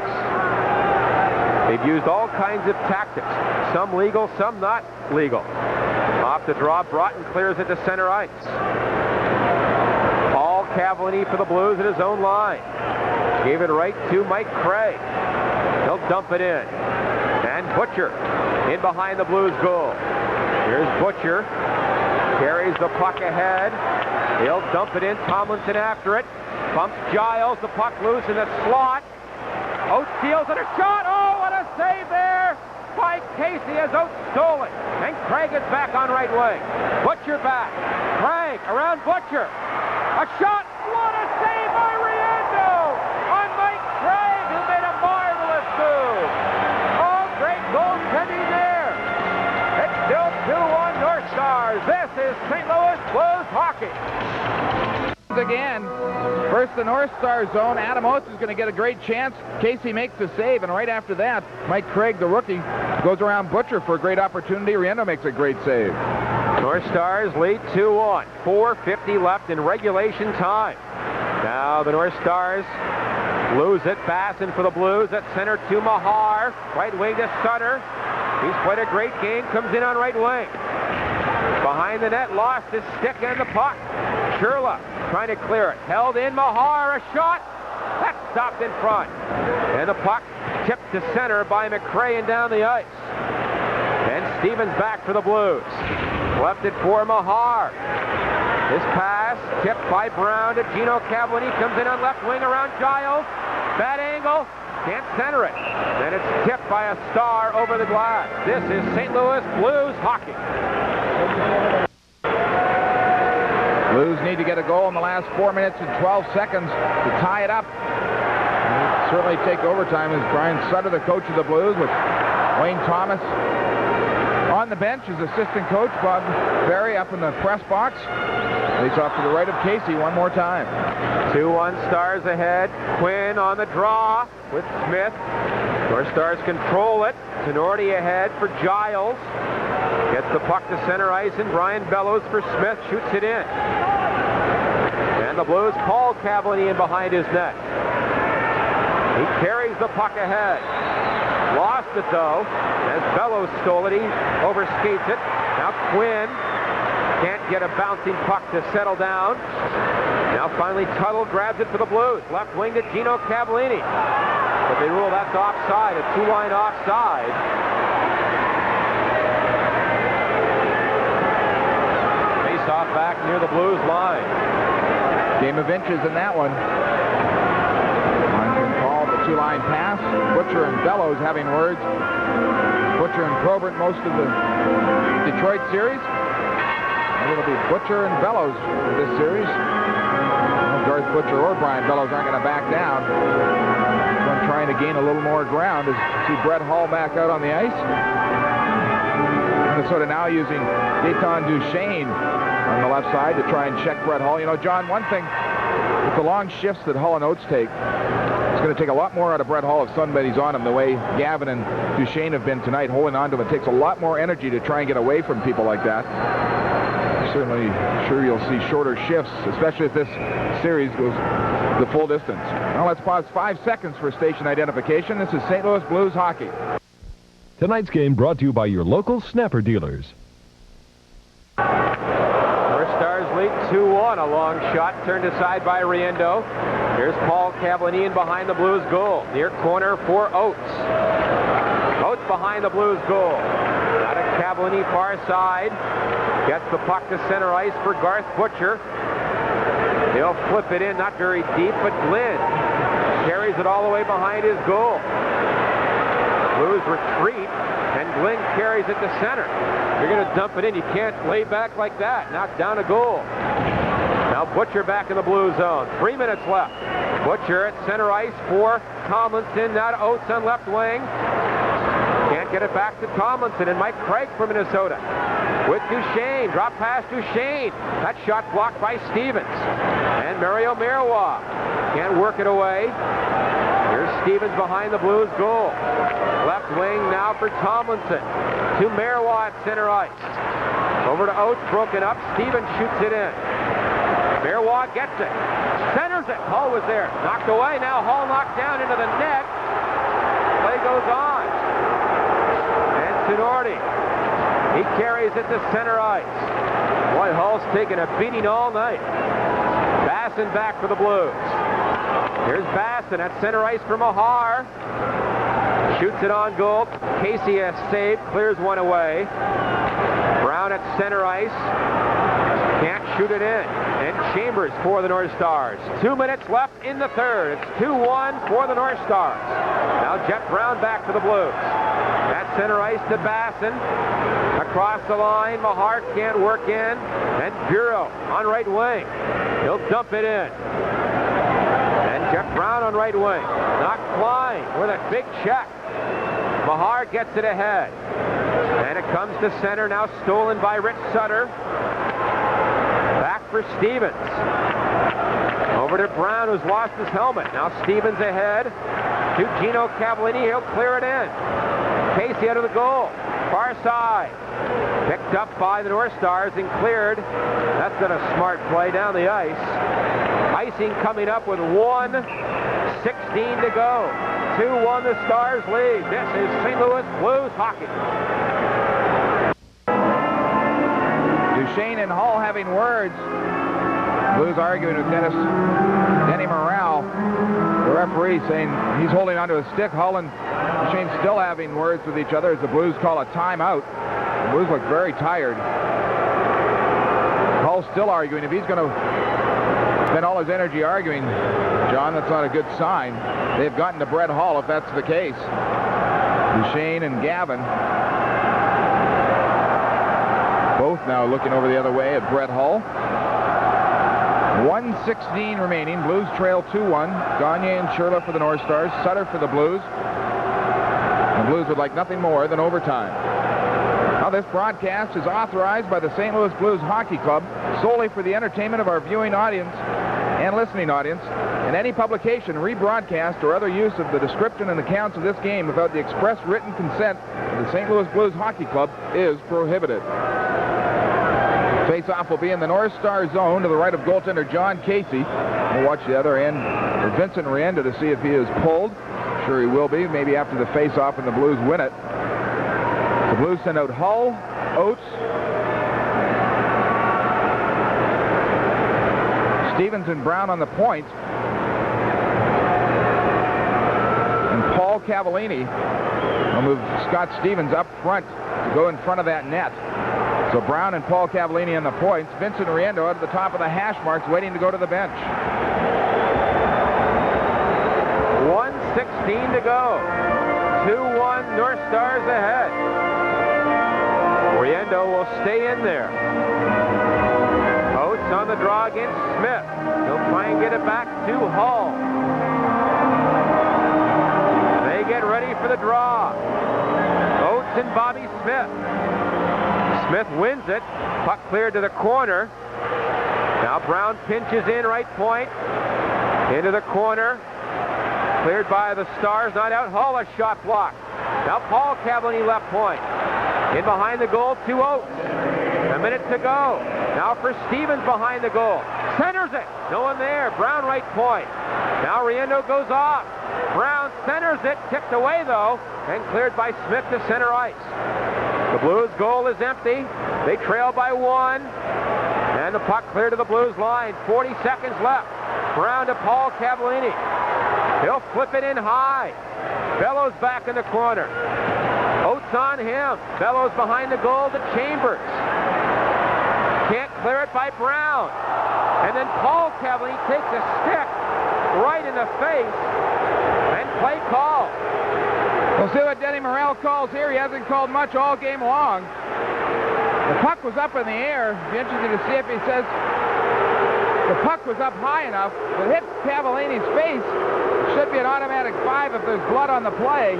They've used all kinds of tactics. Some legal, some not legal. Off the draw, Broughton clears it to center ice. Paul Cavallini for the Blues in his own line. Gave it right to Mike Craig. He'll dump it in. And And Butcher in behind the Blues goal. Here's Butcher. Carries the puck ahead. He'll dump it in. Tomlinson after it. Bumps Giles. The puck loose in the slot. Oates steals it. A shot. Oh, what a save there by Casey as Oates stole it. And Craig is back on right wing. Butcher back. Craig around Butcher. A shot. What a save by Riendo on Mike Craig, who made a marvelous move. Oh, great goaltending there. It's still 2-1 North Stars. This is St. Louis Blues hockey. Again, first the North Star zone. Adam Oates is going to get a great chance. Casey makes the save, and right after that, Mike Craig, the rookie, goes around Butcher for a great opportunity. Riendo makes a great save. North Stars lead 2-1. 4:50 left in regulation time. Now the North Stars lose it. Bassin for the Blues at center to Mahar. Right wing to Sutter. He's played a great game. Comes in on right wing. Behind the net, lost his stick and the puck. Sherla trying to clear it. Held in Mahar. A shot. That's stopped in front. And the puck tipped to center by McRae and down the ice. And Stevens back for the Blues. Left it for Mahar. This pass tipped by Brown to Gino Cavallini. Comes in on left wing around Giles. Bad angle. Can't center it. And it's tipped by a star over the glass. This is St. Louis Blues hockey. Blues need to get a goal in the last 4 minutes and 12 seconds to tie it up. And certainly take overtime as Brian Sutter, the coach of the Blues, with Wayne Thomas on the bench as assistant coach. Bob Barry up in the press box. Face off to the right of Casey one more time. 2-1 Stars ahead. Quinn on the draw with Smith. North Stars control it. Tenorti ahead for Giles. Gets the puck to center ice, and Brian Bellows for Smith shoots it in. And the Blues call Cavallini in behind his net. He carries the puck ahead. Lost it though, as Bellows stole it. He overskates it. Now Quinn can't get a bouncing puck to settle down. Now finally Tuttle grabs it for the Blues. Left wing to Gino Cavallini. But they rule that's offside, a two-line offside. Face-off back near the Blues line. Game of inches in that one. Two-line pass. Butcher and Bellows having words. Butcher and Probert most of the Detroit series. And it'll be Butcher and Bellows for this series. Garth Butcher or Brian Bellows aren't going to back down. One trying to gain a little more ground as you see Brett Hall back out on the ice. Minnesota now using Gaetan Duchesne on the left side to try and check Brett Hall. You know, John, one thing with the long shifts that Hull and Oates take, it's going to take a lot more out of Brett Hall if somebody's on him the way Gavin and Duchesne have been tonight, holding on to him. It takes a lot more energy to try and get away from people like that. Certainly sure you'll see shorter shifts, especially if this series goes the full distance. Now let's pause 5 seconds for station identification. This is St. Louis Blues hockey. Tonight's game brought to you by your local Snapper dealers. North Stars lead 2-1. A long shot turned aside by Riendo. Here's Paul Cavallini in behind the Blues goal. Near corner for Oates. Oates behind the Blues goal. Out of Cavallini far side. Gets the puck to center ice for Garth Butcher. He'll flip it in, not very deep, but Glenn carries it all the way behind his goal. Blues retreat, and Glenn carries it to center. You're going to dump it in. You can't lay back like that. Knock down a goal. Now Butcher back in the blue zone. 3 minutes left. Butcher at center ice for Tomlinson. Now to Oates on left wing. Can't get it back to Tomlinson, and Mike Craig from Minnesota. With Duchesne, drop pass Duchesne. That shot blocked by Stevens. And Mario Marois can't work it away. Here's Stevens behind the Blues goal. Left wing now for Tomlinson. To Marois at center ice. Over to Oates, broken up. Stevens shoots it in. Marois gets it. Centers it. Hull was there. Knocked away. Now Hull knocked down into the net. Play goes on. And Tenorti. He carries it to center ice. Boy, Hull's taking a beating all night. Bassin back for the Blues. Here's Bassin at center ice for Mahar. Shoots it on goal. Casey has saved, clears one away. Brown at center ice. Can't shoot it in. And Chambers for the North Stars. 2 minutes left in the third. It's 2-1 for the North Stars. Now Jeff Brown back to the Blues. At center ice to Basson. Across the line, Mahar can't work in. And Bureau on right wing. He'll dump it in. And Jeff Brown on right wing. Not Klein with a big check. Mahar gets it ahead. And it comes to center, now stolen by Rich Sutter. Back for Stevens. Over to Brown, who's lost his helmet. Now Stevens ahead to Gino Cavallini. He'll clear it in. Casey out of the goal. Far side. Picked up by the North Stars and cleared. That's been a smart play down the ice. Icing coming up with 1:16 to go. 2-1 the Stars lead. This is St. Louis Blues hockey. Duchesne and Hull having words. Blues arguing with Denny Morale, the referee, saying he's holding onto a stick. Hull and Duchesne still having words with each other as the Blues call a timeout. The Blues look very tired. Hull's still arguing. If he's going to spend all his energy arguing, John, that's not a good sign. They've gotten to Brett Hull if that's the case. Duchesne and Gavin both now looking over the other way at Brett Hull. 1:16 remaining. Blues trail 2-1. Gagne and Sherla for the North Stars. Sutter for the Blues. The Blues would like nothing more than overtime. Now this broadcast is authorized by the St. Louis Blues Hockey Club solely for the entertainment of our viewing audience and listening audience, and any publication, rebroadcast, or other use of the description and accounts of this game without the express written consent of the St. Louis Blues Hockey Club is prohibited. Face-off will be in the North Star zone to the right of goaltender John Casey. We'll watch the other end for Vincent Rienda to see if he is pulled. Sure he will be, maybe after the face-off and the Blues win it. The Blues send out Hull, Oates, Stevens and Brown on the point. And Paul Cavallini will move Scott Stevens up front to go in front of that net. So Brown and Paul Cavallini on the points. Vincent Riendo at the top of the hash marks waiting to go to the bench. 1:16 to go. 2-1 North Stars ahead. Riendo will stay in there. Oates on the draw against Smith. He'll try and get it back to Hull. They get ready for the draw. Oates and Bobby Smith. Smith wins it. Puck cleared to the corner. Now Brown pinches in right point. Into the corner. Cleared by the Stars. Not out. Hull a shot block. Now Paul Cavallini left point. In behind the goal to Oates. A minute to go. Now for Stevens behind the goal. Centers it. No one there. Brown right point. Now Riendo goes off. Brown centers it. Tipped away though. And cleared by Smith to center ice. The Blues goal is empty. They trail by 1. And the puck cleared to the Blues line. 40 seconds left. Brown to Paul Cavallini. He'll flip it in high. Bellows back in the corner. Oates on him. Bellows behind the goal to Chambers. Can't clear it by Brown. And then Paul Cavallini takes a stick right in the face. And play call. We'll see what Denny Morale calls here. He hasn't called much all game long. The puck was up in the air. It'd be interesting to see if he says the puck was up high enough. It hit Cavallini's face. It should be an automatic 5 if there's blood on the play.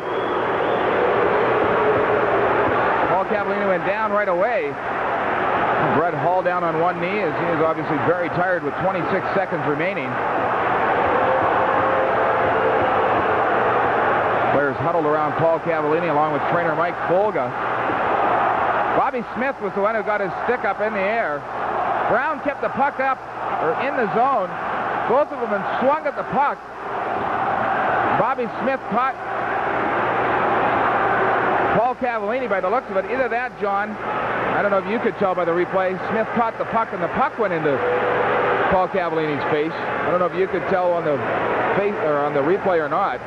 Paul Cavallini went down right away. Brett Hull down on one knee as he is obviously very tired with 26 seconds remaining. Players huddled around Paul Cavallini along with trainer Mike Folga. Bobby Smith was the one who got his stick up in the air. Brown kept the puck up, or in the zone. Both of them swung at the puck. Bobby Smith caught Paul Cavallini by the looks of it. Either that, John, I don't know if you could tell by the replay, Smith caught the puck and the puck went into Paul Cavallini's face. I don't know if you could tell on the face or on the replay or not.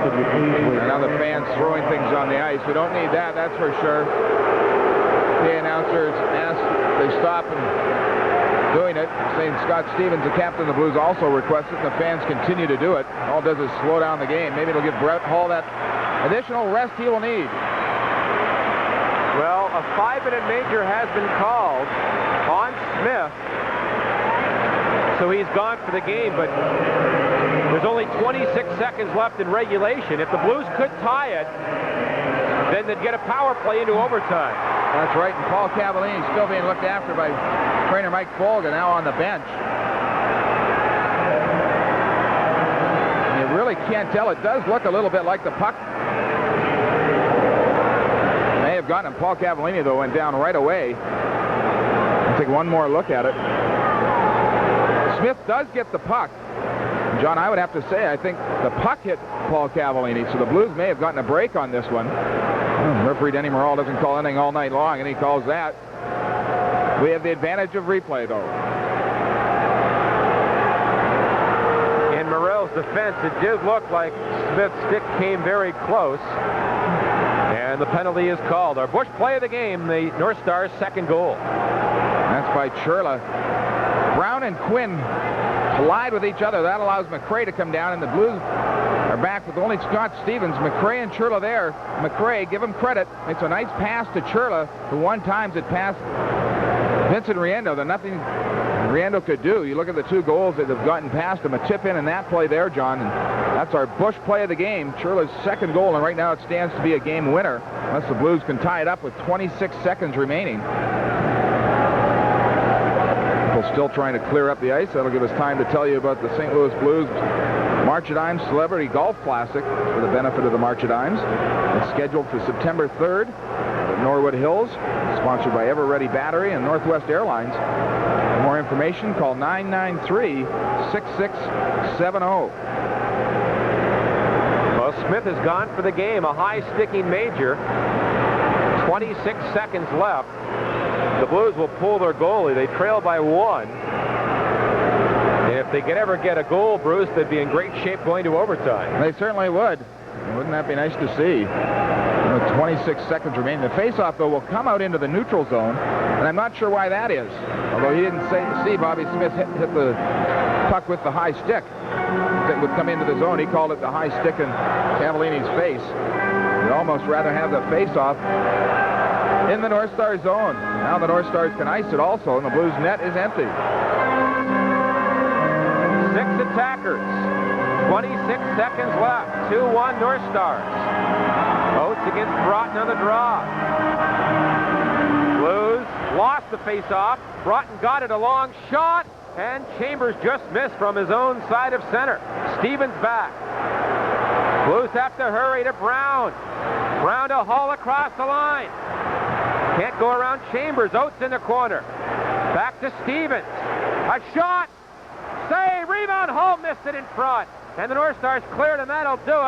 Could you please wait? And now the fans throwing things on the ice. We don't need that, that's for sure. The announcers asked they stop and doing it, saying Scott Stevens, the captain of the Blues, also requested, and the fans continue to do it. All it does is slow down the game. Maybe it'll give Brett Hall that additional rest he will need. Well, a 5-minute major has been called on Smith. So he's gone for the game, but there's only 26 seconds left in regulation. If the Blues could tie it, then they'd get a power play into overtime. That's right, and Paul Cavallini still being looked after by trainer Mike Folga, now on the bench. You really can't tell. It does look a little bit like the puck may have gotten him. Paul Cavallini, though, went down right away. I'll take one more look at it. Smith does get the puck. John, I would have to say, I think the puck hit Paul Cavallini, so the Blues may have gotten a break on this one. Referee Denny Morrall doesn't call anything all night long, and he calls that. We have the advantage of replay, though. In Morrell's defense, it did look like Smith's stick came very close. And the penalty is called. Our Bush play of the game, the North Stars' second goal. That's by Churla. Brown and Quinn collide with each other. That allows McRae to come down, and the Blues are back with only Scott Stevens. McRae and Churla there. McRae, give him credit, makes a nice pass to Churla, who one times it passed Vincent Riendo. There's nothing Riendo could do. You look at the two goals that have gotten past him, a tip in and that play there, John, and that's our Bush play of the game. Churla's second goal, and right now it stands to be a game winner, unless the Blues can tie it up with 26 seconds remaining. Still trying to clear up the ice. That'll give us time to tell you about the St. Louis Blues March at Dimes Celebrity Golf Classic for the benefit of the March at Dimes. It's scheduled for September 3rd at Norwood Hills, sponsored by Ever Ready Battery and Northwest Airlines. For more information, call 993-6670. Well, Smith has gone for the game, a high-sticking major. 26 seconds left. The Blues will pull their goalie. They trail by 1. And if they could ever get a goal, Bruce, they'd be in great shape going to overtime. They certainly would. Wouldn't that be nice to see? With 26 seconds remaining. The faceoff, though, will come out into the neutral zone, and I'm not sure why that is. Although he didn't see Bobby Smith hit the puck with the high stick. It would come into the zone. He called it the high stick in Cavallini's face. You'd almost rather have the faceoff in the North Star zone. Now the North Stars can ice it also, and the Blues net is empty. 6 attackers. 26 seconds left. 2-1 North Stars. Oates against Broughton on the draw. Blues lost the face-off. Broughton got it, a long shot, and Chambers just missed from his own side of center. Stevens back. Blues have to hurry to Brown. Brown to haul across the line. Can't go around Chambers. Oates in the corner. Back to Stevens. A shot. Save. Rebound. Hull missed it in front. And the North Stars cleared, and that'll do it.